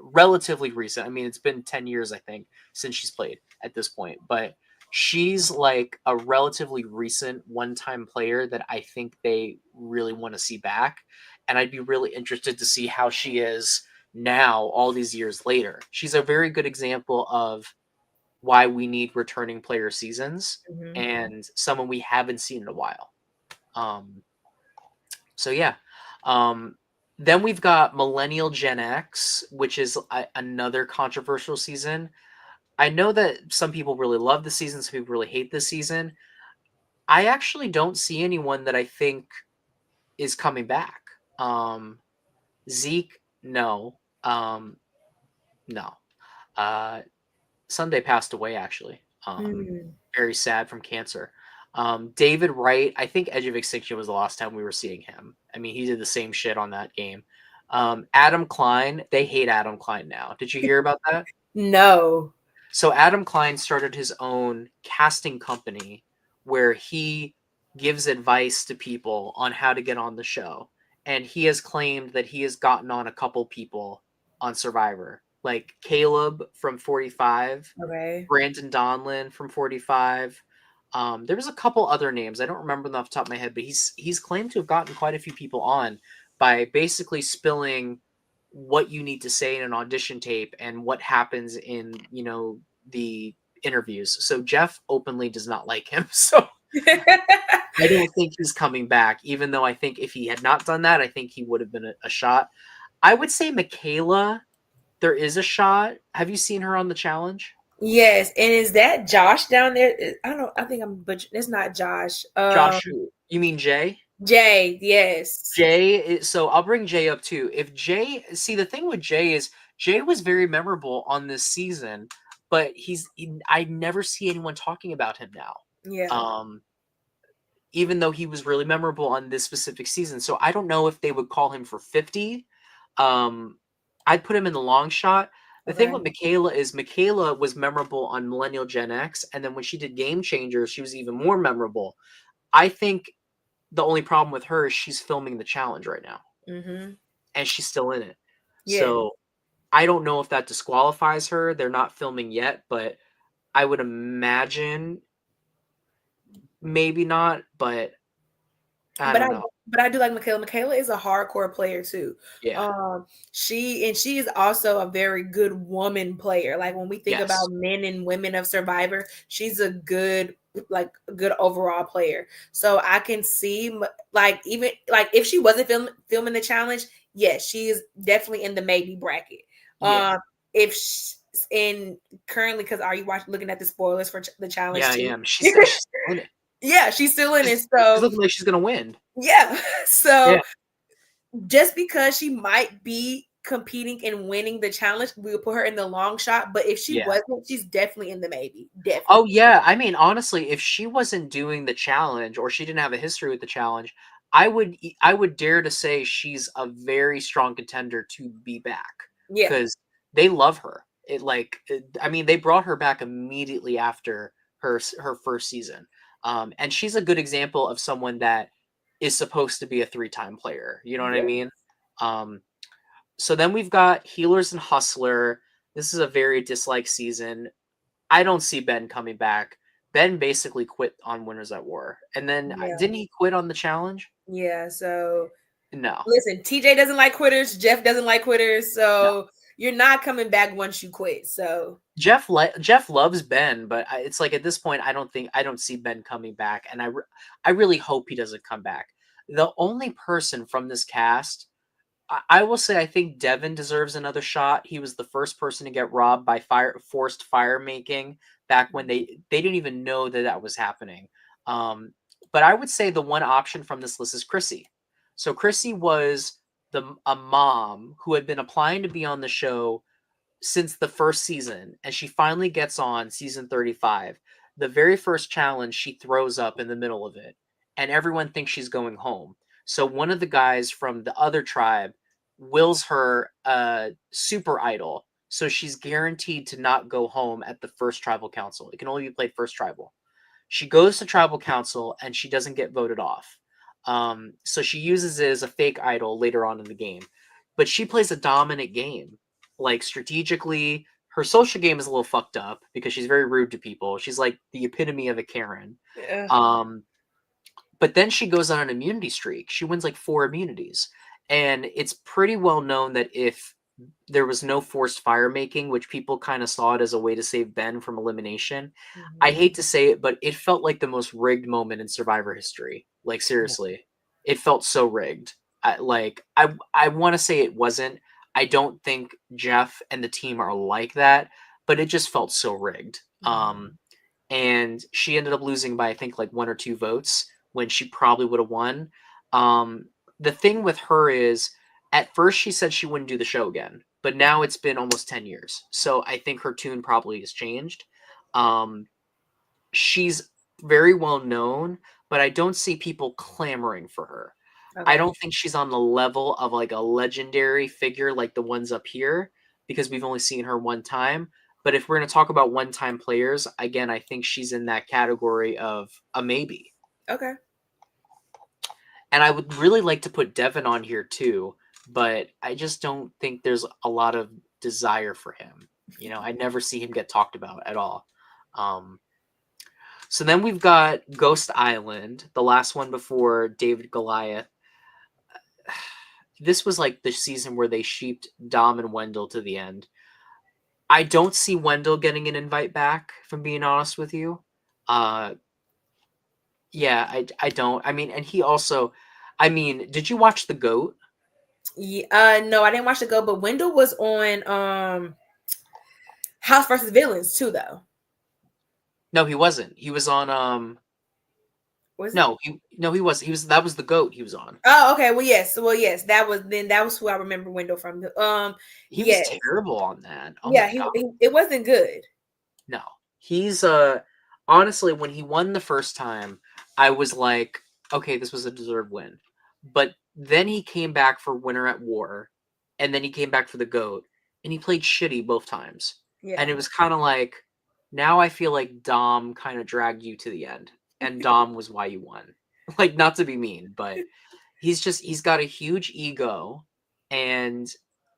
relatively recent. I mean, it's been 10 years, I think, since she's played at this point, but she's like a relatively recent one-time player that I think they really want to see back. And I'd be really interested to see how she is now, all these years later. She's a very good example of why we need returning player seasons Mhm. and someone we haven't seen in a while. Um, so yeah. Um, then we've got Millennial Gen X, which is another controversial season. I know that some people really love the season, some people really hate this season. I actually don't see anyone that I think is coming back. Zeke, no. No. Uh, Sunday passed away actually. Mm. Very sad from cancer. David Wright, I think Edge of Extinction was the last time we were seeing him. I mean, he did the same shit on that game. Adam Klein, they hate Adam Klein now. Did you hear about that? No. So Adam Klein started his own casting company where he gives advice to people on how to get on the show. And he has claimed that he has gotten on a couple people on Survivor, like Caleb from 45, Okay. Brandon Donlin from 45. There was a couple other names. I don't remember them off the top of my head, but he's claimed to have gotten quite a few people on by basically spilling what you need to say in an audition tape and what happens in, the interviews. So Jeff openly does not like him. So I don't think he's coming back, even though I think if he had not done that, I think he would have been a shot. I would say Michaela, there is a shot. Have you seen her on the challenge? Yes, and is that Josh down there? I don't know. I think I'm but it's not Josh. Josh, you mean Jay? Jay, yes. So I'll bring Jay up too. If Jay, see the thing with Jay is Jay was very memorable on this season, but I never see anyone talking about him now. Yeah. Um, even though he was really memorable on this specific season. So I don't know if they would call him for 50. I'd put him in the long shot. The thing Okay. with Michaela is Michaela was memorable on Millennial Gen X, and then when she did Game Changers, she was even more memorable. I think the only problem with her is she's filming the challenge right now, Mm-hmm. and she's still in it. Yeah. So I don't know if that disqualifies her. They're not filming yet, but I would imagine maybe not, but I But don't know. I do like Michaela. Michaela is a hardcore player too. Yeah. She is also a very good woman player. Like when we think Yes. about men and women of Survivor, she's a good a good overall player. So I can see like even like if she wasn't filming the challenge, yes, she is definitely in the maybe bracket. Yeah. If she, in currently because are you watching looking at the spoilers for the challenge Yeah, I too? am. She's still in it. Yeah, she's still in it. She's So looking like she's gonna win. yeah. Yeah. So just because she might be competing and winning the challenge, we'll put her in the long shot. But if she Yeah. wasn't, she's definitely in the maybe. Definitely. Oh yeah. I mean, honestly, if she wasn't doing the challenge or she didn't have a history with the challenge, I would dare to say she's a very strong contender to be back Yeah. because they love her. I mean, they brought her back immediately after her first season, and she's a good example of someone that is supposed to be a three-time player. You know what I Yeah. mean? Um, so then we've got Healers and Hustler. This is a very disliked season. I don't see Ben coming back. Ben basically quit on Winners at War. And then Yeah. didn't he quit on the challenge? Yeah. So No. listen, TJ doesn't like quitters. Jeff doesn't like quitters. No. So you're not coming back once you quit. So Jeff loves Ben, but it's like at this point I don't see Ben coming back, and I really hope he doesn't come back. The only person from this cast, I will say I think Devin deserves another shot. He was the first person to get robbed by forced fire making back when they didn't even know that that was happening. Um, but I would say the one option from this list is Chrissy. So Chrissy was a mom who had been applying to be on the show since the first season, and she finally gets on season 35. The very first challenge, she throws up in the middle of it, and everyone thinks she's going home. So one of the guys from the other tribe wills her a super idol, so she's guaranteed to not go home at the first tribal council. It can only be played first tribal. She goes to tribal council and she doesn't get voted off. So she uses it as a fake idol later on in the game. But she plays a dominant game. Like strategically, her social game is a little fucked up because she's very rude to people. She's like the epitome of a Karen. Yeah. But then she goes on an immunity streak. She wins like 4 immunities. And it's pretty well known that if there was no forced fire making, which people kind of saw it as a way to save Ben from elimination. I hate to say it, but it felt like the most rigged moment in Survivor history. Like seriously, it felt so rigged. I want to say it wasn't. I don't think Jeff and the team are like that, but it just felt so rigged. And she ended up losing by I think like 1 or 2 votes when she probably would have won. The thing with her is, at first she said she wouldn't do the show again, but now it's been almost 10 years. So I think her tune probably has changed. She's very well known, but I don't see people clamoring for her. Okay. I don't think she's on the level of like a legendary figure like the ones up here, because we've only seen her one time. But if we're going to talk about one-time players, again, I think she's in that category of a maybe. Okay. And I would really like to put Devin on here too, but I just don't think there's a lot of desire for him. You know, I never see him get talked about at all. So then we've got Ghost Island, the last one before David Goliath. This was like the season where they sheeped Dom and Wendell to the end. I don't see Wendell getting an invite back, if I'm being honest with you. Yeah, I don't. I mean, and he also, I mean, did you watch The GOAT? Yeah, no, I didn't watch The GOAT, but Wendell was on House versus Villains too, though. No, he wasn't. He was on was no, he was. He was that was The GOAT he was on. Oh, okay. Well, yes. That was who I remember Wendell from. He was terrible on that. Oh yeah, it wasn't good. No. He's honestly, when he won the first time, I was like, okay, this was a deserved win. But then he came back for Winner at War, and then he came back for The GOAT, and he played shitty both times. Yeah. And it was kind of like, now I feel like Dom kind of dragged you to the end, and Dom was why you won. Like, not to be mean, but he's got a huge ego, and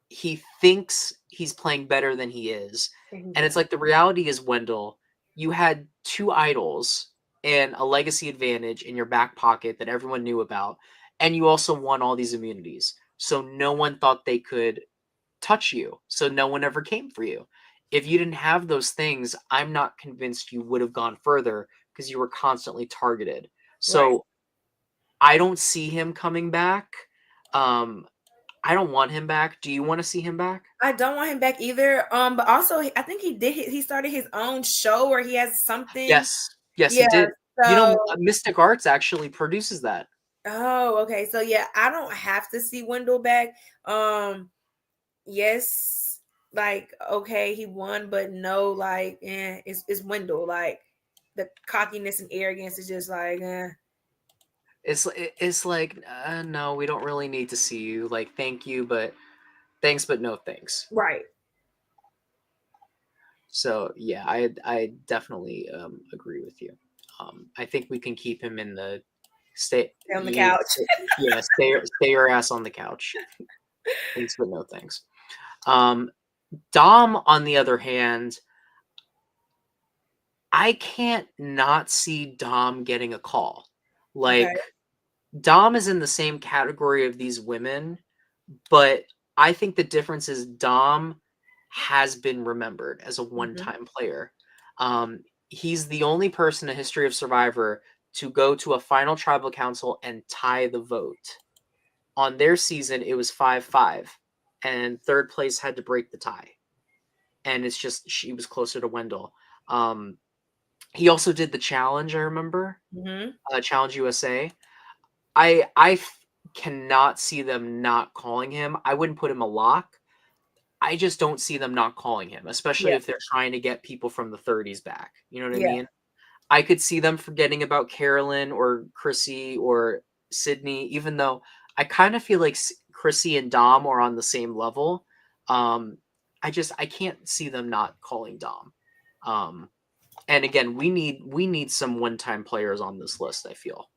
he thinks he's playing better than he is. And it's like, the reality is, Wendell, you had 2 idols and a legacy advantage in your back pocket that everyone knew about. And you also won all these immunities. So no one thought they could touch you. So no one ever came for you. If you didn't have those things, I'm not convinced you would have gone further, because you were constantly targeted. So right. I don't see him coming back. I don't want him back. Do you want to see him back? I don't want him back either. But also, I think he started his own show, or he has something. Yes, he did. So... You know, Mystic Arts actually produces that. Oh, okay. So yeah, I don't have to see Wendell back. Yes, like okay, he won, but no, like, it's Wendell. Like the cockiness and arrogance is just like, It's like, no, we don't really need to see you. Like, thank you, but thanks, but no thanks. Right. So yeah, I definitely agree with you. I think we can keep him in the stay on the couch. Yeah, stay your ass on the couch. Thanks, but no thanks. Dom, on the other hand, I can't not see Dom getting a call. Like, okay. Dom is in the same category of these women, but I think the difference is Dom has been remembered as a one-time player. He's the only person in the history of Survivor to go to a final tribal council and tie the vote. On their season, it was 5-5, and third place had to break the tie. And it's just, she was closer to Wendell. He also did the challenge, I remember. Challenge USA. I cannot see them not calling him. I wouldn't put him a lock. I just don't see them not calling him, especially Yeah. if they're trying to get people from the 30s back. You know what I Yeah. mean? I could see them forgetting about Carolyn or Chrissy or Sydney, even though I kind of feel like Chrissy and Dom are on the same level. I can't see them not calling Dom. And again, we need some one-time players on this list, I feel.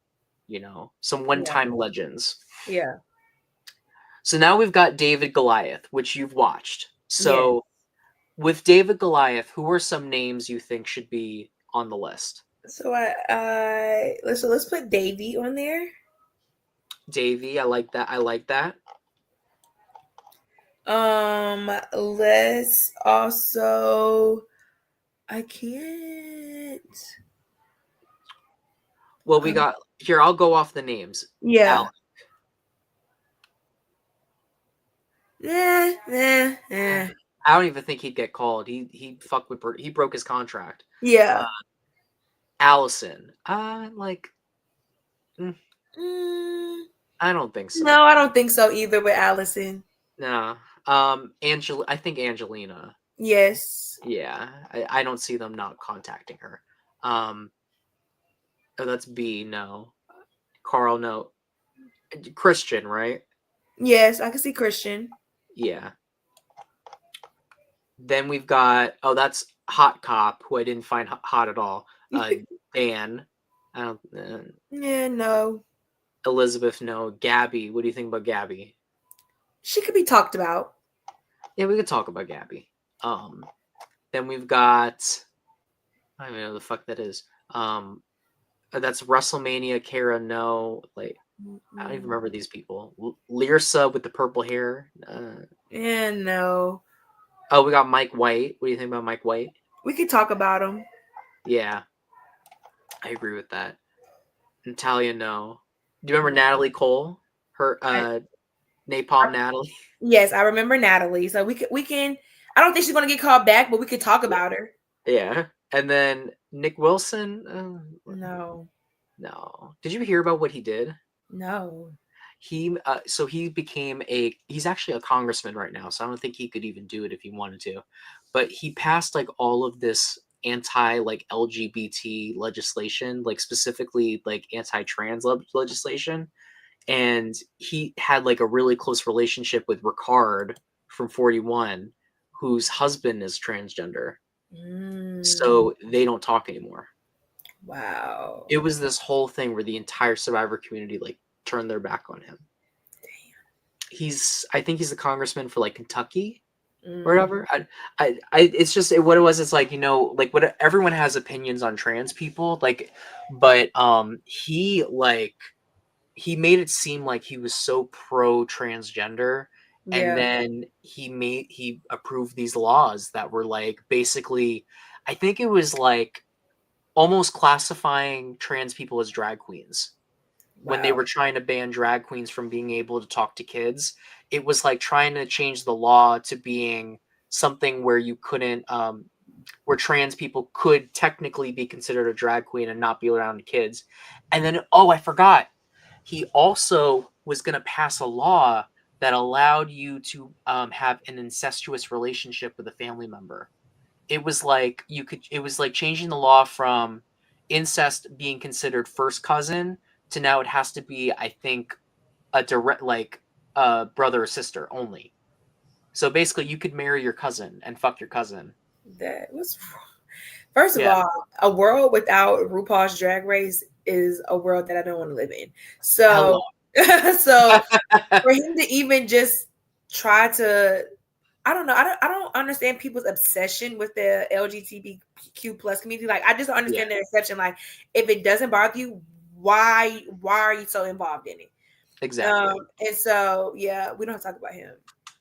Some Yeah. one-time legends. Yeah. So now we've got David Goliath, which you've watched. Yeah. So with David Goliath, who are some names you think should be on the list? So let's put Davey on there. Davey, I like that. I like that. Let's also. I can't. Well, we got here. I'll go off the names. Yeah. Alec. Yeah. I don't even think he'd get called. He fucked with. He broke his contract. Yeah. Allison. I don't think so. No, I don't think so either with Allison. No. I think Angelina. Yes. Yeah. I don't see them not contacting her. Oh, that's B. No. Carl. No. Christian, right? Yes, I can see Christian. Yeah. Then we've got that's Hot Cop, who I didn't find hot at all. Dan. I don't. Yeah, no. Elizabeth, no. Gabby, what do you think about Gabby? She could be talked about. Yeah, we could talk about Gabby. Then we've got. I don't even know who the fuck that is. That's WrestleMania. Kara, no. Like, I don't even remember these people. Lyrsa with the purple hair. Yeah, no. Oh, we got Mike White. What do you think about Mike White? We could talk about him. Yeah, I agree with that. Natalia, no. Do you remember Natalie Cole? Her Napalm Natalie? Yes, I remember Natalie. So we can I don't think she's gonna get called back, but we could talk about her. Yeah. And then Nick Wilson? No. No. Did you hear about what he did? No. He he's actually a congressman right now, so I don't think he could even do it if he wanted to. But he passed like all of this anti like LGBT legislation, like specifically like anti-trans legislation, and he had like a really close relationship with Ricard from 41, whose husband is transgender. So they don't talk anymore. Wow. It was this whole thing where the entire Survivor community like turned their back on him. Damn. I think he's the congressman for like Kentucky or whatever. It's just what it was. It's like, like what everyone has opinions on trans people, like, but he made it seem like he was so pro transgender. And then he approved these laws that were like basically, I think it was like almost classifying trans people as drag queens. Wow. When they were trying to ban drag queens from being able to talk to kids. It was like trying to change the law to being something where you couldn't, where trans people could technically be considered a drag queen and not be around kids. And then, I forgot. He also was going to pass a law that allowed you to have an incestuous relationship with a family member. It was like changing the law from incest being considered first cousin to now it has to be, I think, a direct brother or sister only. So basically, you could marry your cousin and fuck your cousin. That was first of all, a world without RuPaul's Drag Race is a world that I don't want to live in. So, so for him to even just try to, I don't know. I don't understand people's obsession with the LGBTQ plus community. Like, I just don't understand their exception. Like, if it doesn't bother you, why are you so involved in it? Exactly. And so, yeah, we don't have to talk about him.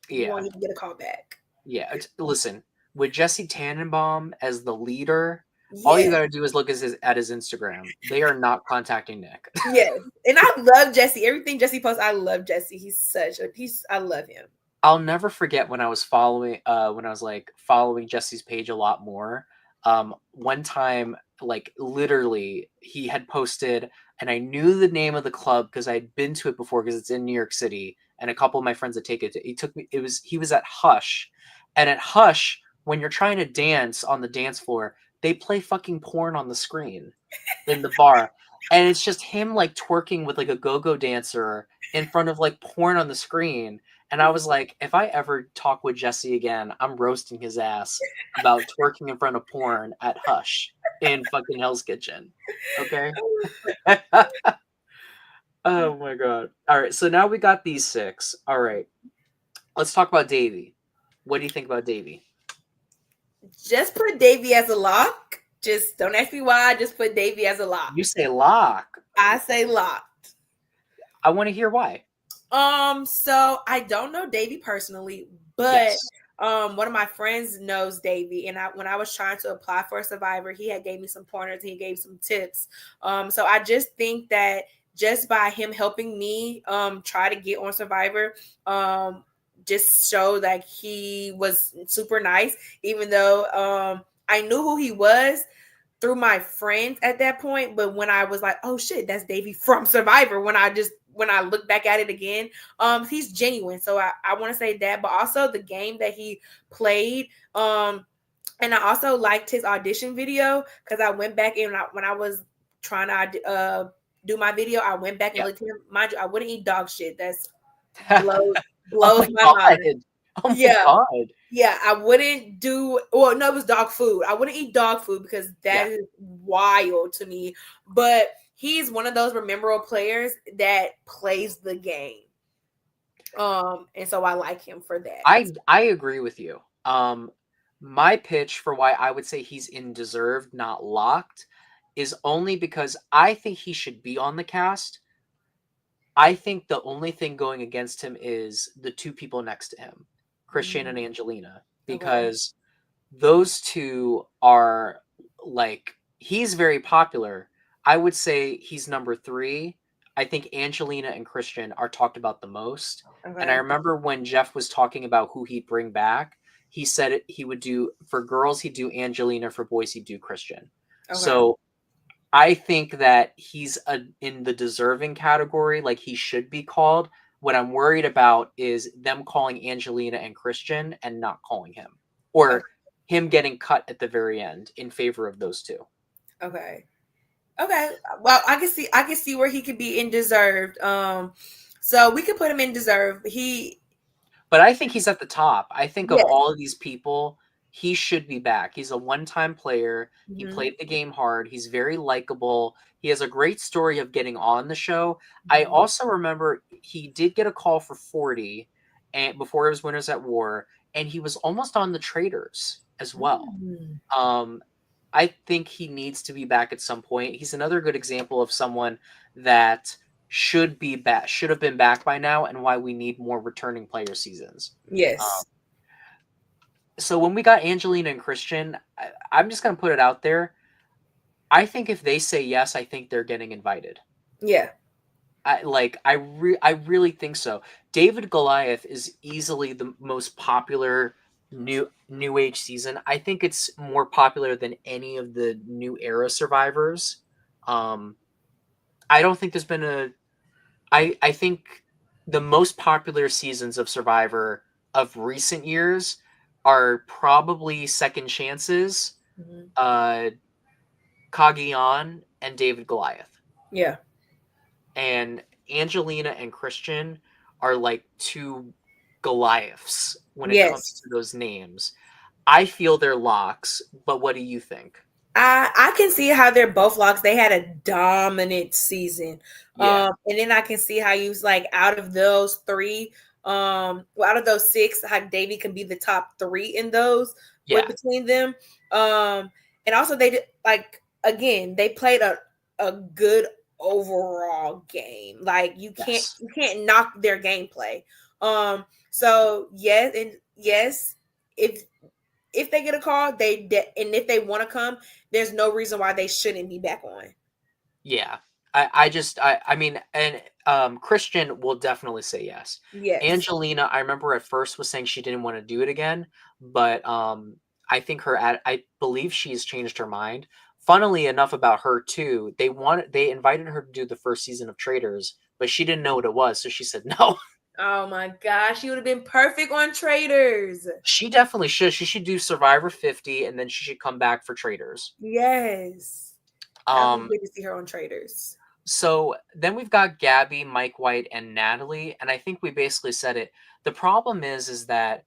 Yeah. You won't even get a call back. Yeah. Listen, with Jesse Tannenbaum as the leader, all you gotta do is look at his Instagram. They are not contacting Nick. Yes. And I love Jesse. Everything Jesse posts, I love Jesse. He's such a piece. I love him. I'll never forget when I was following Jesse's page a lot more. One time, like literally, he had posted, and I knew the name of the club because I'd been to it before because it's in New York City, and a couple of my friends that take it. He was at Hush, and at Hush, when you're trying to dance on the dance floor, they play fucking porn on the screen in the bar, and it's just him like twerking with like a go-go dancer in front of like porn on the screen. And I was like, if I ever talk with Jesse again, I'm roasting his ass about twerking in front of porn at Hush in fucking Hell's Kitchen. Okay. Oh my god. All right, so now we got these 6. All right. Let's talk about Davey. What do you think about Davey? Just put Davey as a lock. Just don't ask me why. Just put Davey as a lock. You say lock. I say locked. I want to hear why. So I don't know Davey personally, but yes. One of my friends knows Davey, and when I was trying to apply for a Survivor, he had gave me some pointers. He gave some tips. So I just think that just by him helping me try to get on Survivor, just show that he was super nice, even though I knew who he was through my friends at that point. But when I was like, oh shit, that's Davey from Survivor, when I look back at it again, he's genuine. So I want to say that, but also the game that he played. And I also liked his audition video, because I went back in when I was trying to do my video, I went back and looked at him. Mind you, I wouldn't eat dog shit. That's blows my mind. Oh my God. Yeah, I wouldn't do, well, no, it was dog food. I wouldn't eat dog food because that is wild to me. But he's one of those memorable players that plays the game. And so I like him for that. I agree with you. My pitch for why I would say he's in deserved, not locked, is only because I think he should be on the cast. I think the only thing going against him is the 2 people next to him, Christian and Angelina, because those 2 are like, he's very popular. I would say he's number 3. I think Angelina and Christian are talked about the most. Okay. And I remember when Jeff was talking about who he'd bring back, he said he would do, for girls, he'd do Angelina, for boys, he'd do Christian. Okay. So I think that he's in the deserving category, like he should be called. What I'm worried about is them calling Angelina and Christian and not calling him, or him getting cut at the very end in favor of those 2. Okay. Well, I can see where he could be in deserved. So we could put him in deserved. But I think he's at the top. I think of all of these people, he should be back. He's a one-time player. Mm-hmm. He played the game hard. He's very likable. He has a great story of getting on the show. Mm-hmm. I also remember he did get a call for 40 and before it was Winners at War, and he was almost on the Traitors as well. Mm-hmm. I think he needs to be back at some point. He's another good example of someone that should be back, should have been back by now, and why we need more returning player seasons. Yes. So when we got Angelina and Christian, I'm just going to put it out there. I think if they say yes, I think they're getting invited. Yeah. I really think so. David Goliath is easily the most popular new age season. I think it's more popular than any of the new era survivors. I don't think there's been I think the most popular seasons of Survivor of recent years are probably Second Chances, Cagayan, and David Goliath. Yeah. And Angelina and Christian are like 2 Goliaths when it comes to those names. I feel they're locks, but what do you think? I can see how they're both locks. They had a dominant season. And then I can see how you was like, out of those 3, out of those 6, how Davey can be the top 3 in those between them. And also they did, like, again, they played a good overall game. Like you can't knock their gameplay. So yes, if they get a call, and if they want to come, there's no reason why they shouldn't be back on. Yeah. I mean, and Christian will definitely say yes. Yes. Angelina, I remember at first was saying she didn't want to do it again, but I think I believe she's changed her mind. Funnily enough about her too, they invited her to do the first season of Traitors, but she didn't know what it was, so she said no. Oh my gosh, she would have been perfect on Traders. She definitely should. She should do Survivor 50 and then she should come back for Traders. Yes. That would Um, be good to see her on Traders. so then we've got Gabby, Mike White, and Natalie, and I think we basically said it. The problem is that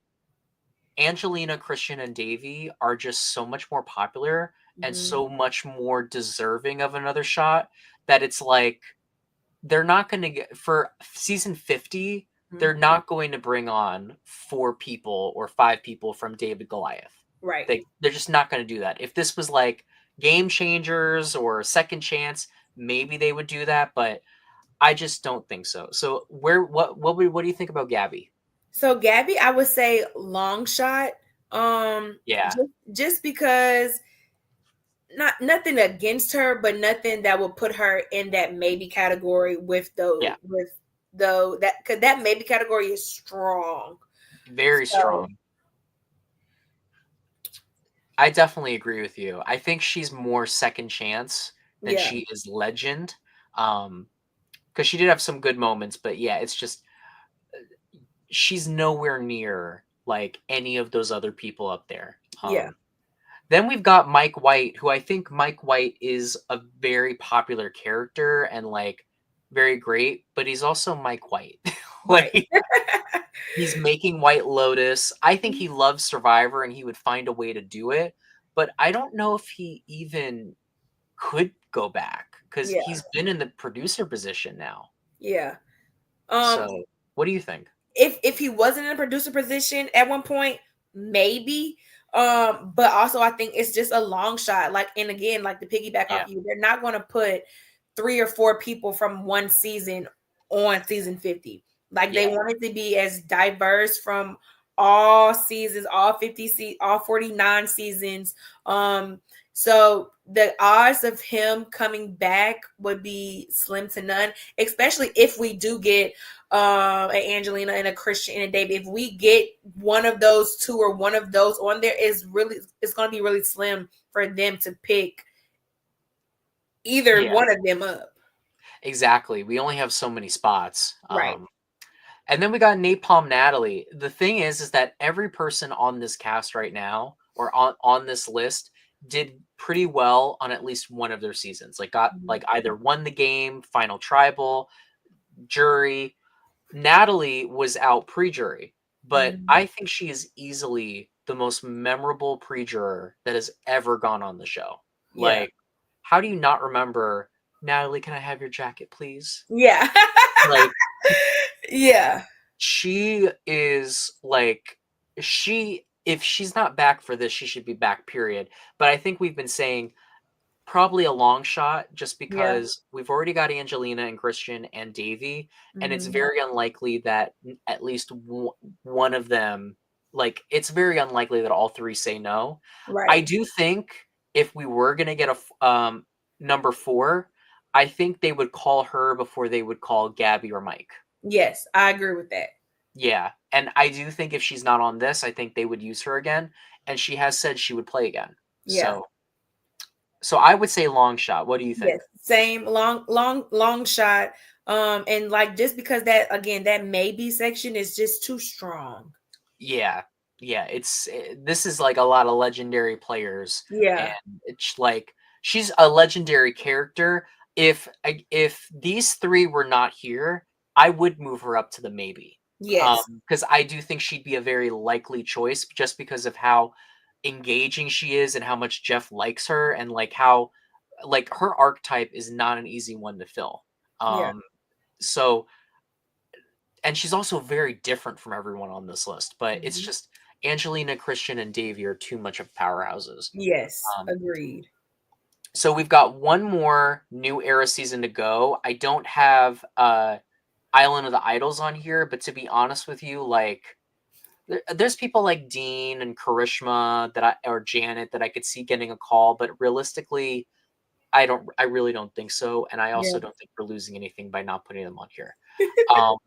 Angelina, Christian, and Davy are just so much more popular and Mhm. so much more deserving of another shot that it's like they're not going to get for season 50, they're Mhm. not going to bring on 4 people or 5 people from David Goliath. Right. They're just not going to do that. If this was like Game Changers or Second Chance, maybe they would do that, but I just don't think so. So what do you think about Gabby? So Gabby, I would say long shot. Yeah. Just because nothing against her, but nothing that would put her in that maybe category Yeah. with though that because that maybe category is strong. Very So strong. I definitely agree with you. I think she's more second chance than yeah, she is legend. Because she did have some good moments, but yeah, it's just she's nowhere near like any of those other people up there. yeah, Then we've got Mike White, who I think Mike White is a very popular character and like very great, but he's also Mike White. right. Like he's making White Lotus. I think he loves Survivor and he would find a way to do it, but I don't know if he even could go back because Yeah, he's been in the producer position now. yeah. So, Um, what do you think? if he wasn't in a producer position at one point, maybe. But also I think it's just a long shot. Like, and again, like the piggyback Yeah, off you, they're not going to put 3 or 4 people from one season on season 50. Like they yeah, want it to be as diverse from all seasons, all 50 all 49 seasons. So the odds of him coming back would be slim to none, especially if we do get an Angelina and a Christian and a David. If we get one of those two or one of those on there, it's going to be really slim for them to pick either yeah. one of them up. Exactly. We only have so many spots. Right. And then we got Napalm Natalie. The thing is that every person on this cast right now or on this list did pretty well on at least one of their seasons. Like got Mhm. like either won the game, final tribal, jury. Natalie was out pre-jury, but Mhm. I think she is easily the most memorable pre-juror that has ever gone on the show. Yeah. Like, how do you not remember Natalie? Can I have your jacket, please? Yeah. Like, yeah. she is like she if she's not back for this, she should be back, period. But I think we've been saying probably a long shot just Yeah. because we've already got Angelina and Christian and Davy, and it's Mhm. very unlikely that at least one of them, like, it's very unlikely that all three say no. I Right. do think if we were going to get number 4, I think they would call her before they would call Gabby or Mike. Yes, I agree with that. Yeah, and I do think if she's not on this, I think they would use her again, and she has said she would play again. Yeah. So I would say long shot. What do you Yes. think? Same long shot. And like just because that again, that maybe section is just too strong. Yeah. Yeah, this is like a lot of legendary players and Yeah. it's like she's a legendary character. If these 3 were not here, I would move her up to the maybe. Yes. Because I do think she'd be a very likely choice just because of how engaging she is and how much Jeff likes her and like how like her archetype is not an easy one to fill. Yeah. So and she's also very different from everyone on this list, but it's Mhm. just Angelina, Christian, and Davy are too much of powerhouses. Yes. Um, Agreed. so we've got one more new era season to go. I don't have Island of the Idols on here, but to be honest with you, like there's people like Dean and Karishma or Janet that I could see getting a call, but realistically, I really don't think so, and I Yeah. also don't think we're losing anything by not putting them on here. Um,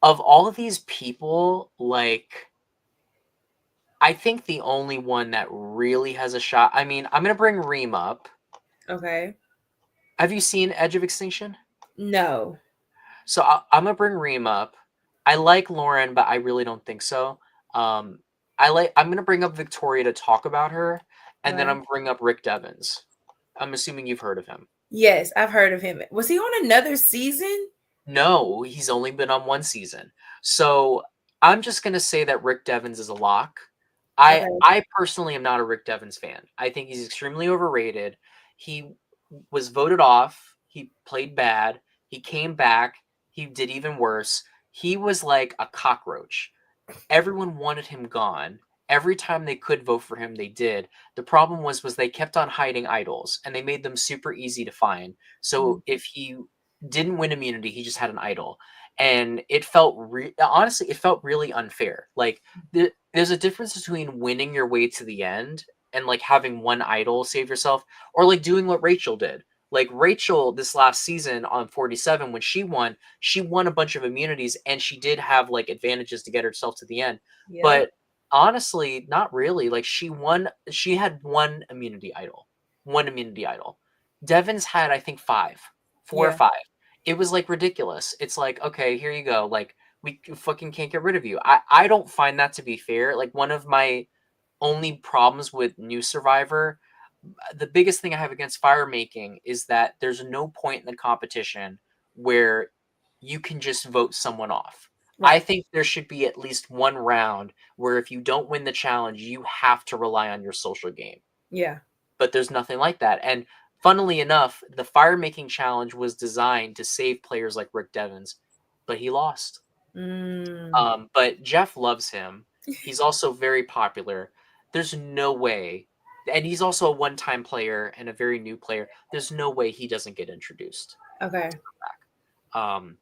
of all of these people, like I think the only one that really has a shot. I mean, I'm gonna bring Reem up. Okay. Have you seen Edge of Extinction? No. So I'm gonna bring Reem up. I like Lauren, but I really don't think so. Um, I'm gonna bring up Victoria to talk about her, and then I'm Okay. gonna bring up Rick Devens. I'm assuming you've heard of him. Yes, I've heard of him. Was he on another season? No, he's only been on one season. So I'm just gonna say that Rick Devens is a lock. Okay. I personally am not a Rick Devens fan. I think he's extremely overrated. He was voted off. He played bad. He came back. He did even worse. He was like a cockroach. Everyone wanted him gone. Every time they could vote for him, they did. The problem was they kept on hiding idols, and they made them super easy to find. Mhm. So if he didn't win immunity, he just had an idol, and it felt honestly, it felt really unfair. Like there's a difference between winning your way to the end and like having one idol save yourself, or like doing what Rachel did. Like Rachel this last season on 47, when she won a bunch of immunities and she did have like advantages to get herself to the end. Yeah. But honestly, not really. Like she had one immunity idol. Devon's had, I think, four or Yeah. five. It was like ridiculous. It's like, okay, here you go. Like we fucking can't get rid of you. I don't find that to be fair. Like one of my only problems with New Survivor, the biggest thing I have against fire making is that there's no point in the competition where you can just vote someone off. I Right. think there should be at least one round where if you don't win the challenge, you have to rely on your social game. Yeah. But there's nothing like that. And funnily enough, the fire making challenge was designed to save players like Rick Devens, but he lost. Mm. But Jeff loves him. He's also very popular. There's no way, and he's also a one-time player and a very new player. There's no way he doesn't get introduced. Okay. Um,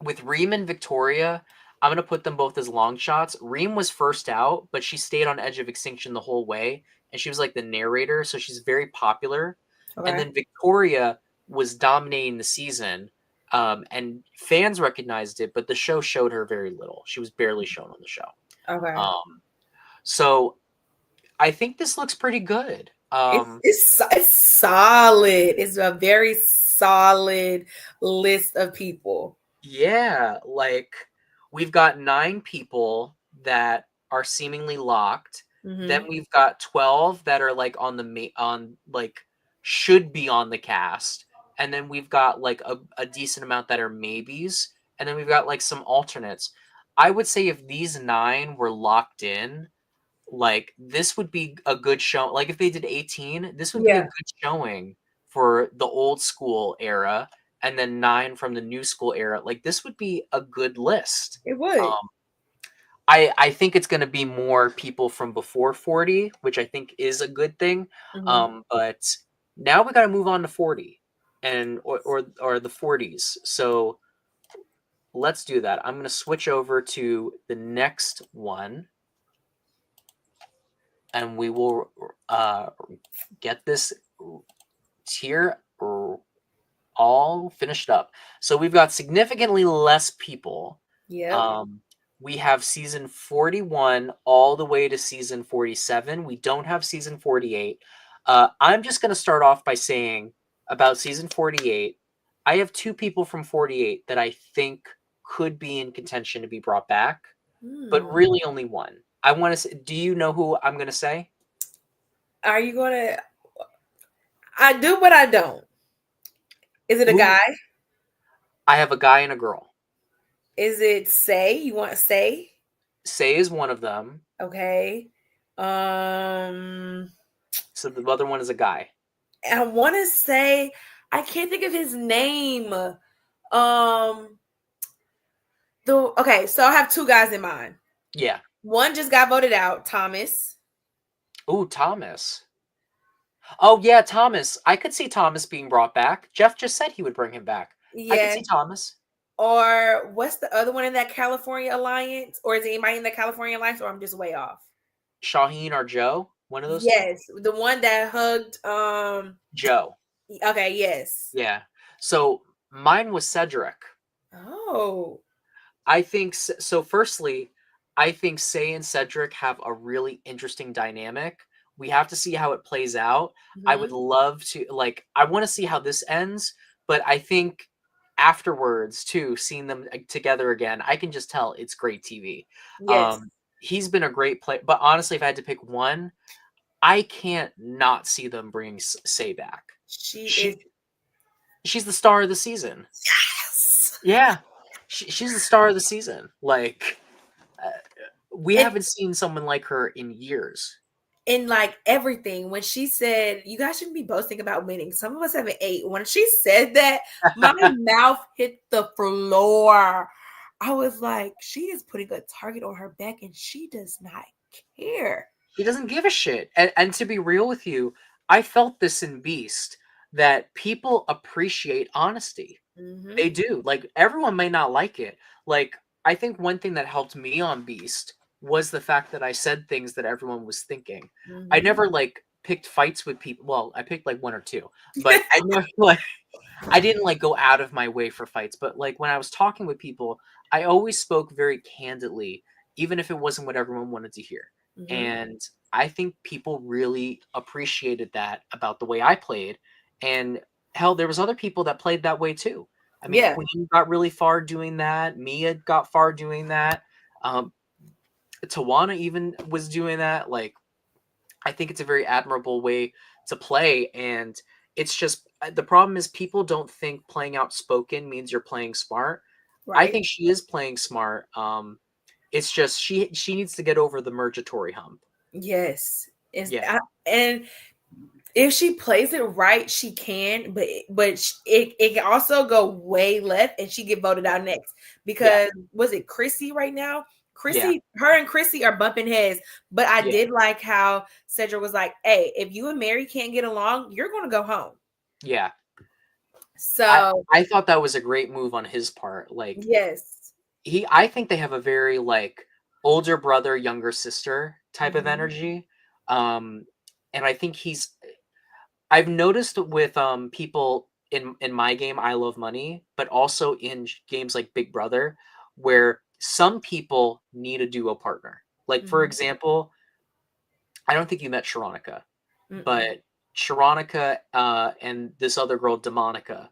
with Reem and Victoria, I'm gonna put them both as long shots. Reem was first out, but she stayed on Edge of Extinction the whole way, and she was like the narrator, so she's very popular. And Okay. then Victoria was dominating the season, and fans recognized it, but the show showed her very little. She was barely shown on the show. Okay. Um, so I think this looks pretty good. It's solid. It's a very solid list of people. Yeah, like we've got 9 people that are seemingly locked. Then Hmm. we've got 12 that are like on the on like should be on the cast. And then we've got like a decent amount that are maybes. And then we've got like some alternates. I would say if these 9 were locked in, like this would be a good show. Like if they did 18, this would be a Yeah, good showing for the old school era, and then 9 from the new school era. Like this would be a good list. it would. Um, I think it's going to be more people from before 40, which I think is a good thing. Hmm. But now we got to move on to 40 and or the 40s. So let's do that. I'm going to switch over to the next one, and we will get this tier all finished up. So we've got significantly less people. Yep. Um, we have season 41 all the way to season 47. We don't have season 48. I'm just going to start off by saying about season 48, I have 2 people from 48 that I think could be in contention to be brought back, but Hmm. really only one. I want to say, do you know who I'm going to say? Are you gonna? I do, but I don't. Is it a Who? guy? I have a guy and a girl. Is it Say? You want Say? Say is one of them. Okay. Um, So the other one is a guy. I want to say I can't think of his name. The okay, so I have 2 guys in mind. Yeah. One just got voted out, Thomas. Ooh, Thomas. Oh yeah, Thomas. I could see Thomas being brought back. Jeff just said he would bring him back. I could Yeah. see Thomas. Or what's the other one in that California Alliance? Or is anybody in the California Alliance? Or I'm just way off. Shaheen or Joe. One of those 2. Yes, the one that hugged. Joe. Okay. Yes. Yeah. So mine was Cedric. Oh. I think so. Firstly, I think Say and Cedric have a really interesting dynamic. We have to see how it plays out. I would Mhm. love to, like, I want to see how this ends, but I think afterwards too, seeing them together again, I can just tell it's great TV. Yes. He's been a great player, but honestly, if I had to pick one, I can't not see them bring Say back. She is. She's the star of the season. Yes. Yeah, she's the star of the season. Like, we And, haven't seen someone like her in years. and like everything, when she said, "You guys shouldn't be boasting about winning," some of us haven't ate. When she said that, my mouth hit the floor. I was like, she is putting a target on her back, and she does not care. He doesn't give a shit. And to be real with you, I felt this in Beast, that people appreciate honesty. Mm-hmm. They do. Like, everyone may not like it. Like, I think one thing that helped me on Beast was the fact that I said things that everyone was thinking. Mm-hmm. I never like picked fights with people. Well, I picked like one or two, but I never like I didn't like go out of my way for fights. But like when I was talking with people, I always spoke very candidly, even if it wasn't what everyone wanted to hear. Mm-hmm. And I think people really appreciated that about the way I played. And hell, there was other people that played that way too. I mean, Yeah. Queen got really far doing that. Mia got far doing that. Tawana even was doing that. Like, I think it's a very admirable way to play. And it's just, the problem is people don't think playing outspoken means you're playing smart. Right. I think she is playing smart. It's just she needs to get over the Mergatory hump. Yes. And if she plays it right, she can, but it can also go way left and she get voted out next. Because was it Chrissy right now? Her and Chrissy are bumping heads. But I did like how Cedric was like, "Hey, if you and Mary can't get along, you're gonna go home." Yeah. So I thought that was a great move on his part. Like, yes. I think they have a very like older brother, younger sister type of energy. And I think I've noticed with people in my game, I Love Money, but also in games like Big Brother, where some people need a duo partner. Like, for example, I don't think you met Sharonica, but Sharonica and this other girl, Demonica.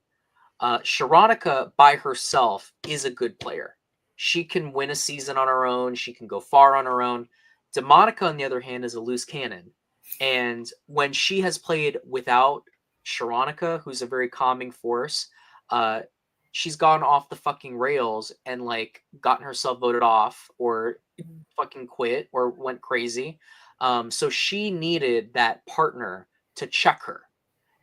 Sharonica by herself is a good player. She can win a season on her own. She can go far on her own. Demonica, on the other hand, is a loose cannon. And when she has played without Sharonica, who's a very calming force, she's gone off the fucking rails and like gotten herself voted off or fucking quit or went crazy. So she needed that partner to check her.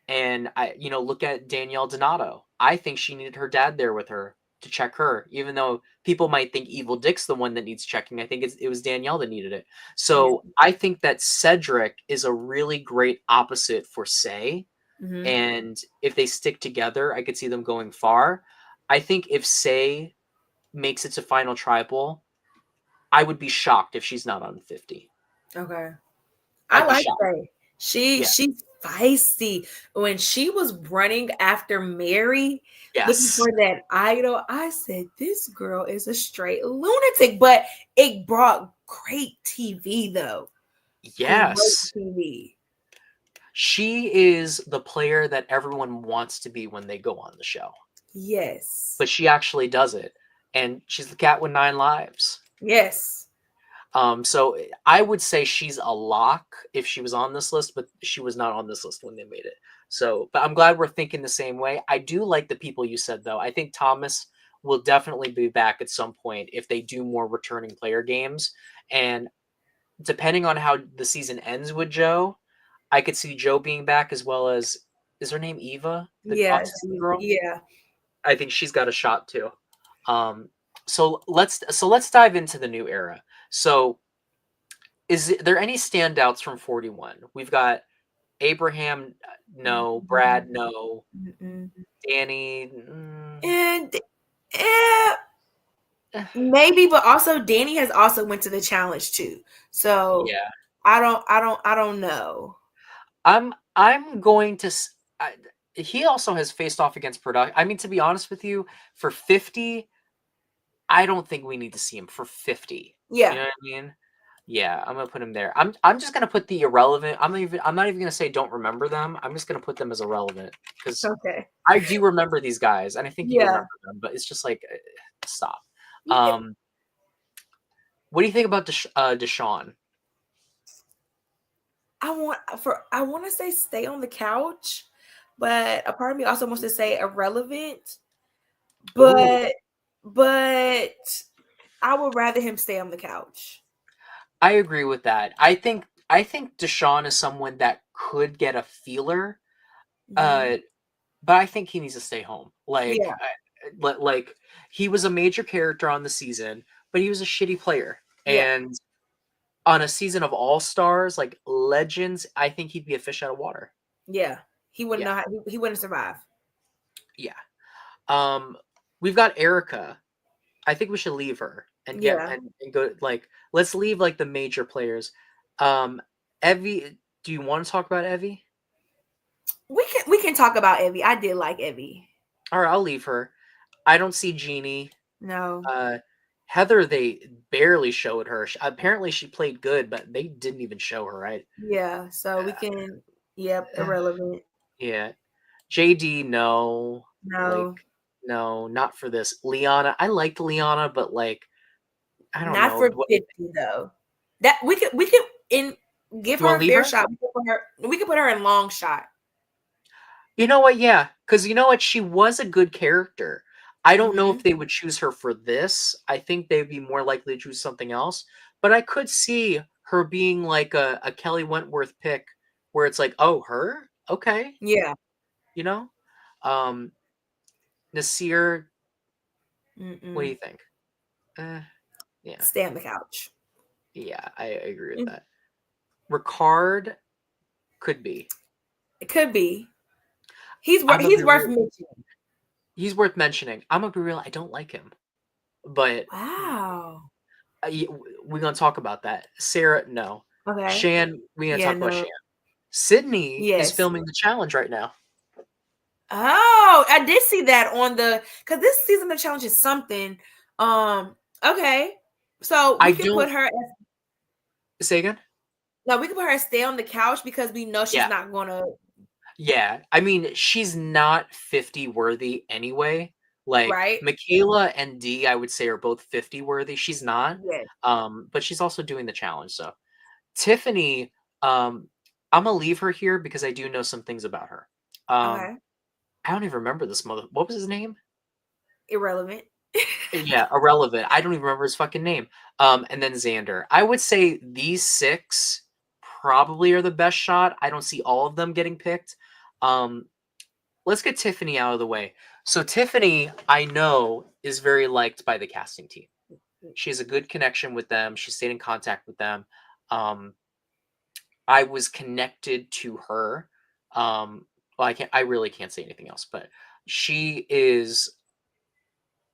And look at Danielle Donato. I think she needed her dad there with her to check her, even though people might think Evil Dick's the one that needs checking. I think it was Danielle that needed it. So I think that Cedric is a really great opposite for Say. And if they stick together, I could see them going far. I think if Say makes it to final tribal, I would be shocked if she's not on 50. Okay. I like Say. She's feisty. When she was running after Mary, looking for that idol, I said, this girl is a straight lunatic. But it brought great TV, though. Yes. Great TV. She is the player that everyone wants to be when they go on the show. Yes. But she actually does it. And she's the cat with 9 lives. Yes. So I would say she's a lock if she was on this list, but she was not on this list when they made it. So, but I'm glad we're thinking the same way. I do like the people you said, though. I think Thomas will definitely be back at some point if they do more returning player games. And depending on how the season ends with Joe, I could see Joe being back, as well as, is her name Eva? The autism girl? Yeah. I think she's got a shot too. So let's dive into the new era. So is there any standouts from 41? We've got Abraham, no. Brad, no. Danny, and maybe, but also Danny has also went to the challenge too. So yeah, I don't know. I'm going to. He also has faced off against production. I mean, to be honest with you, for 50, I don't think we need to see him for 50. Yeah. You know what I mean? Yeah, I'm gonna put him there. I'm just gonna put the irrelevant. I'm not even gonna say don't remember them. I'm just gonna put them as irrelevant because Okay. I do remember these guys, and I think you Yeah. remember them, but it's just like stop. Yeah. What do you think about Deshaun? I want to say stay on the couch, but a part of me also wants to say irrelevant. Ooh, But I would rather him stay on the couch. I agree with that. I think Deshaun is someone that could get a feeler, Hmm. uh, but I think he needs to stay home. Yeah. Like he was a major character on the season, but he was a shitty player. Yeah. And on a season of all stars, like legends, I think he'd be a fish out of water. Yeah. He would Yeah, not. He wouldn't survive. yeah. Um, we've got Erica. I think we should leave her and get Yeah. and go like let's leave like the major players. Evie, do you want to talk about Evie? We can talk about Evie. I did like Evie. All right, I'll leave her. I don't see Jeannie. No. Uh, Heather, they barely showed her. Apparently, she played good, but they didn't even show her. Right? Yeah. So we can. Yep. Irrelevant. Yeah. JD, no. Like, No. no, not for this. Liana, I liked Liana, but like, I don't Not know. for 50 though. That we could in give You her want to a leave fair her? shot. We could put her in long shot. You know what? Yeah, because you know what? She was a good character. I don't know Hmm. if they would choose her for this. I think they'd be more likely to choose something else. But I could see her being like a Kelly Wentworth pick, where it's like, oh, her? Okay, Yeah. you know. Um, Nasir, what do Mm-mm. you think? Uh, yeah, Stay on the couch. yeah, I agree with Mm. that. Ricard could be. It could be. I'm gonna He's be worth real. mentioning. He's worth mentioning. I'm gonna be real. I don't like him, but Wow. we're gonna talk about that. Sarah, no. Okay. Shan, we're gonna Yeah. talk about No. Shan. Sydney is Yes. filming the challenge right now. Oh, I did see that on the because this season of the challenge is something. Okay. So I we could don't put her as say again. no, we could put her as stay on the couch because we know she's Yeah, not gonna yeah. I mean, she's not 50 worthy anyway. Like right. Michaela and Dee, I would say are both 50 worthy. She's not. Yes. But she's also doing the challenge. So Tiffany, I'm gonna leave her here because I do know some things about her. Um, Okay. I don't even remember this mother. What was his name? Irrelevant. Yeah, irrelevant. I don't even remember his fucking name. And then Xander. I would say these six probably are the best shot. I don't see all of them getting picked. Um, let's get Tiffany out of the way. So Tiffany, I know, is very liked by the casting team. She has a good connection with them. She stayed in contact with them. Um, I was connected to her. Well, I really can't say anything else, but she is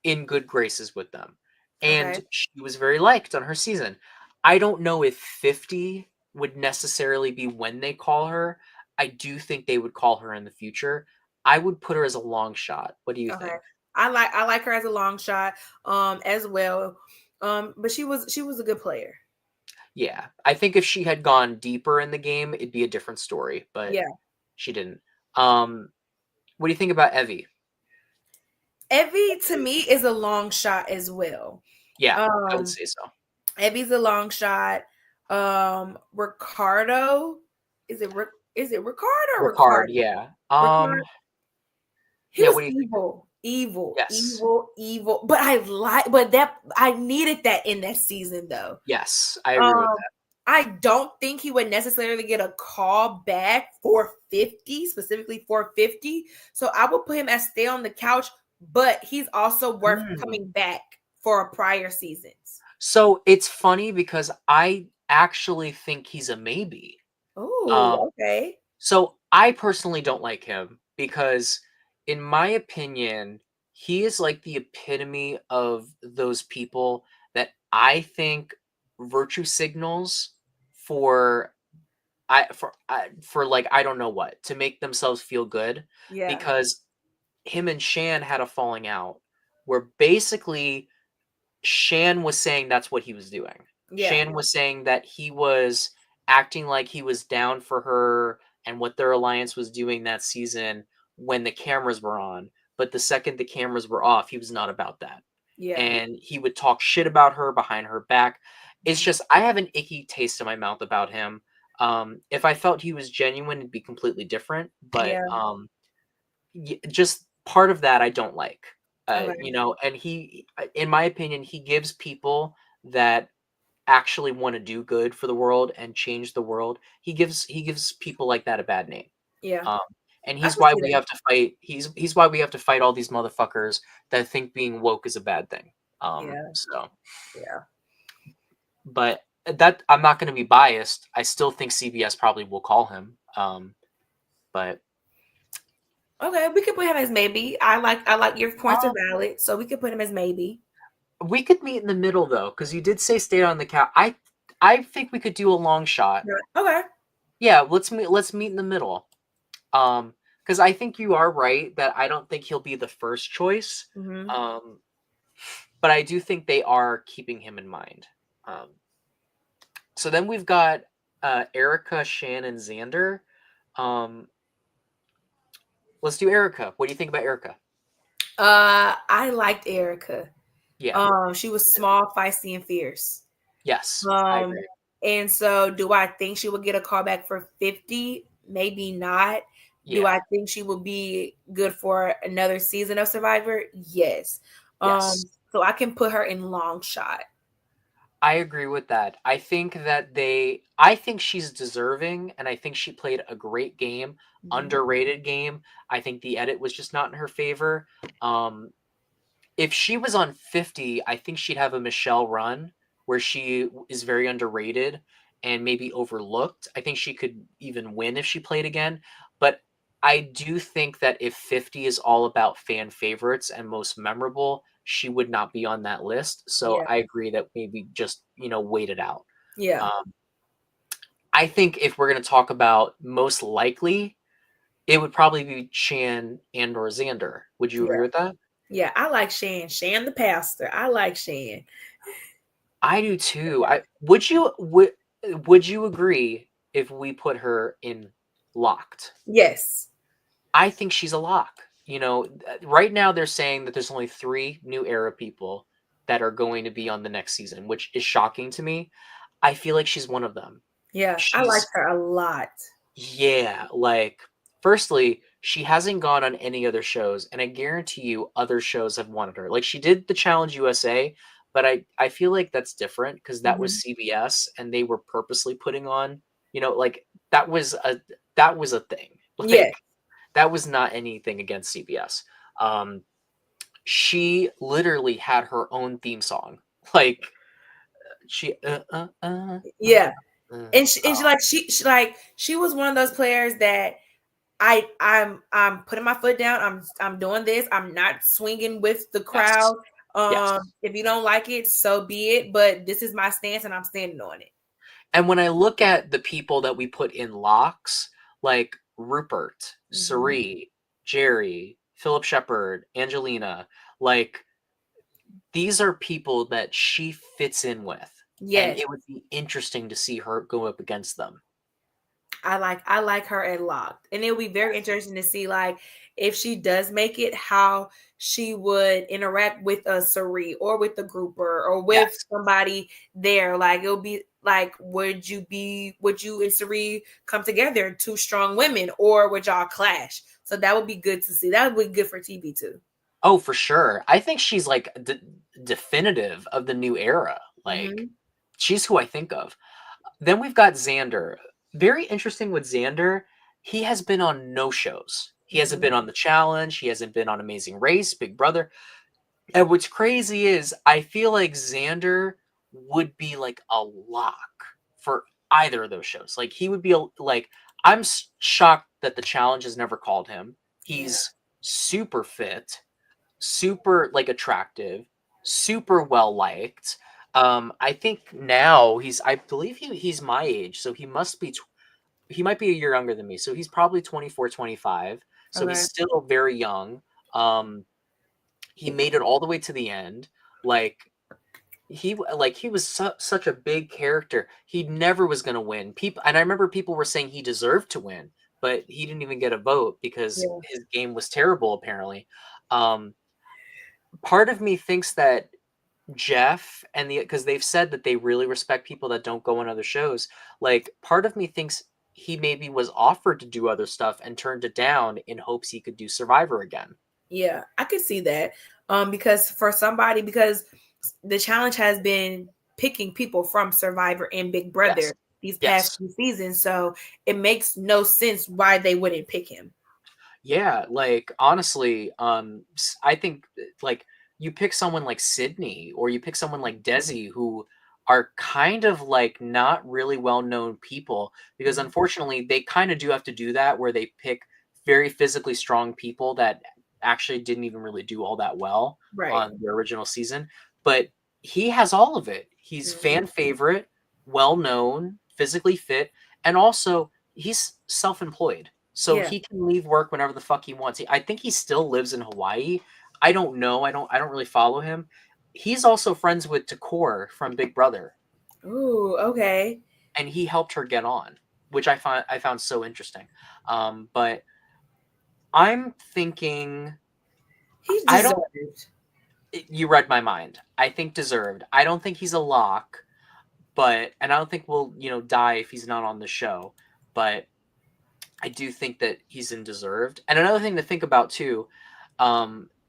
in good graces with them. Okay. And she was very liked on her season. I don't know if 50 would necessarily be when they call her. I do think they would call her in the future. I would put her as a long shot. What do you Okay. think? I like her as a long shot as well. But she was a good player. Yeah. I think if she had gone deeper in the game, it'd be a different story, but Yeah. she didn't. What do you think about Evie? Evie to me is a long shot as well. Yeah, I would Um say so. Evie's a long shot. Ricardo, is it Ricardo or Ricard, Ricardo? yeah. Ricardo. He Yeah, was what do you think? evil, evil, Yes. evil, evil. But that I needed that in that season though. Yes, I agree with Um, that. I don't think he would necessarily get a call back for 50, specifically for 50. So I would put him as stay on the couch, but he's also worth Hmm. coming back for prior seasons. So it's funny because I actually think he's a maybe. Um, Oh, okay. so I personally don't like him because, in my opinion, he is like the epitome of those people that I think virtue signals for for like I don't know what to make themselves feel good Yeah. because him and Shan had a falling out where basically Shan was saying that's what he was doing. Yeah. Shan was saying that he was acting like he was down for her and what their alliance was doing that season when the cameras were on. But the second the cameras were off, he was not about that. Yeah. And he would talk shit about her behind her back. It's just, I have an icky taste in my mouth about him. If I felt he was genuine, it'd be completely different. But Yeah. just part of that I don't like. Okay. And he, in my opinion, he gives people that actually want to do good for the world and change the world. He gives people like that a bad name. Yeah. Um, and I he's can why see we that. have to fight. He's why we have to fight all these motherfuckers that think being woke is a bad thing. Yeah. So, Yeah. but that I'm not going to be biased. I still think CBS probably will call him. But Okay, we could put him as maybe. I like your points are valid, so we could put him as maybe. we could meet in the middle though, because you did say stay on the couch. I think we could do a long shot. Yeah. Okay. Yeah, let's meet in the middle. Because I think you are right that I don't think he'll be the first choice. Mm-hmm. Um, but I do think they are keeping him in mind. Um, so then we've got Erica, Shan, and Xander. Um, let's do Erica. What do you think about Erica? I liked Erica. Yeah. She was small, feisty, and fierce. Yes, I Um, agree. and so do I think she would get a call back for 50? Maybe not. Do Yeah. I think she will be good for another season of Survivor? Yes. Yes. So I can put her in long shot. I agree with that. I think she's deserving and I think she played a great game, Mhm. underrated game. I think the edit was just not in her favor. Um, if she was on 50, I think she'd have a Michelle run where she is very underrated and maybe overlooked. I think she could even win if she played again. But I do think that if 50 is all about fan favorites and most memorable, she would not be on that list. So Yeah. I agree that maybe just, wait it out. Yeah. Um, I think if we're going to talk about most likely, it would probably be Chan and or Xander. Would you agree Yeah. with that? Yeah. I like Shan. Shan the pastor. I like Shan. I do too. Would you agree if we put her in locked? Yes. I think she's a lock. Right now they're saying that there's only 3 new era people that are going to be on the next season, which is shocking to me. I feel like she's one of them. Yeah. I like She's her a lot. Yeah, like firstly, she hasn't gone on any other shows, and I guarantee you other shows have wanted her. Like she did the Challenge USA, but I feel like that's different because that was Mhm. CBS and they were purposely putting on, like that was a thing. Yeah. Like that was not anything against CBS. Um, she literally had her own theme song. Like she Yeah. uh. And she like she was one of those players that I'm putting my foot down. I'm doing this. I'm not swinging with the Yes. crowd. Yes. If you don't like it, so be it. But this is my stance, and I'm standing on it. And when I look at the people that we put in locks, like Rupert, Mhm. Sari, Jerry, Philip Shepard, Angelina, like these are people that she fits in with. And Yes, it would be interesting to see her go up against them. I like her at locked, and it'll be very interesting to see like if she does make it, how she would interact with a Sari or with the grouper or with Yes. somebody there. Like it'll be like, would you and Sari come together, two strong women, or would y'all clash? So that would be good to see. That would be good for TV too. Oh, for sure. I think she's like definitive of the new era. Like Hmm. she's who I think of. Then we've got Xander. Very interesting with Xander. He has been on no shows. He hasn't Hmm. been on The Challenge. He hasn't been on Amazing Race, Big Brother. And what's crazy is I feel like Xander would be like a lock for either of those shows. Like he would be like I'm shocked that The Challenge has never called him. Yeah. He's super fit, super like attractive, super well liked. I think now I believe he's my age, so he might be a year younger than me. So he's probably 24, 25. So he's Okay. still very young. He made it all the way to the end. Like, he was such a big character. He never was going to win. People, and I remember people were saying he deserved to win, but he didn't even get a vote because Yeah. his game was terrible. Apparently, um, part of me thinks that Jeff and because they've said that they really respect people that don't go on other shows. Like, part of me thinks he maybe was offered to do other stuff and turned it down in hopes he could do Survivor again. Yeah, I could see that. Because the challenge has been picking people from Survivor and Big Brother Yes. these past Yes. few seasons, so it makes no sense why they wouldn't pick him. Yeah, like, honestly, I think like you pick someone like Sydney or you pick someone like Desi who are kind of like not really well-known people because unfortunately they kind of do have to do that where they pick very physically strong people that actually didn't even really do all that well Right. on the original season. But he has all of it. He's fan favorite, well-known, physically fit, and also he's self-employed. So Yeah. he can leave work whenever the fuck he wants. I think he still lives in Hawaii. I don't know. I don't really follow him. He's also friends with Takor from Big Brother, Ooh, okay. and he helped her get on, which I found so interesting. But I'm thinking He's I don't. deserved. You read my mind. I think deserved. I don't think he's a lock, and I don't think we'll die if he's not on the show. But I do think that he's in deserved. And another thing to think about too,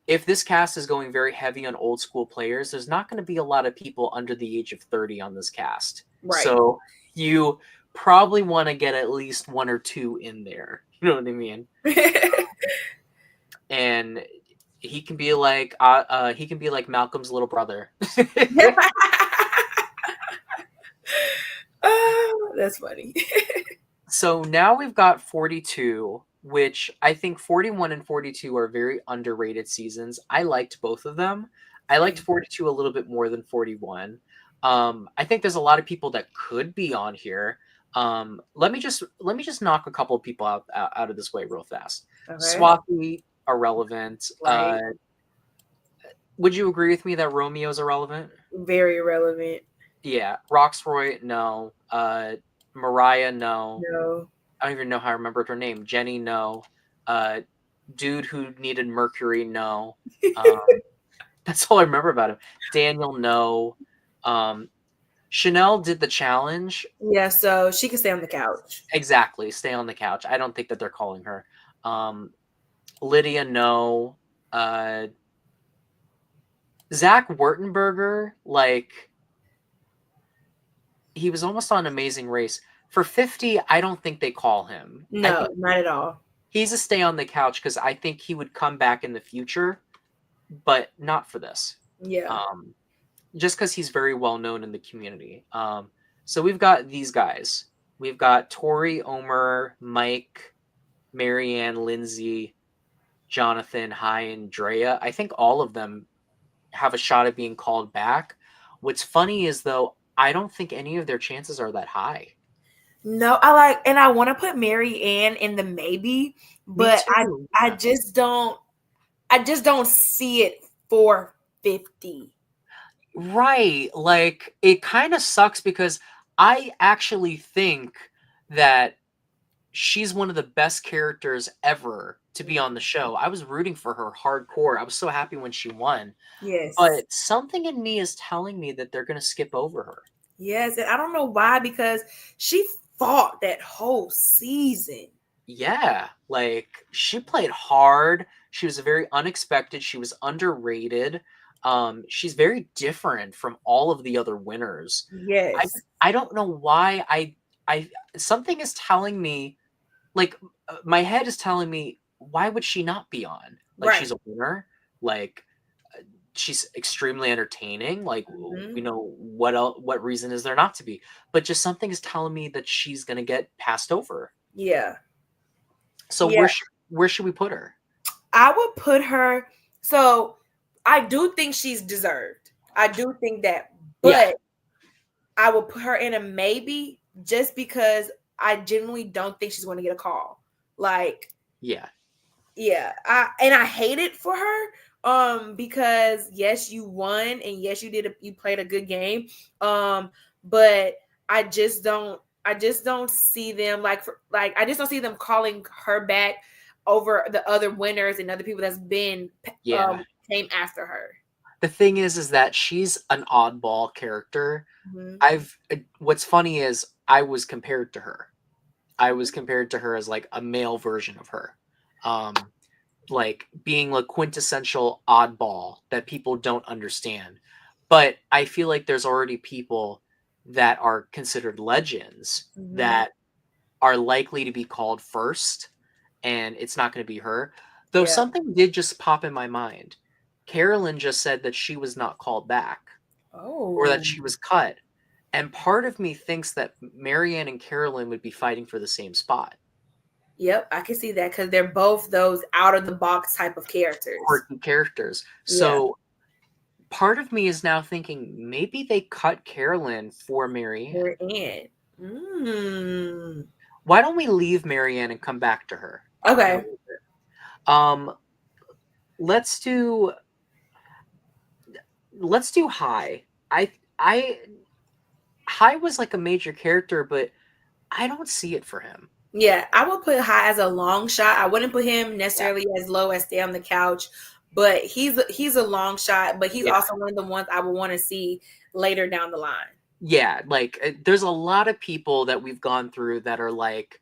if this cast is going very heavy on old school players, there's not going to be a lot of people under the age of 30 on this cast. Right. So you probably want to get at least one or two in there. You know what I mean? And he can be like Malcolm's little brother. Oh, that's funny. So now we've got 42, which I think 41 and 42 are very underrated seasons. I liked both of them. I liked 42 a little bit more than 41. I think there's a lot of people that could be on here. Let me just knock a couple of people out of this way real fast. Okay. Swathi, irrelevant. Right. Would you agree with me that Romeo's irrelevant? Very irrelevant. Yeah. Roxroy, no. Mariah, no. No. I don't even know how I remembered her name. Jenny, no. Dude who needed Mercury, no. That's all I remember about him. Daniel, no. Chanel did the challenge. Yeah, so she can stay on the couch. Exactly, stay on the couch. I don't think that they're calling her. Lydia, no. Zach Wurtenberger, like, he was almost on Amazing Race. For 50, I don't think they call him. No, not at all. He's a stay on the couch because I think he would come back in the future, but not for this. Yeah. Just because he's very well known in the community. So we've got these guys. We've got Tori, Omer, Mike, Marianne, Lindsay, Jonathan, Hi, and Drea. I think all of them have a shot at being called back. What's funny is, though, I don't think any of their chances are that high. No, I want to put Mary Ann in the maybe, but I just don't see it for 50. Right. Like, it kind of sucks because I actually think that she's one of the best characters ever to be on the show. I was rooting for her hardcore. I was so happy when she won. Yes. But something in me is telling me that they're going to skip over her. Yes, and I don't know why, because she fought that whole season. Yeah, like, she played hard. She was very unexpected. She was underrated. She's very different from all of the other winners. Yes. I don't know why. I something is telling me, like, my head is telling me, why would she not be on? Like, Right. she's a winner. Like, she's extremely entertaining. Like, you know, what reason is there not to be? But just something is telling me that she's gonna get passed over. Yeah. So where should we put her? I would put her. So I do think she's deserved. I do think that, but I will put her in a maybe just because I genuinely don't think she's going to get a call. Like, yeah. I hate it for her, Because yes, you won, and yes, you played a good game. But I just don't see them I just don't see them calling her back over the other winners and other people that's been Yeah. came after her. The thing is that she's an oddball character. What's funny is I was compared to her. I was compared to her as like a male version of her. Like being like quintessential oddball that people don't understand. But I feel like there's already people that are considered legends that are likely to be called first, and it's not going to be her. Though something did just pop in my mind. Carolyn just said that she was not called back or that she was cut. And part of me thinks that Marianne and Carolyn would be fighting for the same spot. Yep, I can see that because they're both those out of the box type of characters. Quirky characters. So part of me is now thinking maybe they cut Carolyn for Marianne. Why don't we leave Marianne and come back to her? Okay. Let's do High. High was like a major character, but I don't see it for him. Yeah, I would put High as a long shot. I wouldn't put him necessarily as low as Stay on the Couch, but he's a long shot, but he's also one of the ones I would want to see later down the line. Yeah, like there's a lot of people that we've gone through that are like,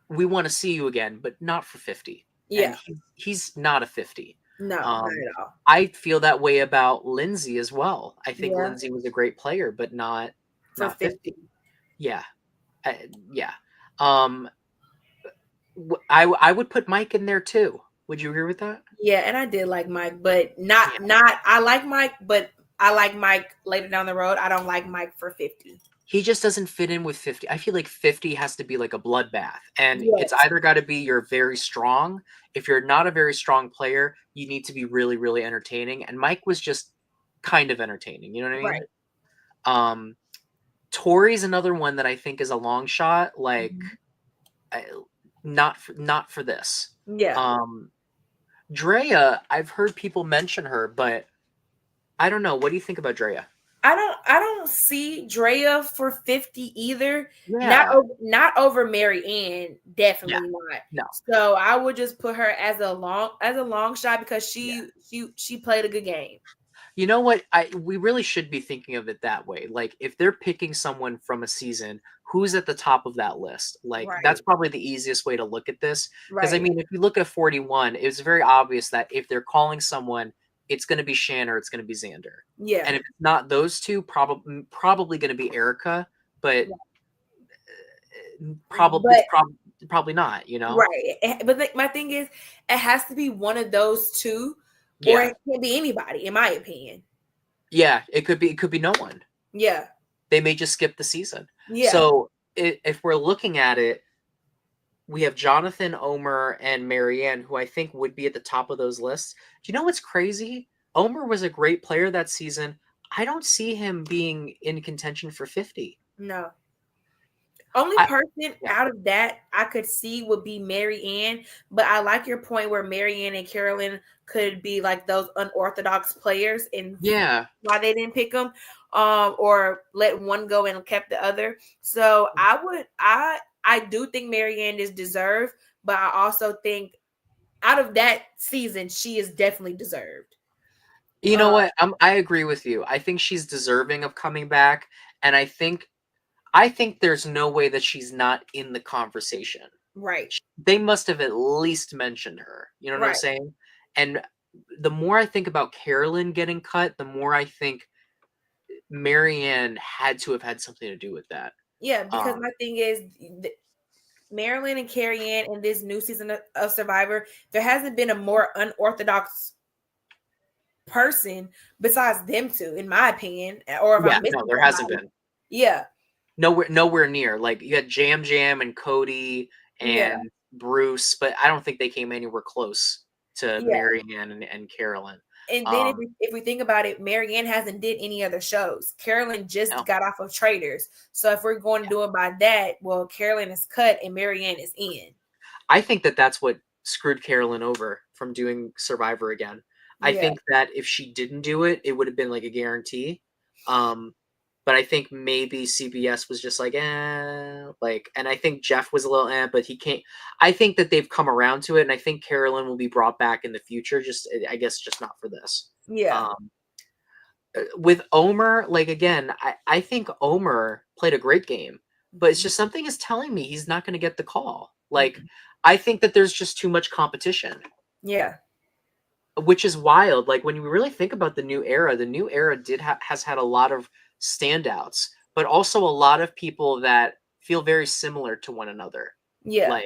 we want to see you again, but not for 50. Yeah. And he's not a 50. No, not at all. I feel that way about Lindsay as well. I think Lindsay was a great player, but not 50. Yeah. Yeah. I would put Mike in there too. Would you agree with that? Yeah, and I did like Mike, but not I like Mike, but I like Mike later down the road. I don't like Mike for 50. He just doesn't fit in with 50. I feel like 50 has to be like a bloodbath. And it's either got to be you're very strong. If you're not a very strong player, you need to be really, really entertaining. And Mike was just kind of entertaining. You know what I mean? Tori's another one that I think is a long shot. Like, not for this. Yeah. Drea, I've heard people mention her, but I don't know. What do you think about Drea? I don't see Drea for 50 either. Yeah. Not over Marianne, definitely not. No. So I would just put her as a long shot because she played a good game. You know what? We really should be thinking of it that way. Like if they're picking someone from a season, who's at the top of that list? Like that's probably the easiest way to look at this. Because I mean, if you look at 41, it's very obvious that if they're calling someone, it's going to be Shan or it's going to be Xander. Yeah. And if it's not those two, probably going to be Erica, but probably not, you know? Right. But my thing is, it has to be one of those two, or it can't be anybody, in my opinion. Yeah, it could be no one. Yeah. They may just skip the season. Yeah. So if we're looking at it, we have Jonathan, Omer, and Marianne, who I think would be at the top of those lists. Do you know what's crazy? Omer was a great player that season. I don't see him being in contention for 50. No. Only person out of that I could see would be Marianne, but I like your point where Marianne and Carolyn could be like those unorthodox players and why they didn't pick them, or let one go and kept the other. So I do think Marianne is deserved, but I also think out of that season, she is definitely deserved. You know what? I agree with you. I think she's deserving of coming back, and I think there's no way that she's not in the conversation. Right. They must have at least mentioned her. You know what I'm saying? And the more I think about Carolyn getting cut, the more I think Marianne had to have had something to do with that. Yeah, because my thing is, Marilyn and Carrie Ann in this new season of Survivor, there hasn't been a more unorthodox person besides them two, in my opinion. Or if I'm missing there hasn't been. Yeah. Nowhere near. Like you had Jam Jam and Cody and Bruce, but I don't think they came anywhere close to Marianne and Carolyn. And then if we think about it, Marianne hasn't did any other shows. Carolyn just got off of Traitors. So if we're going to do it by that, well, Carolyn is cut and Marianne is in. I think that's what screwed Carolyn over from doing Survivor again. I Yeah. think that if she didn't do it, it would have been like a guarantee. But I think maybe CBS was just like, like, and I think Jeff was a little, but he can't. I think that they've come around to it, and I think Carolyn will be brought back in the future. Just, I guess, just not for this. Yeah. With Omer, like again, I think Omer played a great game, but it's just something is telling me he's not going to get the call. Like, I think that there's just too much competition. Yeah. Which is wild. Like when you really think about the new era has had a lot of standouts, but also a lot of people that feel very similar to one another. Yeah.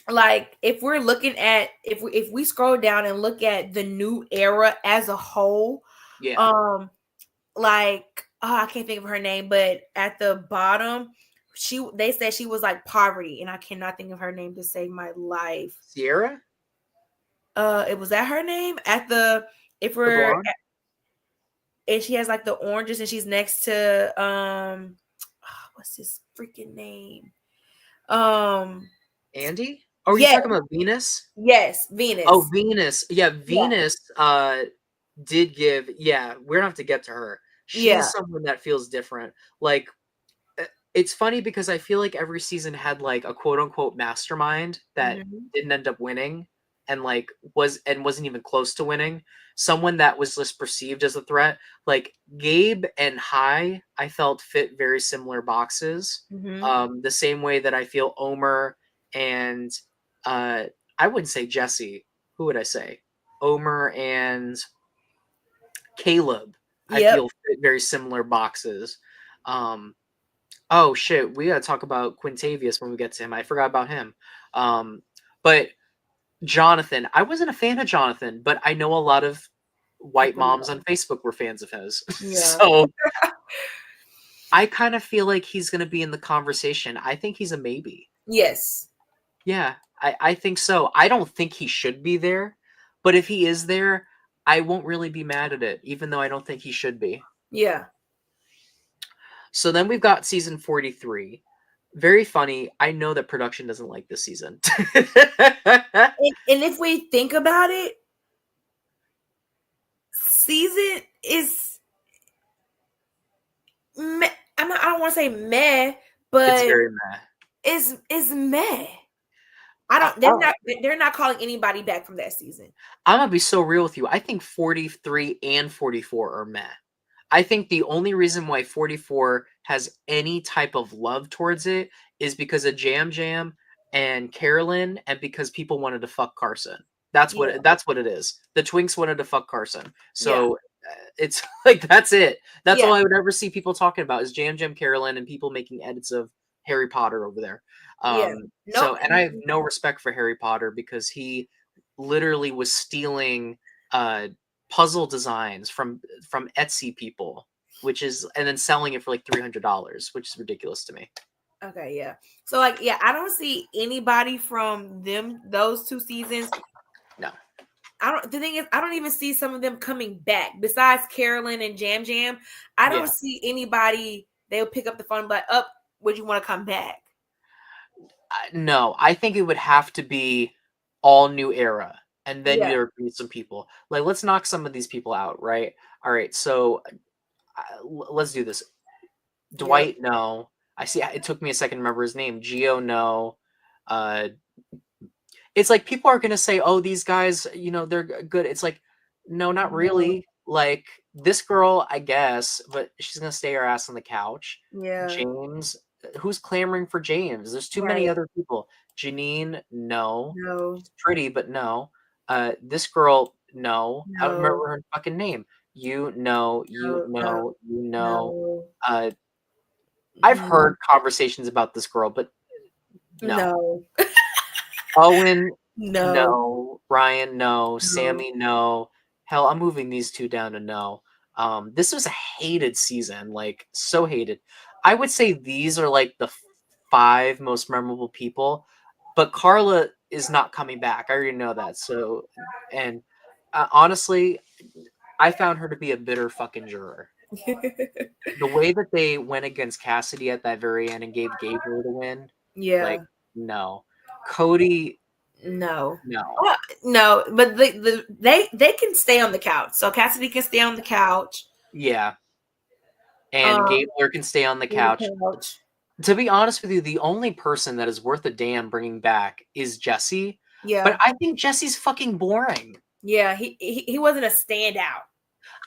Like if we're looking at if we scroll down and look at the new era as a whole, like I can't think of her name, but at the bottom, they said she was like poverty, and I cannot think of her name to save my life. Sierra? It was that her name at the if we're the and she has like the oranges, and she's next to what's his freaking name? Andy? Oh, are you talking about Venus? Yes, Venus. Oh, Venus. Yeah, Venus did give, we're gonna have to get to her. She's someone that feels different. Like it's funny because I feel like every season had like a quote unquote mastermind that didn't end up winning and like wasn't even close to winning. Someone that was just perceived as a threat. Like Gabe and Hai, I felt fit very similar boxes. The same way that I feel Omer and I wouldn't say Jesse. Who would I say? Omer and Caleb. I feel fit very similar boxes. Oh shit, we gotta talk about Quintavious when we get to him. I forgot about him. But Jonathan, I wasn't a fan of Jonathan, but I know a lot of white moms on Facebook were fans of his. So I kind of feel like he's gonna be in the conversation. I think he's a maybe. Yes. Yeah, I think so. I don't think he should be there, but if he is there, I won't really be mad at it, even though I don't think he should be. Yeah. So then we've got season 43. Very funny. I know that production doesn't like this season. and if we think about it, season is meh. I don't want to say meh, but it's very meh. It's meh. They're not calling anybody back from that season. I'm gonna be so real with you. I think 43 and 44 are meh. I think the only reason why 44 has any type of love towards it is because of Jam Jam and Carolyn, and because people wanted to fuck Carson. That's what it is. The Twinks wanted to fuck Carson. So it's like that's it. That's all I would ever see people talking about is Jam Jam, Carolyn, and people making edits of Harry Potter over there. So, and I have no respect for Harry Potter because he literally was stealing puzzle designs from Etsy people, and then selling it for like $300, which is ridiculous to me. Okay, yeah. So like, I don't see anybody from those two seasons. No. The thing is, I don't even see some of them coming back besides Carolyn and Jam Jam. I don't see anybody. They'll pick up the phone and be like, would you want to come back? No, I think it would have to be all new era. And then there would be some people. Like, let's knock some of these people out, right? All right, so let's do this. Dwight, no. I see. It took me a second to remember his name. Gio, no. It's like people are going to say, oh, these guys, they're good. It's like, no, not really. Like, this girl, I guess, but she's going to stay her ass on the couch. Yeah. James, who's clamoring for James? There's too many other people. Janine, no. She's pretty, but no. This girl, no. I don't remember her fucking name. You know. I've heard conversations about this girl, but no. Owen, no. Ryan, no. Sammy, no. Hell, I'm moving these two down to no. This was a hated season, like so hated. I would say these are like the 5 most memorable people, but Carla is not coming back. I already know that. So, and honestly, I found her to be a bitter fucking juror. The way that they went against Cassidy at that very end and gave Gabriel the win, like, no. Cody, No. No. No, but they can stay on the couch. So Cassidy can stay on the couch. Yeah. And Um, Gabler can stay on the on the couch. couch. To be honest with you, the only person that is worth a damn bringing back is Jesse. But Yeah. I think Jesse's fucking boring. Yeah, he wasn't a standout.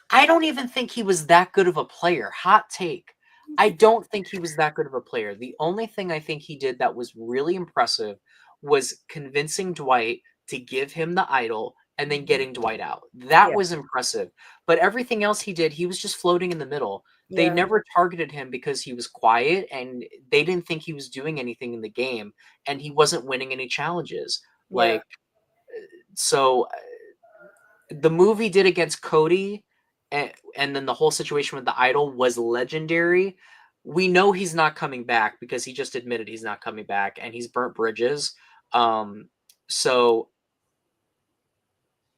I don't even think he was that good of a player. Hot take. I don't think he was that good of a player. The only thing I think he did that was really impressive was convincing Dwight to give him the idol and then getting Dwight out. That Yeah. was impressive. But everything else he did, he was just floating in the middle. They Yeah. never targeted him because he was quiet and they didn't think he was doing anything in the game and he wasn't winning any challenges. Yeah. Like, so the move he did against Cody and then the whole situation with the idol was legendary. We know he's not coming back because he just admitted he's not coming back and he's burnt bridges. So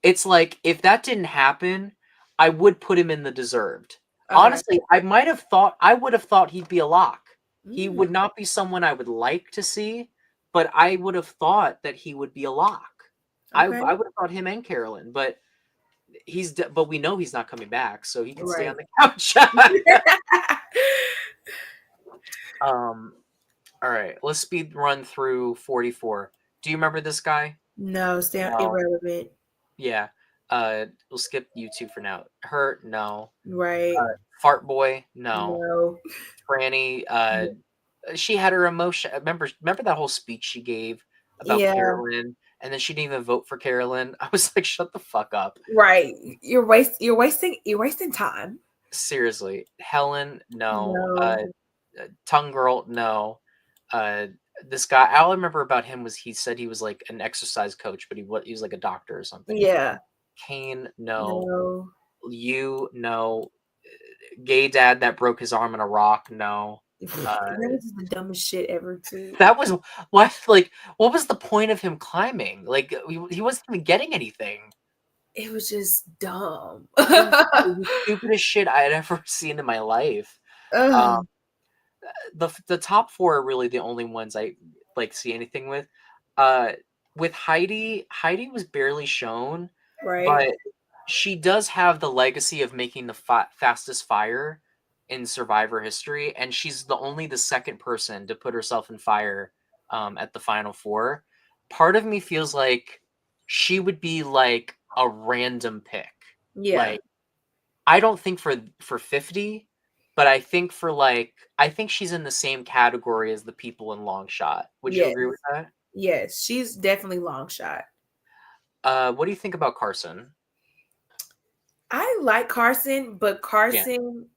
it's like if that didn't happen, I would put him in the deserved. Okay. Honestly, I would have thought he'd be a lock. He Mm. would not be someone I would like to see, but I would have thought that he would be a lock. I Okay. would have thought him and Carolyn, but but we know he's not coming back, so he can stay on Right. the couch. All right, let's speed run through 44. Do you remember this guy? No, No. irrelevant. Yeah. We'll skip YouTube for now. Hurt, no. Right. Fart boy, no. No. Franny, she had her emotion. Remember that whole speech she gave about Yeah. Carolyn, and then she didn't even vote for Carolyn. I was like, shut the fuck up. Right. You're wasting time. Seriously. Helen, no. No. Tongue girl, no. This guy, all I remember about him was he said he was like an exercise coach, but he was like a doctor or something. Yeah. Kane, no. No. You, no. Gay dad that broke his arm in a rock, no. That was just the dumbest shit ever, too. That was what? Like, what was the point of him climbing? Like, he wasn't even getting anything. It was just dumb. It was the stupidest shit I had ever seen in my life. The top four are really the only ones I like see anything with. With Heidi was barely shown, Right. but she does have the legacy of making the fastest fire in Survivor history, and she's the second person to put herself in fire at the final four. Part of me feels like she would be like a random pick. Yeah. Like, I don't think for 50, but I think she's in the same category as the people in Long Shot. Would you agree with that? Yes, she's definitely Long Shot. What do you think about Carson? I like Carson, but Carson,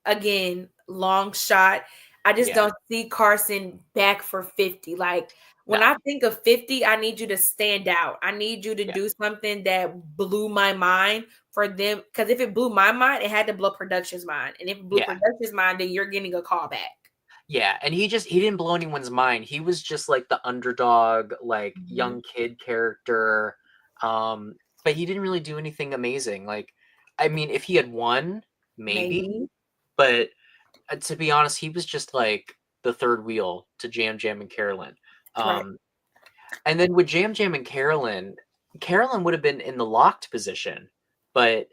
again, Long Shot. I just don't see Carson back for 50. Like, when I think of 50, I need you to stand out. I need you to do something that blew my mind for them. Because if it blew my mind, it had to blow production's mind. And if it blew production's mind, then you're getting a call back. Yeah, and he didn't blow anyone's mind. He was just like the underdog, like young kid character. But he didn't really do anything amazing. Like, I mean, if he had won, maybe. But to be honest, he was just like the third wheel to Jam Jam and Carolyn. And then with Jam Jam and Carolyn would have been in the locked position, but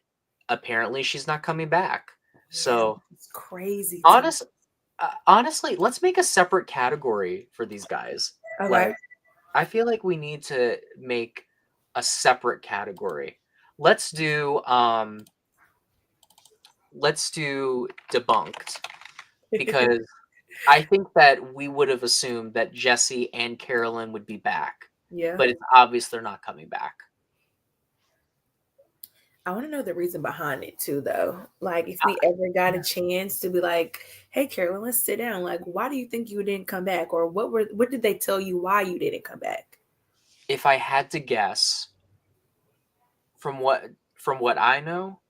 apparently she's not coming back. So it's crazy. Honestly, let's make a separate category for these guys. Okay. Like, I feel like we need to make a separate category. Let's do debunked, because I think that we would have assumed that Jesse and Carolyn would be back. Yeah. But it's obvious they're not coming back. I want to know the reason behind it too, though. Like, if we ever got a chance to be like, "Hey, Carolyn, let's sit down. Like, why do you think you didn't come back, or what did they tell you why you didn't come back?" If I had to guess, from what I know,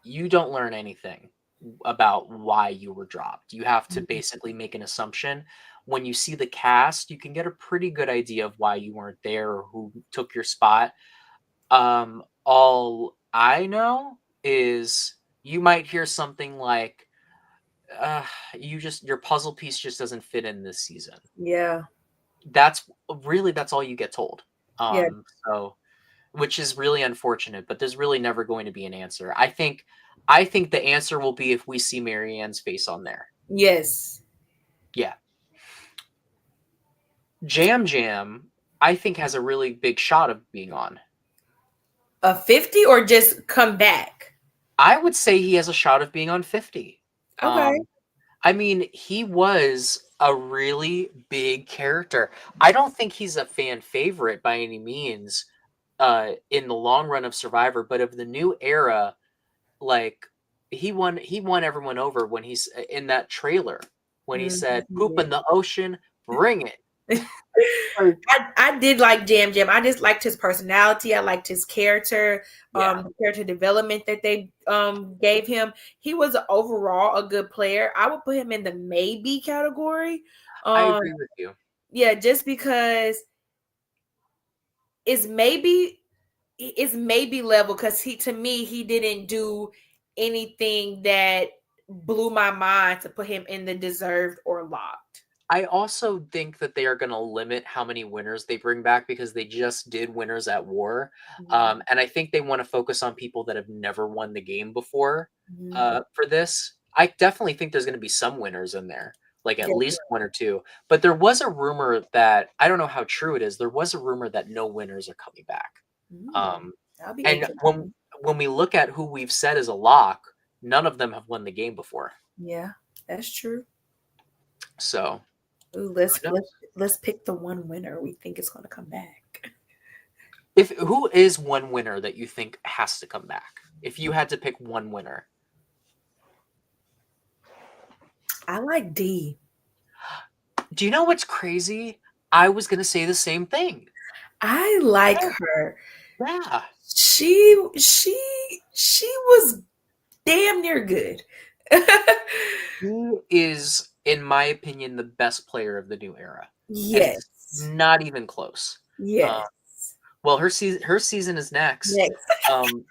you don't learn anything about why you were dropped. You have to basically make an assumption. When you see the cast, you can get a pretty good idea of why you weren't there or who took your spot. All I know is you might hear something like, your puzzle piece just doesn't fit in this season. Yeah. That's all you get told. Yeah. So which is really unfortunate, but there's really never going to be an answer. I think the answer will be if we see Marianne's face on there. Yes. Yeah. Jam Jam, I think has a really big shot of being on. A 50 or just come back? I would say he has a shot of being on 50. Okay. I mean, he was a really big character. I don't think he's a fan favorite by any means in the long run of Survivor, but of the new era, like he won everyone over when he's in that trailer when he said poop in the ocean, bring it. I did like Jam Jam. I just liked his personality. I liked his character, Yeah, the character development that they gave him. He was overall a good player. I would put him in the maybe category. I Um, agree with you. yeah, just because it's maybe level because he to me he didn't do anything that blew my mind to put him in the deserved or locked. I also think that they are going to limit how many winners they bring back because they just did winners at war, Mhm. and I think they want to focus on people that have never won the game before Mhm. for this. I definitely think there's going to be some winners in there, like at Definitely. least one or two. But there was a rumor that I don't know how true it is. There was a rumor that no winners are coming back. Um, That'll be and interesting. when we look at who we've said is a lock, none of them have won the game before. Yeah, that's true. So Ooh, who let's knows? let's let's pick the one winner we think is going to come back. If who is one winner that you think has to come back? If you had to pick one winner, I like D. do you know what's crazy? I was gonna say the same thing. I like Yeah, her. yeah. She was damn near good. He is, in my opinion, the best player of the new era, and it's Yes. not even close. Uh, Yes. well, her season is next. Next. Um,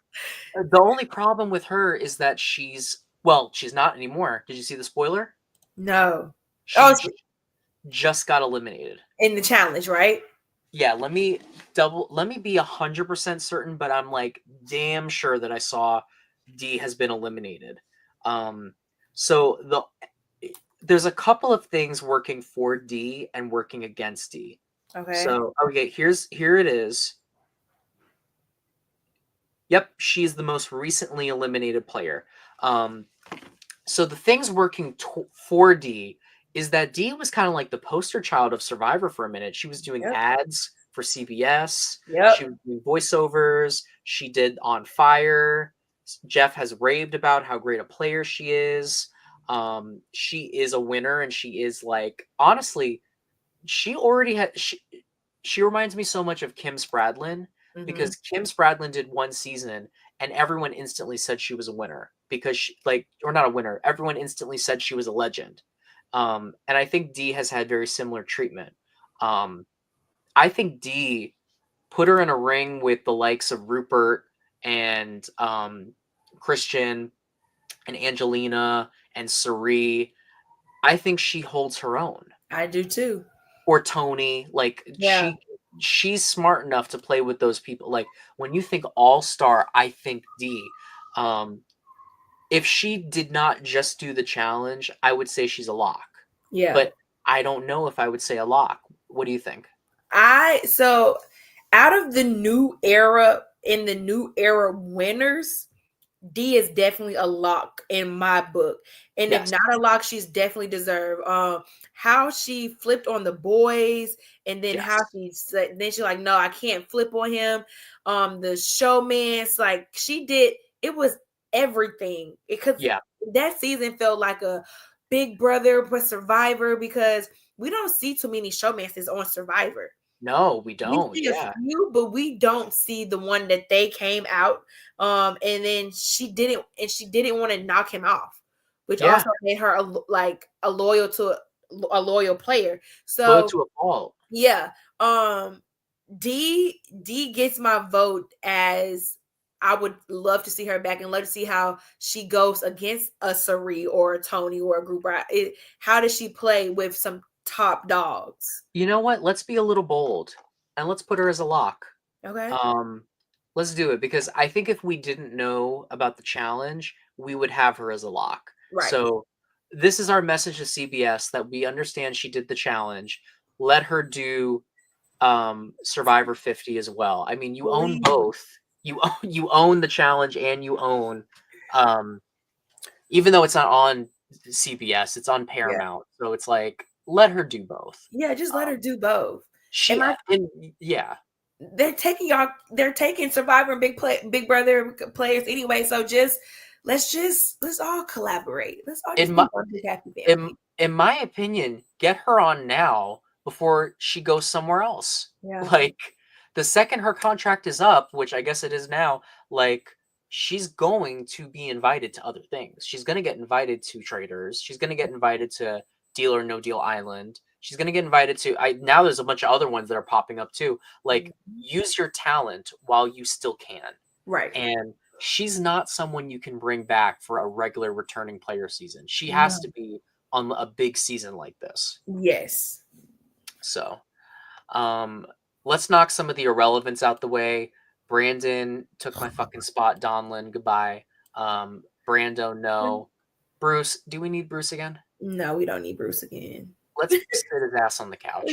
the only problem with her is that she's not anymore. Did you see the spoiler? No. Oh, She it's just got eliminated. in the challenge, right? Yeah, let me be 100% certain, but I'm like damn sure that I saw D has been eliminated. Um, so there's a couple of things working for D and working against D. Okay. So okay, here it is. Yep, she's the most recently eliminated player. Um, so the things working for D is that D was kind of like the poster child of Survivor for a minute. She was doing Yep. ads for CBS. She Yep. was doing voiceovers. She did On Fire. Jeff has raved about how great a player she is. She is a winner, and she is like honestly, she already had. She reminds me so much of Kim Spradlin Mm-hmm. because Kim Spradlin did one season and everyone instantly said she was a winner because or not a winner. Everyone instantly said she was a legend. And I think D has had very similar treatment. Um, I think D put her in a ring with the likes of Rupert and Christian and Angelina and Sari. I think she holds her own. I do too. Or Tony. Like Yeah. she's smart enough to play with those people. Like when you think all star, I think D. Um, if she did not just do the challenge, I would say she's a lock. Yeah. But I don't know if I would say a lock. What do you think? So out of the new era in the new era winners, D is definitely a lock in my book. And if Yes. not a lock, she's definitely deserved. How she flipped on the boys, and then how Yes. she said, then she's like, no, I can't flip on him. The showman's like she did. It was everything because Yeah. that season felt like a Big Brother but Survivor because we don't see too many showmances on Survivor. No, we We don't. see a Yeah. few, but we don't see the one that they came out. And then she didn't want to knock him off, which Yeah. also made her a loyal player. Low So to a fault. yeah, D gets my vote as I would love to see her back and love to see how she goes against a Sari or a Tony or a group. How does she play with some top dogs? You know what? Let's be a little bold. and let's put her as a lock. Okay. Um, let's do it because I think if we didn't know about the challenge, we would have her as a lock. Right. So this is our message to CBS that we understand she did the challenge. Let her do Survivor 50 as well. I mean, you own Please. both. You own the challenge and you own um even though it's not on CBS, it's on Yeah. Paramount. So it's like let her do both. Yeah, just let her do both. She and yeah. They're taking Survivor and Big Brother players anyway. So let's all collaborate. Let's all just In be my one big happy in family. in my opinion, get her on now before she goes somewhere else. Yeah. Like the second her contract is up, which I guess it is now, like she's going to be invited to other things. She's going to get invited to Traders. She's going to get invited to Deal or No Deal Island. She's going to get invited to I now there's a bunch of other ones that are popping up too. Like use your talent while you still can. Right. And she's not someone you can bring back for a regular returning player season. She has No. to be on a big season like this. Yes. So, let's knock some of the irrelevance out the way. Brandon took my fucking spot. Donlin, goodbye. Brando, no. Bruce, do we need Bruce again? No, we don't need Bruce again. Let's sit his ass on the couch.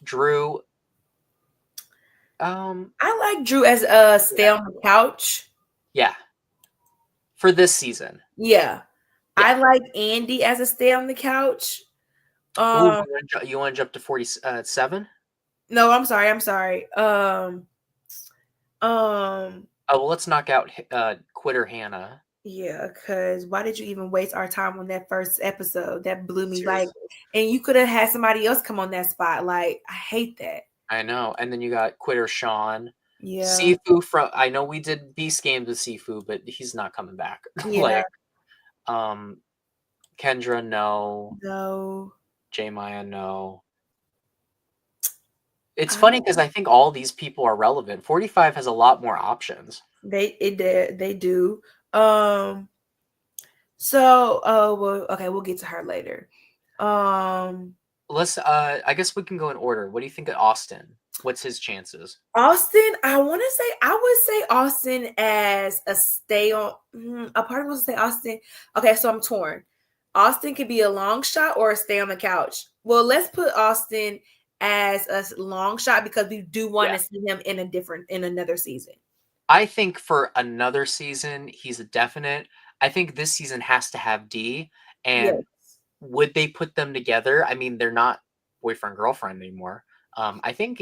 Drew. I like Drew as a stay on the couch. Yeah. For this season. Yeah. I like Andy as a stay on the couch. Ooh, you want to jump to 47? No, I'm sorry. Oh, well, let's knock out Quitter Hannah. Yeah, because why did you even waste our time on that first episode? That blew me. Seriously. Like, and you could have had somebody else come on that spot. Like, I hate that. I know. And then you got Quitter Sean. Yeah. Sifu from I know we did Beast Games with Sifu, but he's not coming back. Yeah. Kendra, no. No. J Maya, no. It's funny because I think all these people are relevant. 45 has a lot more options. They do. So well, okay, we'll get to her later. Let's I guess we can go in order. What do you think of Austin? What's his chances? Austin, I would say Austin as a stay on. A part of me wants to say Austin. Okay, so I'm torn. Austin could be a long shot or a stay on the couch. Well, let's put Austin as a long shot because we do want to see him in another season. I think for another season, he's a definite. I think this season has to have D. And would they put them together? I mean, they're not boyfriend girlfriend anymore. I think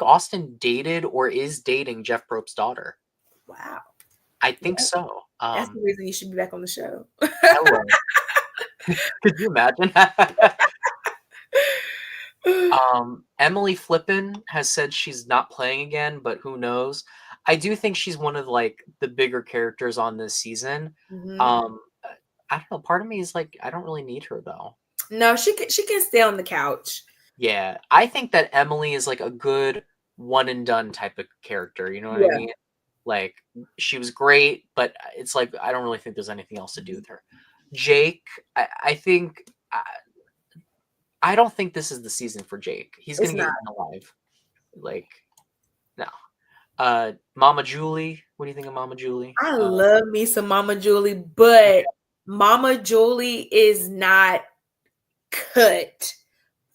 Austin dated or is dating Jeff Probst's daughter. Wow. I think so. That's the reason you should be back on the show. Could you imagine? Emily Flippin has said she's not playing again, but who knows? I do think she's one of like the bigger characters on this season. I don't know. Part of me is like, I don't really need her though. No, she can stay on the couch. Yeah, I think that Emily is like a good one and done type of character. You know what I mean? Like she was great, but it's like I don't really think there's anything else to do with her. Jake, I think I don't think this is the season for Jake. He's gonna get eaten alive. Like no. Mama Julie, what do you think of Mama Julie? I love me some Mama Julie, but Mama Julie is not cut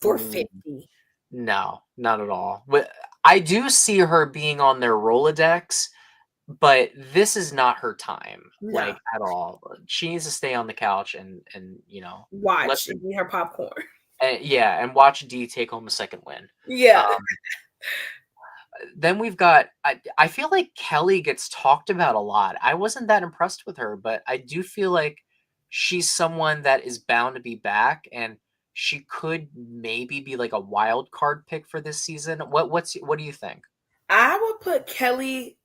for 50. No, not at all. But I do see her being on their Rolodex, but this is not her time, like at all. She needs to stay on the couch and you know watch and eat her popcorn. And watch D take home a second win. Yeah. Then we've got I feel like Kelly gets talked about a lot. I wasn't that impressed with her, but I do feel like she's someone that is bound to be back, and she could maybe be like a wild card pick for this season. What do you think? I would put Kelly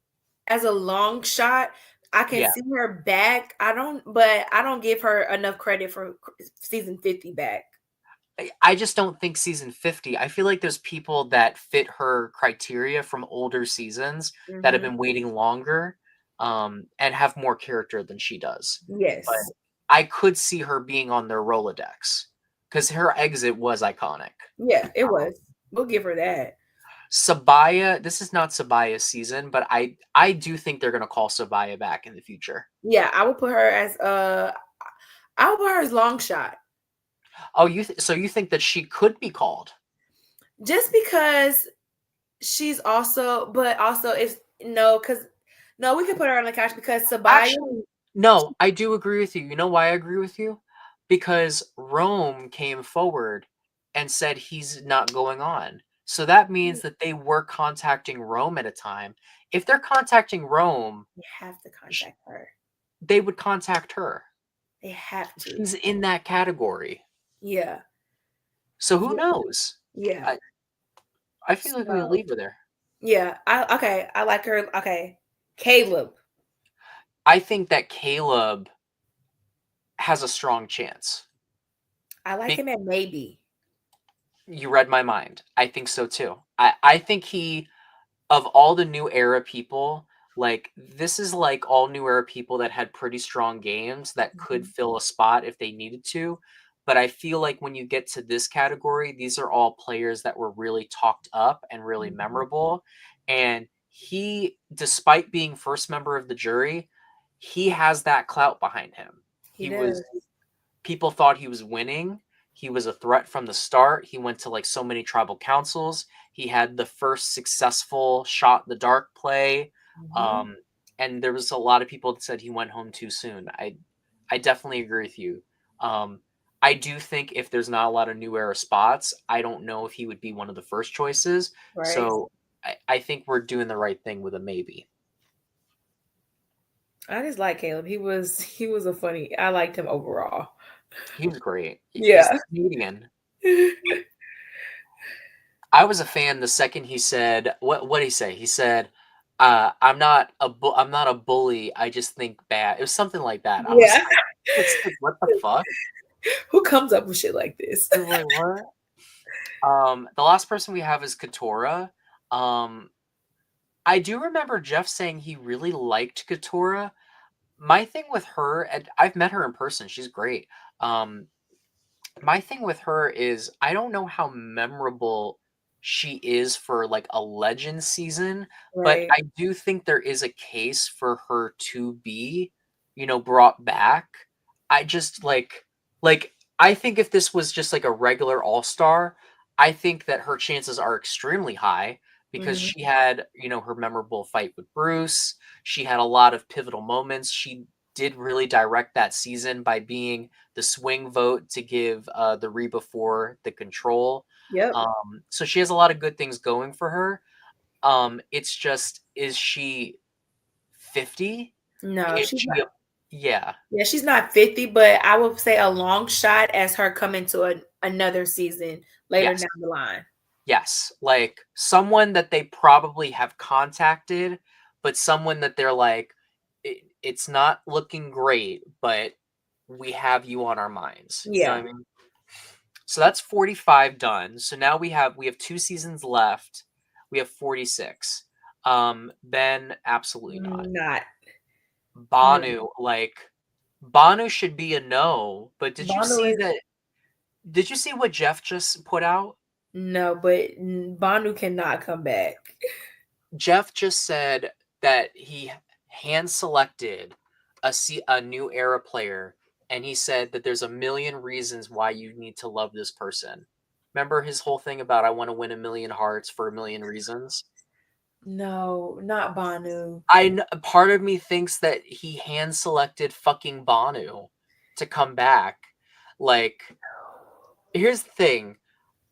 as a long shot. I can see her back. I don't give her enough credit for season 50 back. I just don't think season 50. I feel like there's people that fit her criteria from older seasons that have been waiting longer and have more character than she does. Yes. But I could see her being on their Rolodex because her exit was iconic. Yeah, it was. We'll give her that. Sabaya, this is not Sabaya's season, but I do think they're gonna call Sabaya back in the future. Yeah, I would put her as I would put her as long shot. Oh, so you think that she could be called? Just because she's also, but also it's no, because no, we could put her on the couch because Sabaya. Actually, no, I do agree with you. You know why I agree with you? Because Rome came forward and said he's not going on. So that means that they were contacting Rome at a time. If they're contacting Rome, You have to contact her. they would contact her. They have to. She's in that category. Yeah. So who Yeah. knows? Yeah. I feel like we can So, leave her there. yeah. I like her. Okay. Caleb. I think that Caleb has a strong chance. I like him at maybe. You read my mind. I think so too. I think he, of all the new era people, like this is like all new era people that had pretty strong games that could fill a spot if they needed to. But I feel like when you get to this category, these are all players that were really talked up and really memorable. And he, despite being first member of the jury, he has that clout behind him. He Was does. people thought he was winning. He was a threat from the start. He went to like so many tribal councils. He had the first successful shot in the dark play. And there was a lot of people that said he went home too soon. I definitely agree with you. I do think if there's not a lot of new era spots, I don't know if he would be one of the first choices. Right. So I think we're doing the right thing with a maybe. I just like Caleb. He was a funny. I liked him overall. He was great. Yeah. He's Canadian. I was a fan the second he said what did he say? He said, I'm not a bully, I just think bad. It was something like that. I was like, what the fuck? Who comes up with shit like this? I was like, what? The last person we have is Katora. I do remember Jeff saying he really liked Katora. My thing with her, and I've met her in person, she's great. My thing with her is I don't know how memorable she is for like a legend season, but Right. I do think there is a case for her to be, brought back. I just like I think if this was just like a regular all-star, I think that her chances are extremely high because she had, her memorable fight with Bruce. She had a lot of pivotal moments. She did really direct that season by being the swing vote to give the Reba 4 the control. Yep. So she has a lot of good things going for her. It's just, is she 50? No, she's not. Yeah. Yeah, she's not 50, but I would say a long shot as her coming to another season later down the line. Yes, like someone that they probably have contacted, but someone that they're like, it's not looking great, but we have you on our minds. Yeah. You know what I mean? So that's 45 done. So now we have 2 seasons left. We have 46. Ben, absolutely not. Not. Banu, Banu should be a no, but did you see what Jeff just put out? No, but Banu cannot come back. Jeff just said that he hand selected a new era player, and he said that there's a million reasons why you need to love this person. Remember his whole thing about I want to win a million hearts for a million reasons? No, not Banu. Part of me thinks that he hand selected fucking Banu to come back. Like, here's the thing.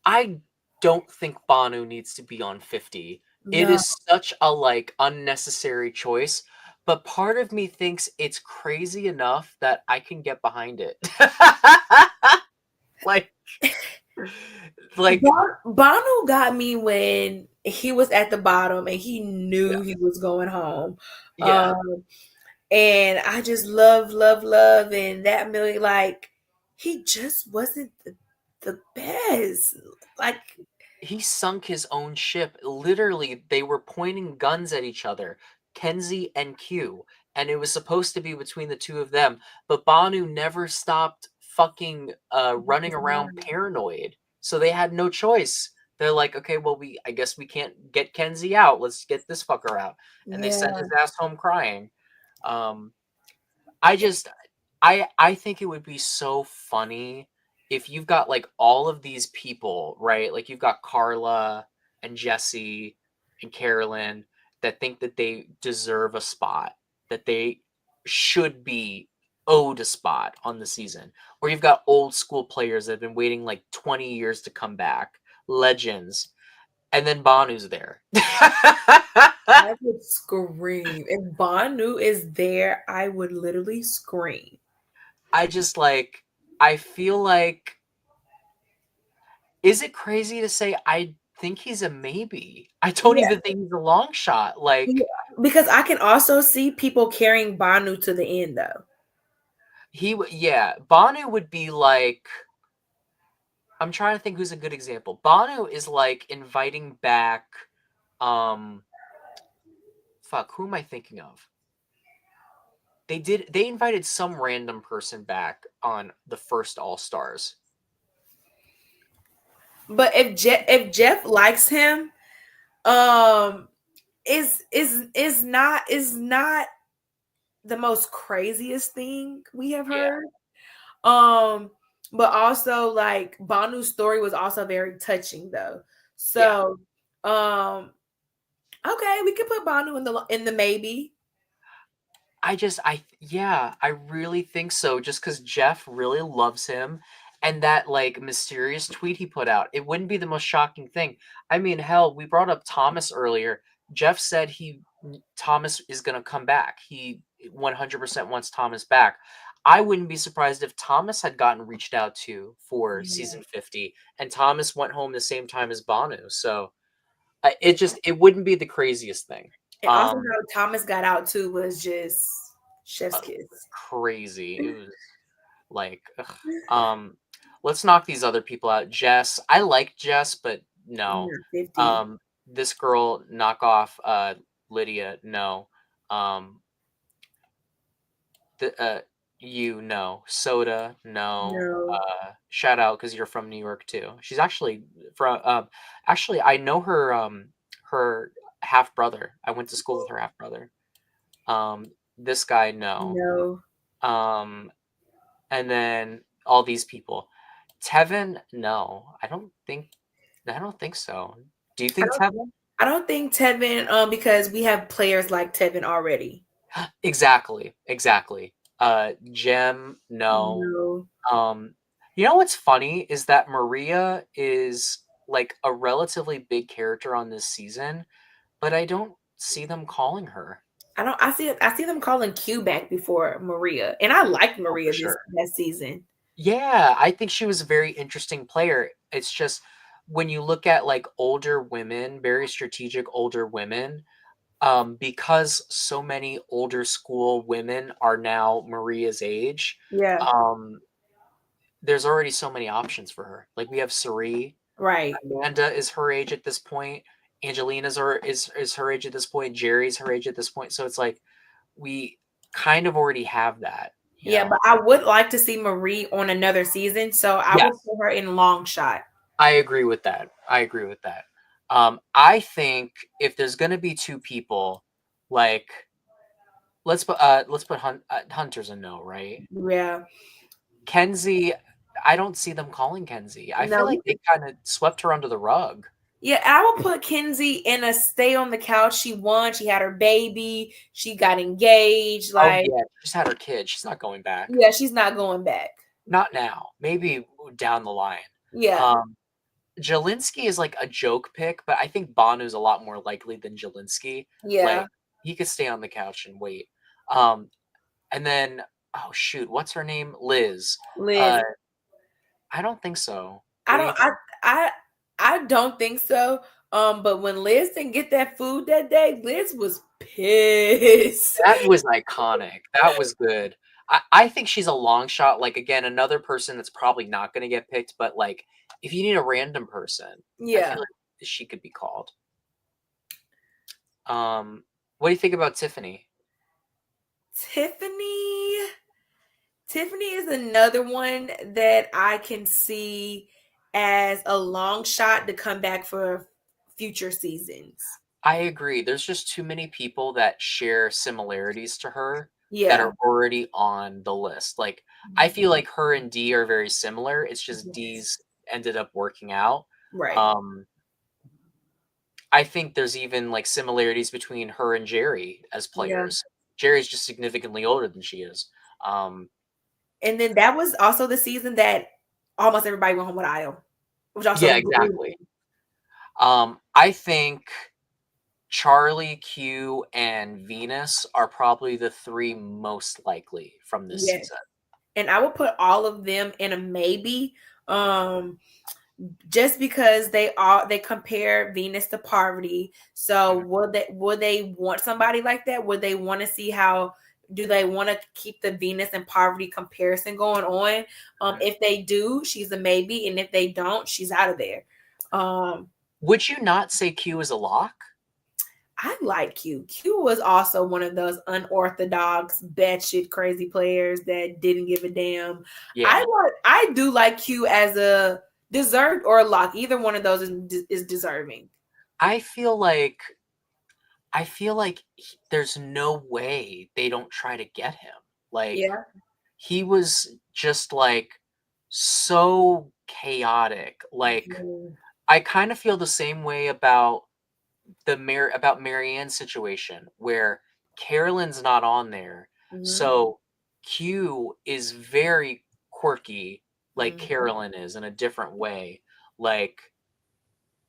I don't think Banu needs to be on 50. No. It is such a unnecessary choice, but part of me thinks it's crazy enough that I can get behind it. Banu got me when he was at the bottom and he knew he was going home. Yeah. And I just love and that million, he just wasn't the best. He sunk his own ship. Literally, they were pointing guns at each other, Kenzie and Q, and it was supposed to be between the two of them. But Banu never stopped fucking running around paranoid, so they had no choice They're like, okay, well, I guess we can't get Kenzie out. Let's get this fucker out, and they send Yeah. his ass home crying. Um, I just, I think it would be so funny if you've got like all of these people, right? Like you've got Carla and Jesse and Carolyn that think that they deserve a spot, that they should be owed a spot on the season. Or you've got old school players that have been waiting like 20 years to come back, legends, and then Banu's there. I would scream. If Banu is there, I would literally scream. I just like, I feel like, is it crazy to say I think he's a maybe? I don't Yeah. even think he's a long shot. Yeah, Like because I can also see people carrying Banu to the end, though. yeah, Banu would be like, I'm trying to think who's a good example. Banu is like inviting back, um, fuck, who am I thinking of? They invited some random person back on the first All Stars. But if Jeff likes him, um, is not the most craziest thing we have Yeah, heard. Um, but also like Banu's story was also very touching though. yeah. So, okay, we could put Banu in the maybe. Yeah, I really think so. Just because Jeff really loves him, and that like mysterious tweet he put out, it wouldn't be the most shocking thing. I mean, hell, we brought up Thomas earlier. Jeff said Thomas is gonna come back. He 100% wants Thomas back. I wouldn't be surprised if Thomas had gotten reached out to for Yeah. season 50, and Thomas went home the same time as Banu. So it wouldn't be the craziest thing. And also Um, how Thomas got out too was just chef's uh, kiss. crazy. It was like, ugh. Let's knock these other people out. Jess, I like Jess, but no. Yeah, 50. This girl, knock off Lydia, no. Um, the you no. Soda, no. No. Shout out because you're from New York too. She's actually from. Actually, I know her half brother. I went to school with her half brother. This guy, no. No. Um, and then all these people. Tevin, no, I don't think so. Do you I think don't Tevin? I don't think Tevin, because we have players like Tevin already. Exactly, exactly. Jem, no. No. You know what's funny is that Maria is like a relatively big character on this season, but I don't see them calling her. I see them calling Q back before Maria. And I liked Oh, for Maria this sure. that season. Yeah, I think she was a very interesting player. It's just when you look at like older women, very strategic older women, because so many older school women are now Maria's age, Yeah. um, there's already so many options for her. Like we have Sari, Right. Amanda is her age at this point, is her age at this point, Jerry's her age at this point. So it's like we kind of already have that, you Yeah, know? but I would like to see Marie on another season, so I Yes. would put her in long shot. I agree with that. I agree with that. I think if there's gonna be two people, like let's put Hunter's a no, right? Yeah. Kenzie, I don't see them calling Kenzie. I feel No, like they kind of swept her under the rug. yeah, I will put Kenzie in a stay on the couch. She won. She had her baby. She got engaged. Oh Like, yeah, she just had her kid. She's not going back. yeah, she's not going back. Not now. Maybe down the line. Yeah. Um, Jelinski is like a joke pick, but I think Banu's a lot more likely than Jelinski. Yeah. Like he could stay on the couch and wait. Um, and then oh shoot, what's her name? Liz. Liz. I don't think so. I What do don't you think? I I don't think so. But when Liz didn't get that food that day, Liz was pissed. That was iconic. That was good. I think she's a long shot. Like again, another person that's probably not going to get picked, but like if you need a random person, I Yeah. feel like she could be called. What do you think about Tiffany? Tiffany. Tiffany is another one that I can see as a long shot to come back for future seasons. I agree. There's just too many people that share similarities to her that Yeah. are already on the list. Like, I feel like her and Dee are very similar. It's just Yes. Dee's ended up working out. Right. Um, I think there's even like similarities between her and Jerry as Yeah. players. Jerry's just significantly older than she is. And then that was also the season that almost everybody went home with Io, which also Yeah, blew exactly. me. I think Charlie, Q, and Venus are probably the three most likely from this Yes. season. And I would put all of them in a maybe. Just because they compare Venus to Parvati. So Mhm. would they want somebody like that? Would they want to see how do they want to keep the Venus and Parvati comparison going on? Mhm. If they do, she's a maybe, and if they don't, she's out of there. Would you not say Q is a lock? I like Q. Q was also one of those unorthodox, batshit crazy players that didn't give a damn. Yeah. I do like Q as a deserved or a lock. Either one of those is deserving. I feel like there's no way they don't try to get him. Like, Yeah. he was just like so chaotic. Like, Mhm. I kind of feel the same way about Marianne's situation where Carolyn's not on there. Mhm. So Q is very quirky like Mhm. Carolyn is in a different way. Like,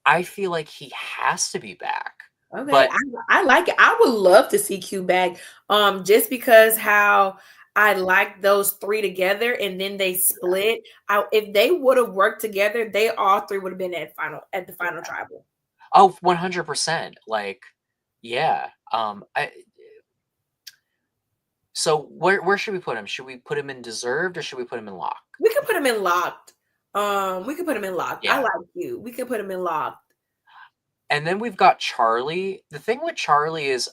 I feel like he has to be back. Okay, But I like it. I would love to see Q back. Just because how I like those three together, and then they split. If they would have worked together, they all three would have been at the final tribal. oh, 100%. Like, yeah. So where should we put him? Should we put him in deserved or should we put him in lock? We could put him in locked. We could put him in locked. I Yeah. like you. We could put him in locked. And then we've got Charlie. The thing with Charlie is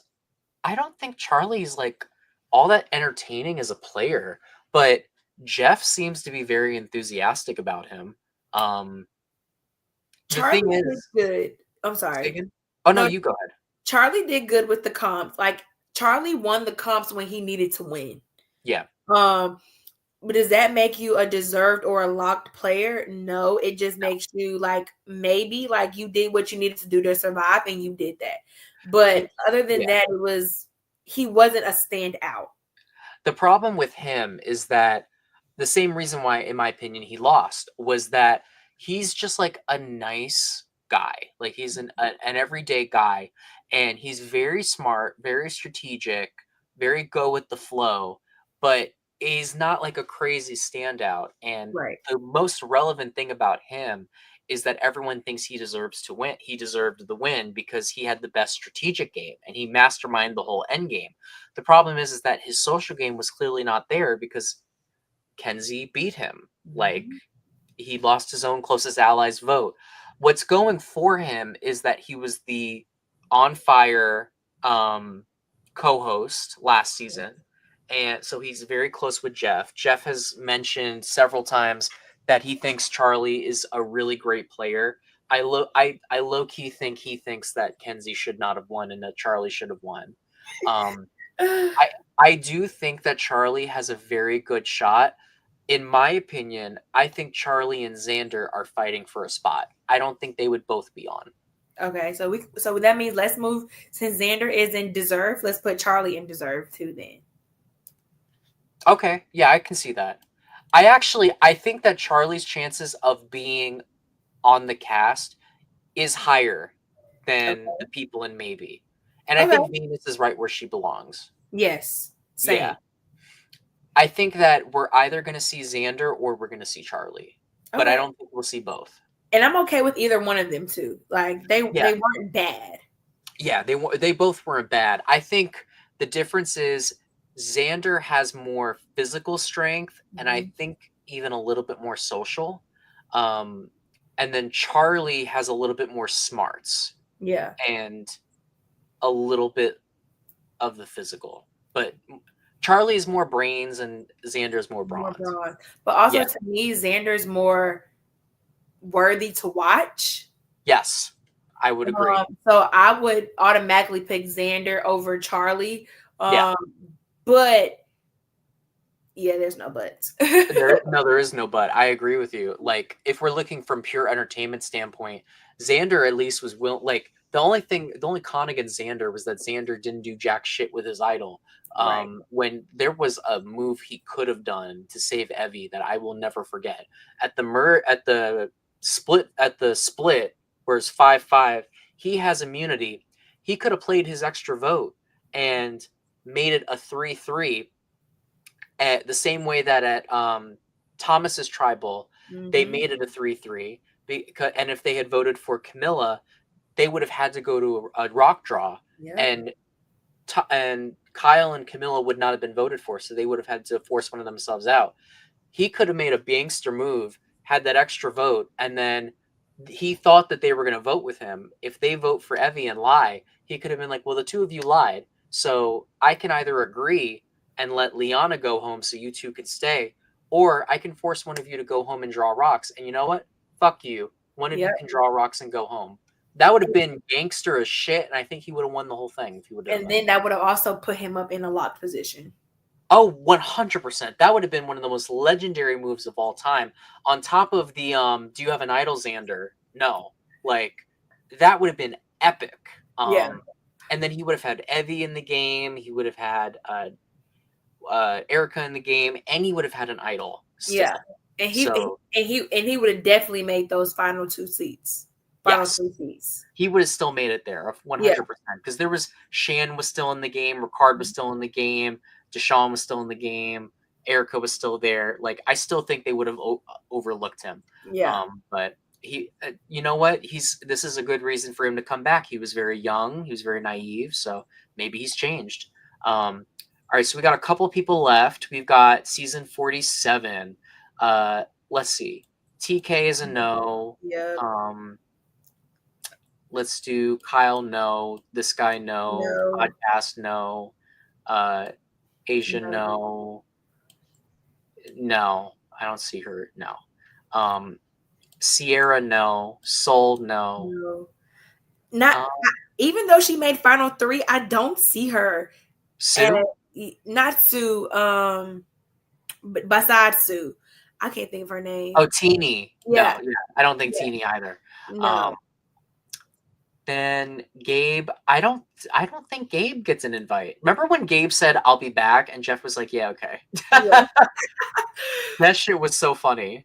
I don't think Charlie's like all that entertaining as a player, but Jeff seems to be very enthusiastic about him. Um the thing Charlie did is, good. I'm say sorry. again? Oh no, No, you go ahead. Charlie did good with the comps. Like Charlie won the comps when he needed to win. Yeah. Um, but does that make you a deserved or a locked player? No, it just No. makes you like maybe like you did what you needed to do to survive and you did that. But other than Yeah. that, he wasn't a standout. The problem with him is that the same reason why, in my opinion, he lost was that he's just like a nice guy. Like, he's an everyday guy, and he's very smart, very strategic, very go with the flow, but he's not like a crazy standout. And Right. the most relevant thing about him is that everyone thinks he deserves to win. He deserved the win because he had the best strategic game and he masterminded the whole end game. The problem is that his social game was clearly not there because Kenzie beat him. Like, Mhm. he lost his own closest ally's vote. What's going for him is that he was the on fire co-host last season, and so he's very close with Jeff. Jeff has mentioned several times that he thinks Charlie is a really great player. I low key think he thinks that Kenzie should not have won and that Charlie should have won. Um, I I do think that Charlie has a very good shot. In my opinion, I think Charlie and Xander are fighting for a spot. I don't think they would both be on. Okay, so that means let's move since Xander is in deserve, let's put Charlie in deserve too then. Okay, yeah, I can see that. I think that Charlie's chances of being on the cast is higher than Okay. the people in maybe. And I Okay. think Venus is right where she belongs. Yes. Yeah. Same. I think that we're either going to see Xander or we're going to see Charlie. But I Okay. don't think we'll see both. And I'm okay with either one of them too. Like Yeah. they weren't bad. Yeah, they both weren't bad. I think the difference is Xander has more physical strength, and I Mhm. think even a little bit more social. Um, and then Charlie has a little bit more smarts Yeah. and a little bit of the physical. But Charlie is more brains, and Xander is more More bronze. broad. But also Yeah, to me, Xander's more worthy to watch. Yes, I would agree. So I would automatically pick Xander over Charlie. Yeah. But yeah, there's no buts. There is no but. I agree with you. Like, if we're looking from pure entertainment standpoint, Xander at least was like the only con against Xander was that Xander didn't do jack shit with his idol. Right. When there was a move he could have done to save Evie that I will never forget at the split where it's 5-5, he has immunity. He could have played his extra vote and made it a 3-3. At the same way that at Thomas's tribal, they made it a 3-3. And if they had voted for Camilla, they would have had to go to a rock draw, and Kyle and Camilla would not have been voted for, so they would have had to force one of themselves out. He could have made a gangster move, had that extra vote, and then he thought that they were going to vote with him. If they vote for Evie and lie, he could have been like, well, the two of you lied, so I can either agree and let Liana go home so you two could stay, or I can force one of you to go home and draw rocks. And you know what? Fuck you. One of you can draw rocks and go home. That would have been gangster as shit, and I think he would have won the whole thing if he would have. And then that would have also put him up in a locked position. Oh, 100%. That would have been one of the most legendary moves of all time. On top of the do you have an idol, Xander? No. Like, that would have been epic. And then he would have had Evie in the game. He would have had Erica in the game, and he would have had an idol. Still. Yeah, and he would have definitely made those final 2 seats. Final 3 seats. He would have still made it there, 100%. Because there was Shan was still in the game, Ricard was still in the game, Deshawn was still in the game, Erica was still there. Like, I still think they would have overlooked him. Yeah. But he, you know what? This is a good reason for him to come back. He was very young. He was very naive. So maybe he's changed. All right, so we got a couple people left. We've got season 47. Let's see. TK is a no. Yeah. Let's do Kyle, no. This guy, no. Podcast, no. Asian, no. No, I don't see her. No. Sierra, no. Soul, no. Not even though she made final 3, I don't see her. Sue? Not Sue, but besides Sue, I can't think of her name. Oh, Teeny. Yeah. No, I don't think Teeny either. No. Then Gabe, I don't think Gabe gets an invite. Remember when Gabe said I'll be back and Jeff was like, yeah, okay. Yeah. That shit was so funny.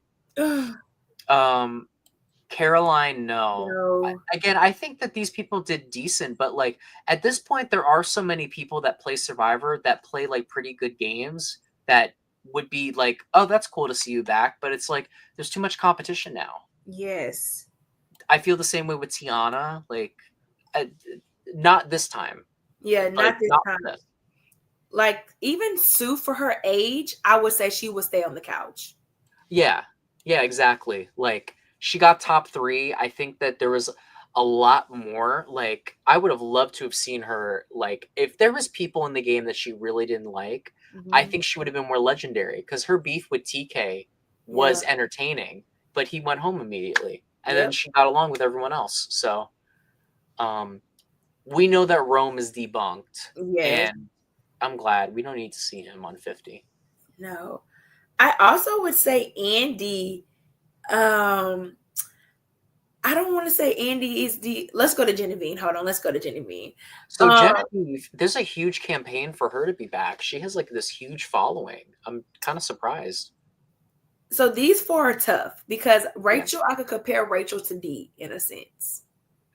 Caroline, no. Again, I think that these people did decent, but like at this point, there are so many people that play Survivor that play like pretty good games that would be like, oh, that's cool to see you back. But it's like there's too much competition now. Yes. I feel the same way with Tiana. Like, not this time. Yeah, not this time. Like, even Sue, for her age, I would say she would stay on the couch. Yeah, exactly. Like, she got top 3. I think that there was a lot more. Like, I would have loved to have seen her. Like, if there was people in the game that she really didn't like, I think she would have been more legendary because her beef with TK was entertaining, but he went home immediately. And then she got along with everyone else. So we know that Rome is debunked. Yeah. And I'm glad we don't need to see him on 50. No. I also would say Andy. I don't want to say Andy is let's go to Genevieve. Hold on. Let's go to Genevieve. So Genevieve, there's a huge campaign for her to be back. She has like this huge following. I'm kind of surprised. So these 4 are tough because Rachel, I could compare Rachel to D in a sense.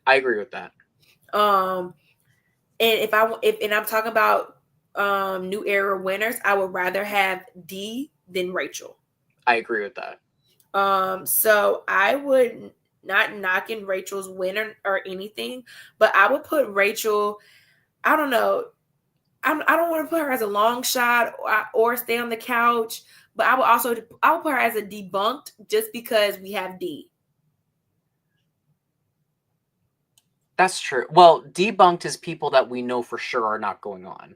I agree with that. And if I'm talking about new era winners, I would rather have D than Rachel. I agree with that. So I would not knock in Rachel's winner or anything, but I would put Rachel, I don't know. I don't want to put her as a long shot or stay on the couch. But I would put her as a debunked just because we have D. That's true. Well, debunked is people that we know for sure are not going on.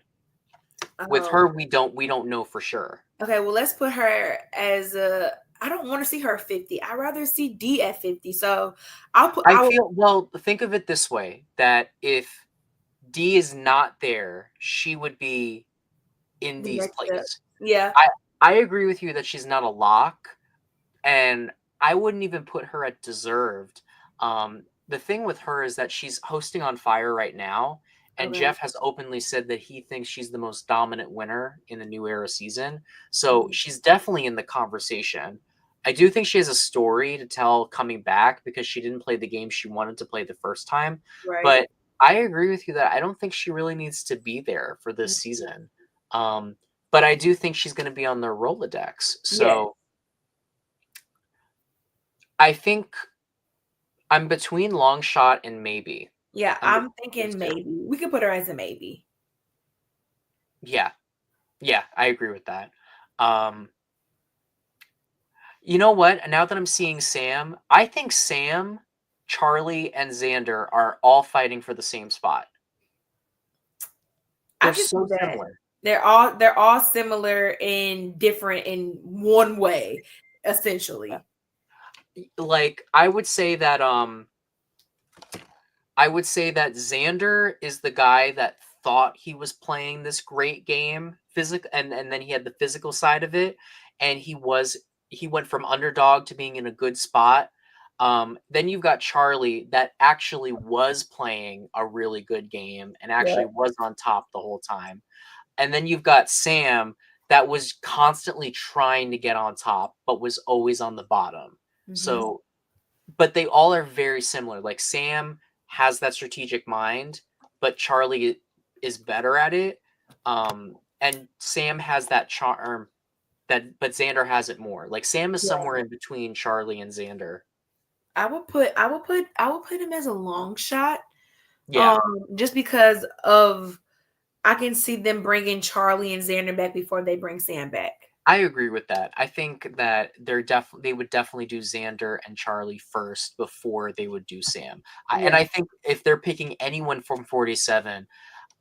With her, we don't know for sure. Okay, well, let's put her as a. I don't want to see her 50. I'd rather see D at 50. So I I will feel, well, think of it this way, that if D is not there, she would be in the D's next step. place. Yeah. I agree with you that she's not a lock, and I wouldn't even put her at deserved. The thing with her is that she's hosting on Fire right now, and Okay. Jeff has openly said that he thinks she's the most dominant winner in the New Era season. So Mhm. she's definitely in the conversation. I do think she has a story to tell coming back because she didn't play the game she wanted to play the first time. Right. But I agree with you that I don't think she really needs to be there for this season. Um, but I do think she's going to be on their Rolodex. Yeah. So I think I'm between long shot and maybe. Yeah. I'm I'm between those thinking two. maybe. We could put her as a maybe. Yeah. Yeah, I agree with that. Um, you know what? Now that I'm seeing Sam, I think Sam, Charlie, and Xander are all fighting for the same spot. I They're can see so that. similar. They're all similar in different in one way, essentially. Like I would say that Xander is the guy that thought he was playing this great game, and then he had the physical side of it, and he went from underdog to being in a good spot. Then you've got Charlie that actually was playing a really good game and Yeah. actually was on top the whole time. And then you've got Sam that was constantly trying to get on top, but was always on the bottom. Hmm. So, but they all are very similar. Like Sam has that strategic mind, but Charlie is better at it. And Sam has that charm but Xander has it more. Like Sam is Yeah. somewhere in between Charlie and Xander. I would put him as a long shot. Yeah, Just because of I can see them bringing Charlie and Xander back before they bring Sam back. I agree with that. I think that they would definitely do Xander and Charlie first before they would do Sam. And Yeah. I think if they're picking anyone from 47,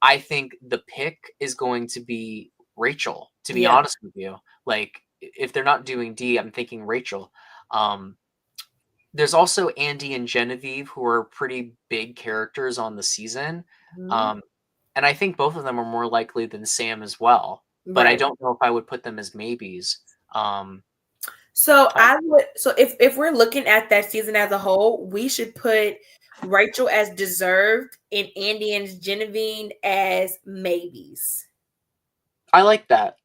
I think the pick is going to be Rachel, to be Yeah. honest with you. Like if they're not doing D, I'm thinking Rachel. Um, there's also Andy and Genevieve who are pretty big characters on the season. Mhm. Um, and I think both of them are more likely than Sam as well. But I Right. don't know if I would put them as maybes. Um, So uh, I would so if we're looking at that season as a whole, we should put Rachel as deserved and Andy and Genevieve as maybes. I like that.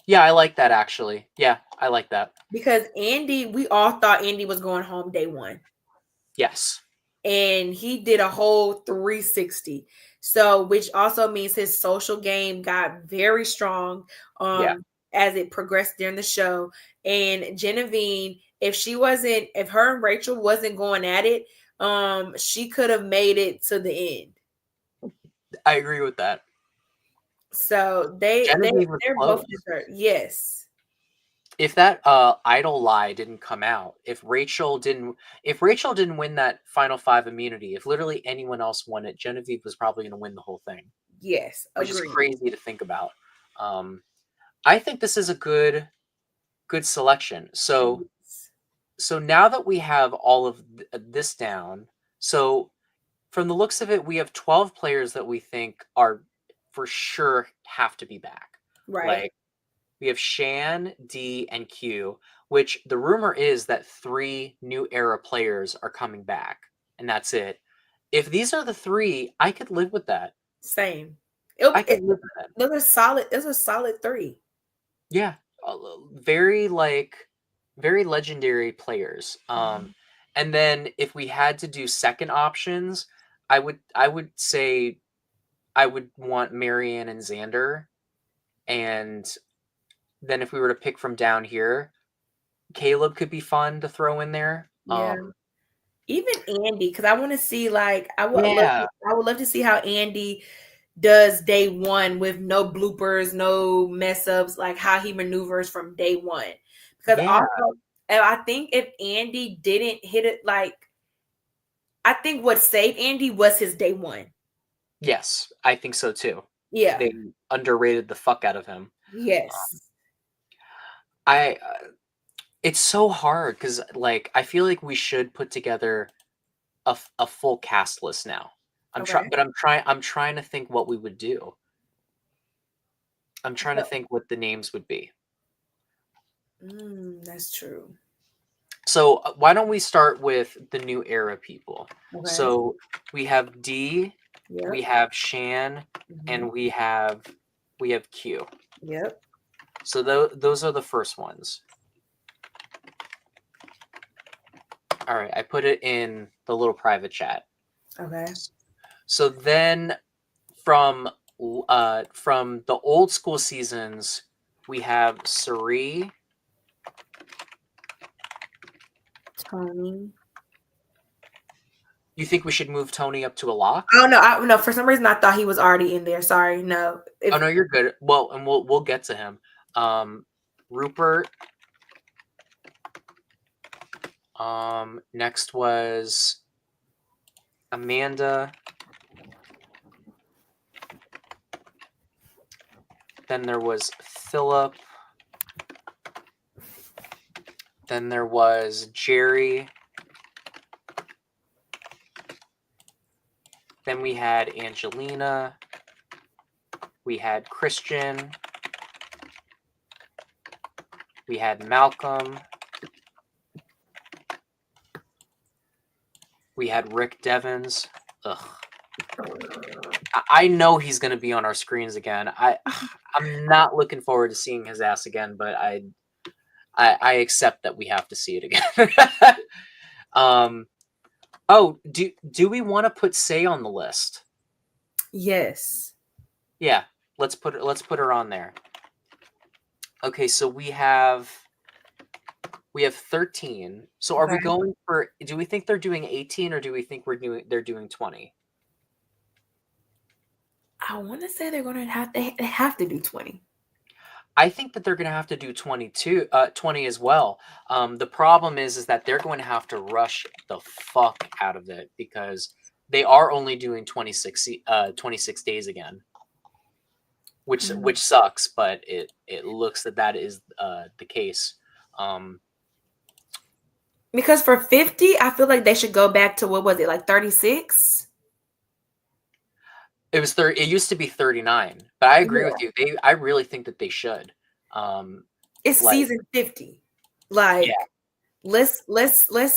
Yeah, I like that actually. Yeah, I like that. Because Andy, we all thought Andy was going home day one. Yes. And he did a whole 360. So which also means his social game got very strong Yeah. as it progressed during the show. And Genevieve, if her and Rachel wasn't going at it, she could have made it to the end. I agree with that. So Genevieve was they're both close. deserved. Yes. If that idol lie didn't come out, if Rachel didn't win that final five immunity, if literally anyone else won it, Genevieve was probably going to win the whole thing, Yes. which is Agreed. crazy to think about. Um, I think this is a good selection. So now that we have all of this down, so from the looks of it, we have 12 players that we think are for sure have to be back. Right. Like we have Shan, D, and Q, which the rumor is that 3 new era players are coming back, and that's it. If these are the 3, I could live with that. Same. I could live with that. Those are solid three. Yeah, very very legendary players. Mhm. And then if we had to do second options, I would say I would want Marianne and Xander, and then if we were to pick from down here, Caleb could be fun to throw in there. Yeah. Even Andy, because I want to see like Yeah, I would love to see how Andy does day one with no bloopers, no mess ups, like how he maneuvers from day one. Because yeah, also, and I think if Andy didn't hit it, like I think what saved Andy was his day one. yes, I think so too. Yeah. They underrated the fuck out of him. Yes. I It's so hard because, like, I feel like we should put together a full cast list now. Okay. I'm trying to think what we would do. I'm trying to So, think what the names would be. that's true. So why don't we start with the new era people? Okay. So we have D, we Yep. have Shan, Hmm. and we have Q. Yep. So those are the first ones. All right, I put it in the little private chat. Okay. So then from the old school seasons, we have Suri. Tony. You think we should move Tony up to a lock? Oh no, no. For some reason, I thought he was already in there. Sorry, no. Oh If no, you're good. Well, and we'll get to him. Rupert. Next was Amanda. Then there was Philip. Then there was Jerry. Then we had Angelina. We had Christian. We had Malcolm. We had Rick Devens. Ugh. I know he's going to be on our screens again. I'm not looking forward to seeing his ass again, but I accept that we have to see it again. Oh, do we want to put Say on the list? yes. Yeah, let's put her on there. Okay, so we have 13. So are we Okay. going for? Do we think they're doing 18 or do we think they're doing 20? I want to say they're going to they have to do 20. I think that they're going to have to do 20 as well. The problem is that they're going to have to rush the fuck out of it because they are only doing 26 days again, which sucks. But it looks that is the case. Because for 50, I feel like they should go back to what was it, like 36? It used to be 39, but I agree Yeah. with you. I really think that they should. It's Like, season 50. Like, yeah, let's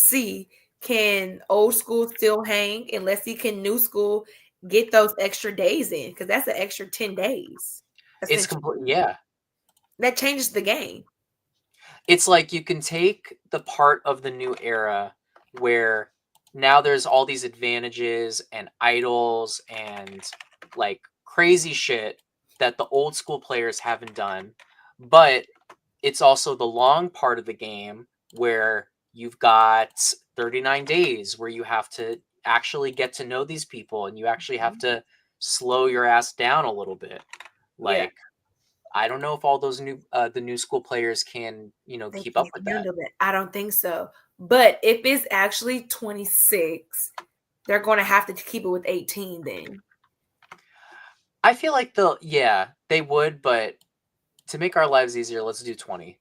see, can old school still hang, and let's see, can new school get those extra days in, because that's an extra 10 days it's essentially. complete. Yeah, That changes the game. it's like you can take the part of the new era where now there's all these advantages and idols and like crazy shit that the old school players haven't done, but it's also the long part of the game where you've got 39 days where you have to actually get to know these people and you actually have to slow your ass down a little bit. Yeah, Like, I don't know if all those the new school players can, they keep up can't with that. handle it. I don't think so. But if it's actually 26, they're going to have to keep it with 18 then. I feel like they would, but to make our lives easier, let's do 20.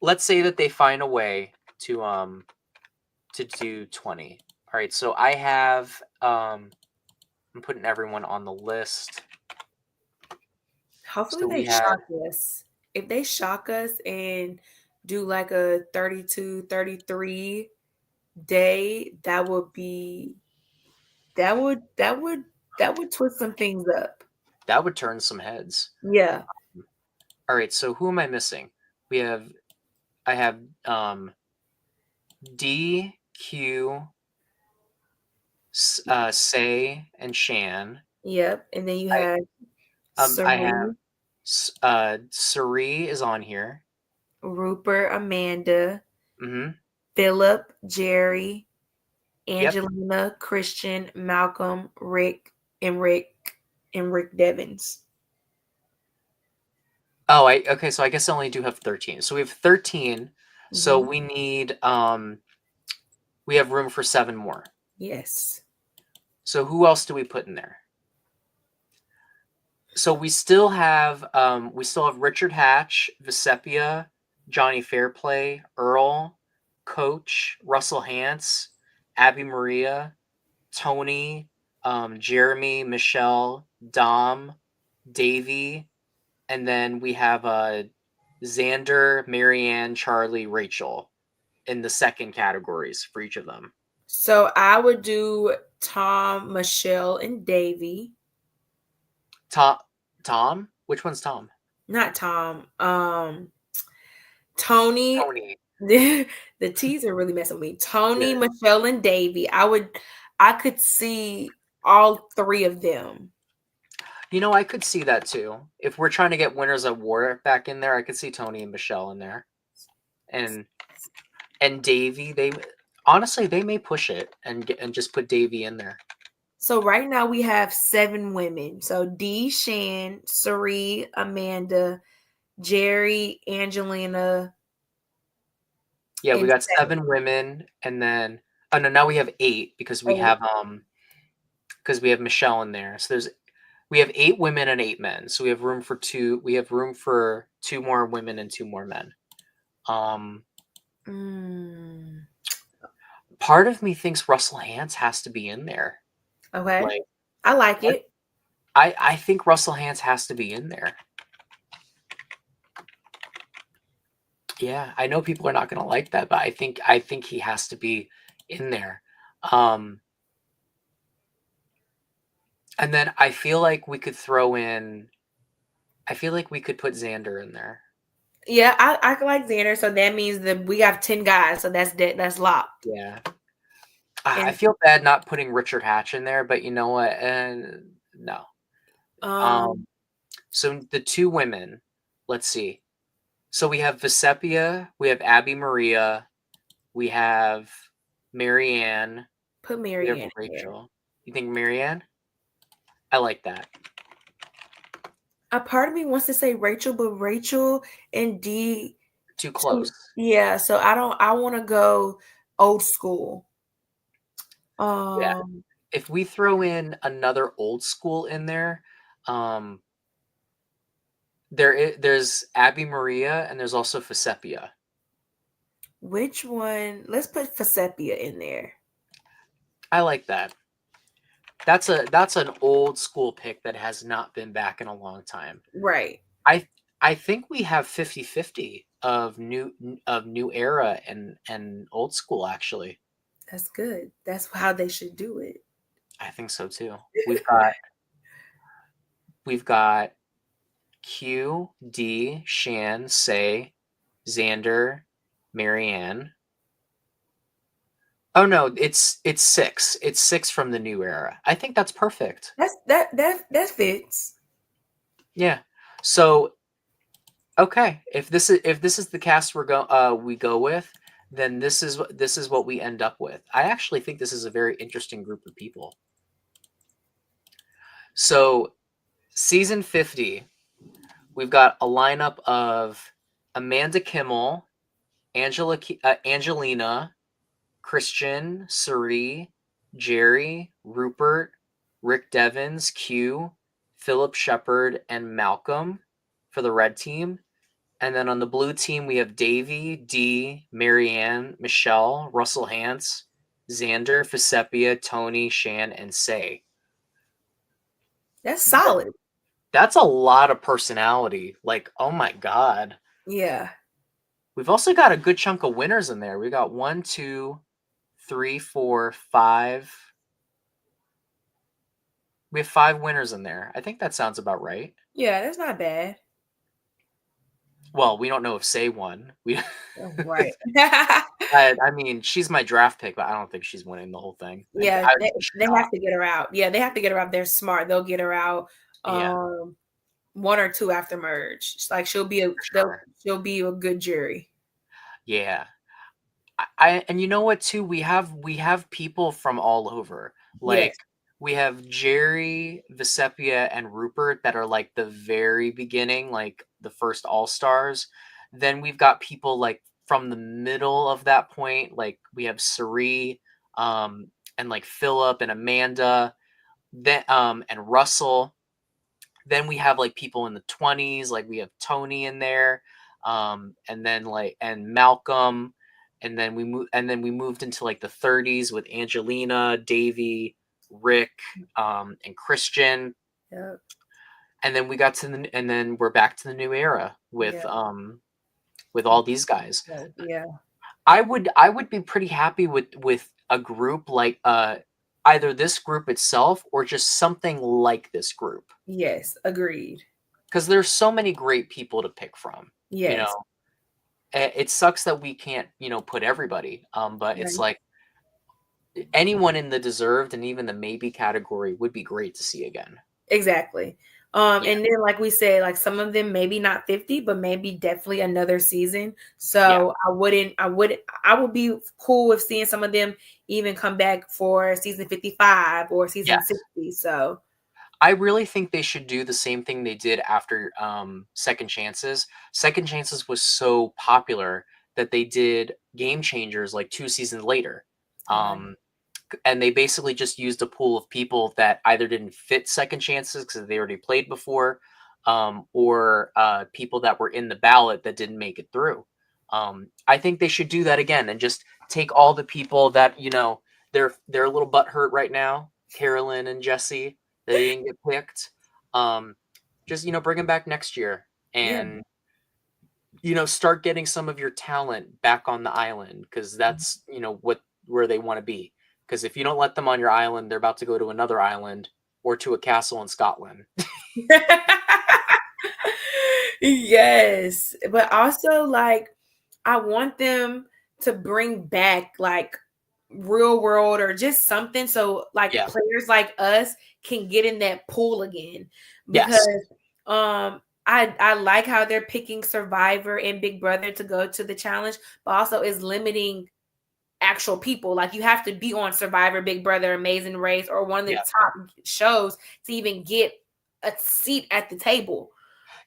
Let's say that they find a way to do 20. All right, so I have I'm putting everyone on the list. Hopefully So they we had shock us. If they shock us and do like a 32, 33 day, that would twist some things up. that would turn some heads. Yeah. All right, so who am I missing? I have D, Q, Say, and Shan. Yep. And then you I had I have Serene, Suri is on here. Rupert, Amanda, Mm-hmm. Philip, Jerry, Yep. Angelina, Christian, Malcolm, Rick, and Rick Devens. Oh, okay, so I guess I only do have 13. So we have 13. So Mhm. we need we have room for 7 more. Yes. So who else do we put in there? So we still have Richard Hatch, Vesepia, Johnny Fairplay, Earl, Coach, Russell Hantz, Abby Maria, Tony, Jeremy, Michelle, Dom, Davy, and then we have Xander, Marianne, Charlie, Rachel in the second categories for each of them. So I would do Tom, Michelle, and Davy. Tom? Which one's Tom? Not Tom. Tony. Tony. The T's are really messing with me. Tony, yeah. Michelle, and Davy. I could see all three of them. I could see that too. If we're trying to get winners of war back in there, I could see Tony and Michelle in there. And Davy, they may push it and just put Davy in there. So right now we have 7 women. So Dee, Shan, Sari, Amanda, Jerry, Angelina. Yeah, we got 7 women, and then now we have 8 because we have Michelle in there. So we have 8 women and 8 men. So we have room for 2. We have room for 2 more women and 2 more men. Part of me thinks Russell Hantz has to be in there. Okay. I like it. I think Russell Hantz has to be in there. Yeah, I know people are not going to like that, but I think he has to be in there. And then I feel like we could throw in. I feel like we could put Xander in there. Yeah, I like Xander, so that means that we have 10 guys, so that's locked. Yeah. I feel bad not putting Richard Hatch in there, but you know what? No. So the 2 women, let's see. So we have Vesepia, we have Abby Maria, we have Marianne. Put Marianne. Rachel. You think Marianne? I like that. A part of me wants to say Rachel, but Rachel and Dee too close. Yeah, so I want to go old school. Yeah. If we throw in another old school in there, there's Abby Maria and there's also Vesepia. Which one? Let's put Vesepia in there. I like that. That's an old school pick that has not been back in a long time. Right. I think we have 50-50 of new era and old school actually. That's good. That's how they should do it. I think so too. We've got Q, D, Shan, Say, Xander, Marianne. Oh no, it's 6. It's 6 from the new era. I think that's perfect. That fits. Yeah. So okay, if this is the cast we go with, then this is what we end up with. I actually think this is a very interesting group of people. So, season 50, we've got a lineup of Amanda Kimmel, Angelina, Christian, Sari, Jerry, Rupert, Rick Devens, Q, Philip Shepard, and Malcolm for the red team. And then on the blue team, we have Davy, Dee, Marianne, Michelle, Russell Hantz, Xander, Vesepia, Tony, Shan, and Say. That's solid. That's a lot of personality. Like, oh my God. Yeah. We've also got a good chunk of winners in there. We got 1, 2, 3, 4, 5. We have 5 winners in there. I think that sounds about right. Yeah, that's not bad. Well, we don't know if Say won. Right. I mean, she's my draft pick, but I don't think she's winning the whole thing. Yeah, they have to get her out. Yeah, they have to get her out. They're smart. They'll get her out. 1 or 2 after merge. It's like she'll be a good jury. Yeah. And you know what too? We have people from all over. Like yes. We have Jerry, Vesepia, and Rupert that are like the very beginning, like the first All-Stars. Then we've got people like from the middle of that point, like we have Sari, and like Philip and Amanda, then and Russell. Then we have like people in the 20s, like we have Tony in there, and then like and Malcolm, and then we moved into like the 30s with Angelina, Davy, Rick, and Christian. Yep. And then we got to and then we're back to the new era with all these guys. Yeah. I would be pretty happy with a group like either this group itself or just something like this group. Yes, agreed. Because there's so many great people to pick from. Yes. You know, it sucks that we can't, put everybody. But it's like anyone in the deserved and even the maybe category would be great to see again. Exactly. And then like we said, like some of them maybe not 50, but maybe definitely another season. So I would be cool with seeing some of them even come back for season 55 or season 60. So I really think they should do the same thing they did after Second Chances. Second Chances was so popular that they did Game Changers like 2 seasons later. And they basically just used a pool of people that either didn't fit Second Chances because they already played before, or people that were in the ballot that didn't make it through. I think they should do that again and just take all the people that, they're a little butthurt right now, Carolyn and Jesse, they didn't get picked. Just, bring them back next year and, start getting some of your talent back on the island because that's, where they want to be. Because if you don't let them on your island, they're about to go to another island or to a castle in Scotland. Yes. But also, like, I want them to bring back, like, real world or just something so, like, players like us can get in that pool again. Because I like how they're picking Survivor and Big Brother to go to the challenge, but also is limiting actual people. Like you have to be on Survivor, Big Brother, Amazing Race, or one of the top shows to even get a seat at the table.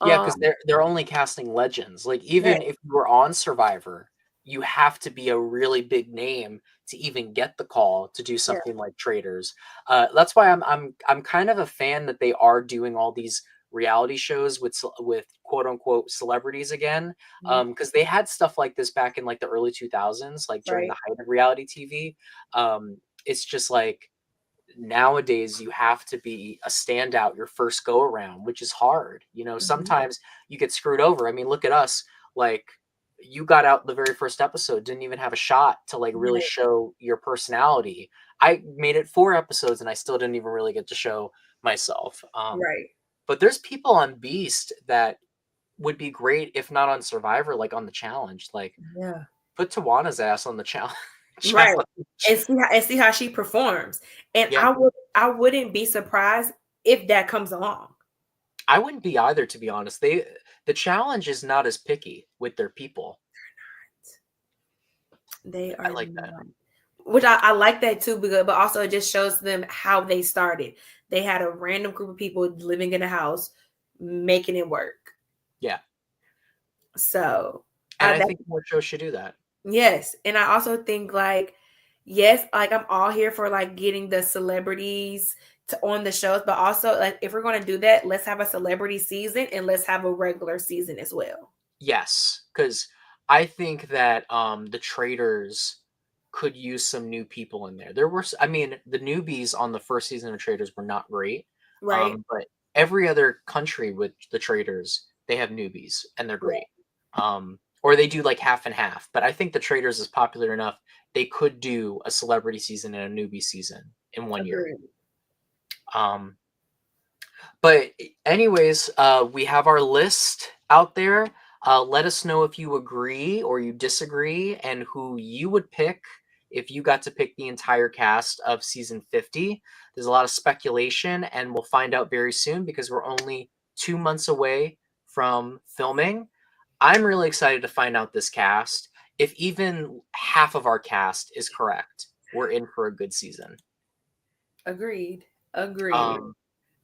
Yeah, because they're only casting legends. Like even if you were on Survivor, you have to be a really big name to even get the call to do something like Traitors. That's why I'm kind of a fan that they are doing all these reality shows with quote unquote celebrities again, because they had stuff like this back in like the early 2000s, like during the height of reality TV. It's just like nowadays you have to be a standout your first go around, which is hard. Sometimes you get screwed over. I mean, look at us. Like you got out the very first episode, didn't even have a shot to like really show your personality. I made it 4 episodes and I still didn't even really get to show myself. But there's people on Beast that would be great if not on Survivor, like on the challenge. Like put Tawana's ass on the challenge. Right. And see how she performs. And I wouldn't be surprised if that comes along. I wouldn't be either, to be honest. The challenge is not as picky with their people. They are. I like that. Which I like that too, but also it just shows them how they started. They had a random group of people living in a house, making it work. Yeah. So. And I think more shows should do that. Yes. And I also think like, yes, like I'm all here for like getting the celebrities on the shows, but also like if we're going to do that, let's have a celebrity season and let's have a regular season as well. Yes, because I think that the Traitors could use some new people in there. There were, I mean, the newbies on the first season of Traitors were not great. Right. But every other country with the Traitors, they have newbies and they're great. Or they do like half and half. But I think the Traitors is popular enough. They could do a celebrity season and a newbie season in one year. But anyways, we have our list out there. Let us know if you agree or you disagree and who you would pick if you got to pick the entire cast of season 50. There's a lot of speculation and we'll find out very soon because we're only 2 months away from filming. I'm really excited to find out this cast. If even half of our cast is correct, we're in for a good season. Agreed. Do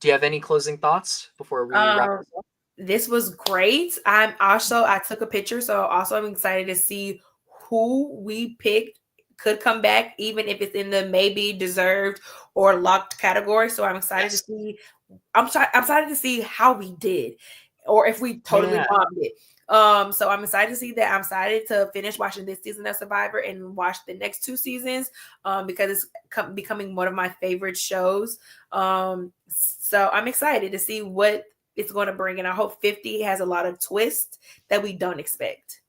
you have any closing thoughts before we wrap this up? This was great. I took a picture, so also I'm excited to see who we picked could come back, even if it's in the maybe deserved or locked category. So I'm excited to see I'm excited to see how we did, or if we totally bombed it. So I'm excited to see that. I'm excited to finish watching this season of Survivor and watch the next 2 seasons, because it's becoming one of my favorite shows. So I'm excited to see what it's going to bring, and I hope 50 has a lot of twists that we don't expect.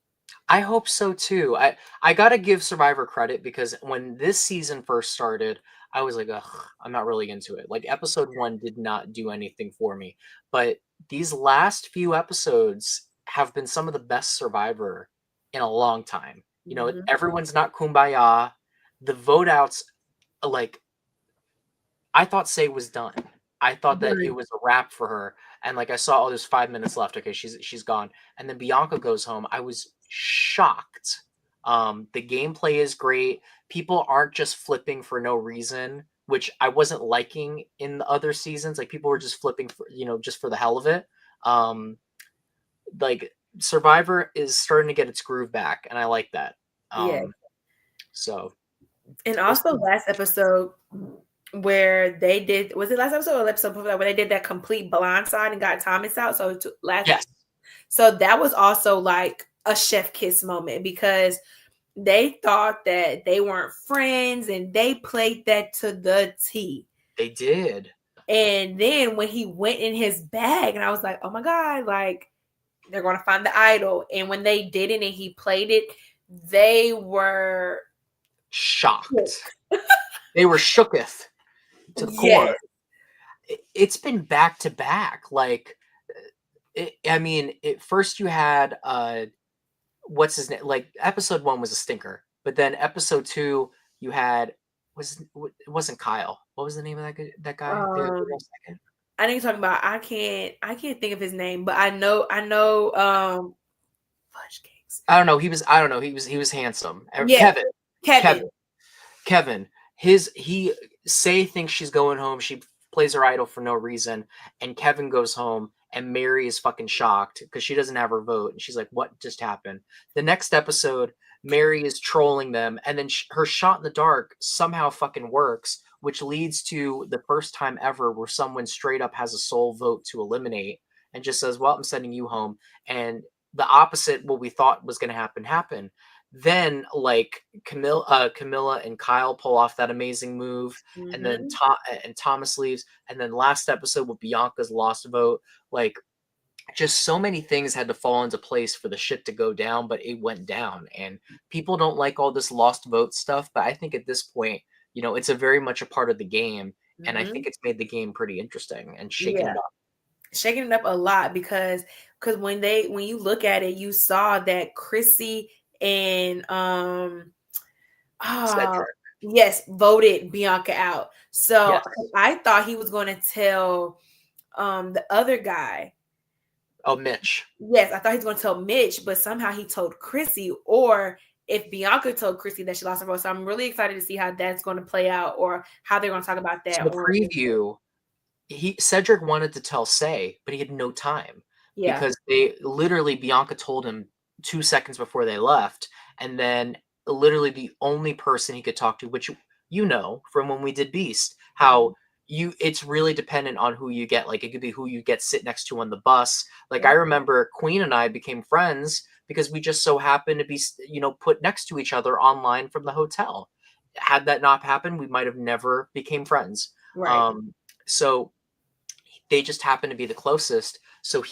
I hope so too. I gotta give Survivor credit, because when this season first started, I was like, ugh, I'm not really into it. Like episode 1 did not do anything for me, but these last few episodes have been some of the best Survivor in a long time. You know, everyone's not kumbaya. The vote outs, like, I thought Say was done. I thought that it was a wrap for her. And like I saw, oh, there's 5 minutes left. Okay, she's gone. And then Bianca goes home. I was shocked. The gameplay is great. People aren't just flipping for no reason, which I wasn't liking in the other seasons. Like people were just flipping for, just for the hell of it. Like Survivor is starting to get its groove back, and I like that. So, and also last episode where they did, was it last episode or episode before that, where they did that complete blindside and got Thomas out? So so that was also like a chef kiss moment, because they thought that they weren't friends and they played that to the T. They did. And then when he went in his bag, and I was like, oh my God, like they're going to find the idol. And when they did it and he played it, they were shocked. They were shooketh to the core. It's been back to back. Like, first you had what's his name? Like episode 1 was a stinker, but then episode 2 you had it wasn't Kyle. What was the name of that guy? I know you're talking about. I can't think of his name, but I know. Fudge cakes. I don't know. He was handsome. Yeah. Kevin. Say thinks she's going home. She plays her idol for no reason, and Kevin goes home, and Mary is fucking shocked because she doesn't have her vote, and she's like, "What just happened?" The next episode, Mary is trolling them, and then her shot in the dark somehow fucking works, which leads to the first time ever where someone straight up has a sole vote to eliminate and just says, "Well, I'm sending you home." And the opposite, what we thought was going to happen. Then like Camilla and Kyle pull off that amazing move, and then Thomas leaves, and then last episode with Bianca's lost vote, like just so many things had to fall into place for the shit to go down, but it went down, and people don't like all this lost vote stuff, but I think at this point, it's a very much a part of the game, and I think it's made the game pretty interesting and shaking it up a lot, because when you look at it, you saw that Chrissy and voted Bianca out. So I thought he was going to tell the other guy. Oh, Mitch. Yes, I thought he was going to tell Mitch, but somehow he told Chrissy, or if Bianca told Chrissy that she lost her vote. So I'm really excited to see how that's going to play out, or how they're going to talk about that. So the preview, Cedric wanted to tell Say, but he had no time. Yeah. Because Bianca told him 2 seconds before they left, and then literally the only person he could talk to, which from when we did Beast, how it's really dependent on who you get. Like it could be who you get sit next to on the bus. Like I remember Queen and I became friends because we just so happened to be put next to each other online from the hotel. Had that not happened, we might have never became friends. So they just happened to be the closest. So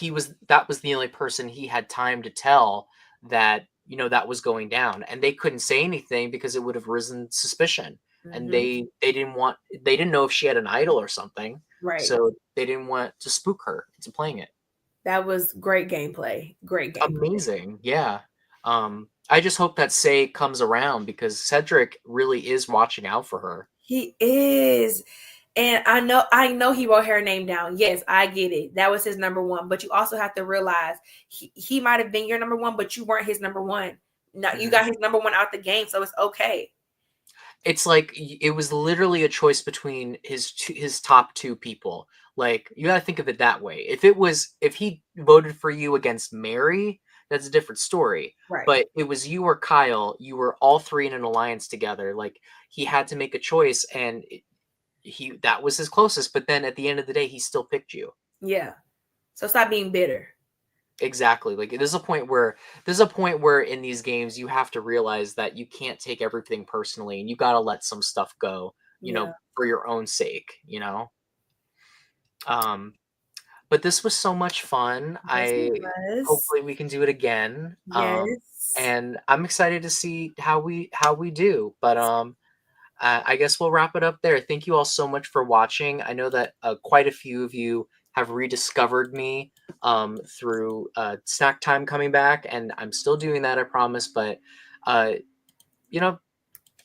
that was the only person he had time to tell that that was going down, and they couldn't say anything because it would have risen suspicion. And they didn't know if she had an idol or something, so they didn't want to spook her into playing it. That was great gameplay. Amazing. Yeah. I just hope that Say comes around, because Cedric really is watching out for her. He is. And I know he wrote her name down. Yes, I get it. That was his number 1. But you also have to realize he might have been your number 1, but you weren't his number 1. No, you got his number 1 out the game, so it's okay. It's like it was literally a choice between his top 2 people. Like you got to think of it that way. If he voted for you against Mary, that's a different story. Right. But it was you or Kyle. You were all 3 in an alliance together. Like he had to make a choice, and that was his closest, but then at the end of the day, he still picked you. Yeah. So stop being bitter. Exactly. Like there's a point where in these games you have to realize that you can't take everything personally and you got to let some stuff go, Yeah. for your own sake, you know. But this was so much fun. Yes, it I was. hopefully we can do it again. Yes. And I'm excited to see how we do. But I guess we'll wrap it up there. Thank you all so much for watching. I know that quite a few of you have rediscovered me through snack time coming back, and I'm still doing that, I promise. But uh, you know,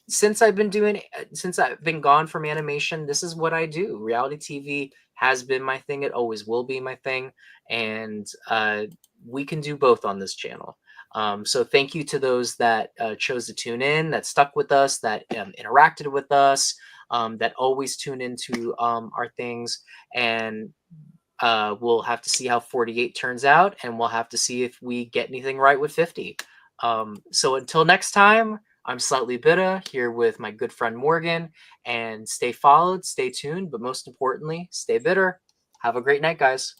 since I've been gone from animation, this is what I do. Reality TV has been my thing. It always will be my thing, and we can do both on this channel. So thank you to those that chose to tune in, that stuck with us, that interacted with us, that always tune into our things. And we'll have to see how 48 turns out, and we'll have to see if we get anything right with 50. So until next time, I'm Slightly Bitter here with my good friend Morgan, and stay followed, stay tuned, but most importantly, stay bitter. Have a great night, guys.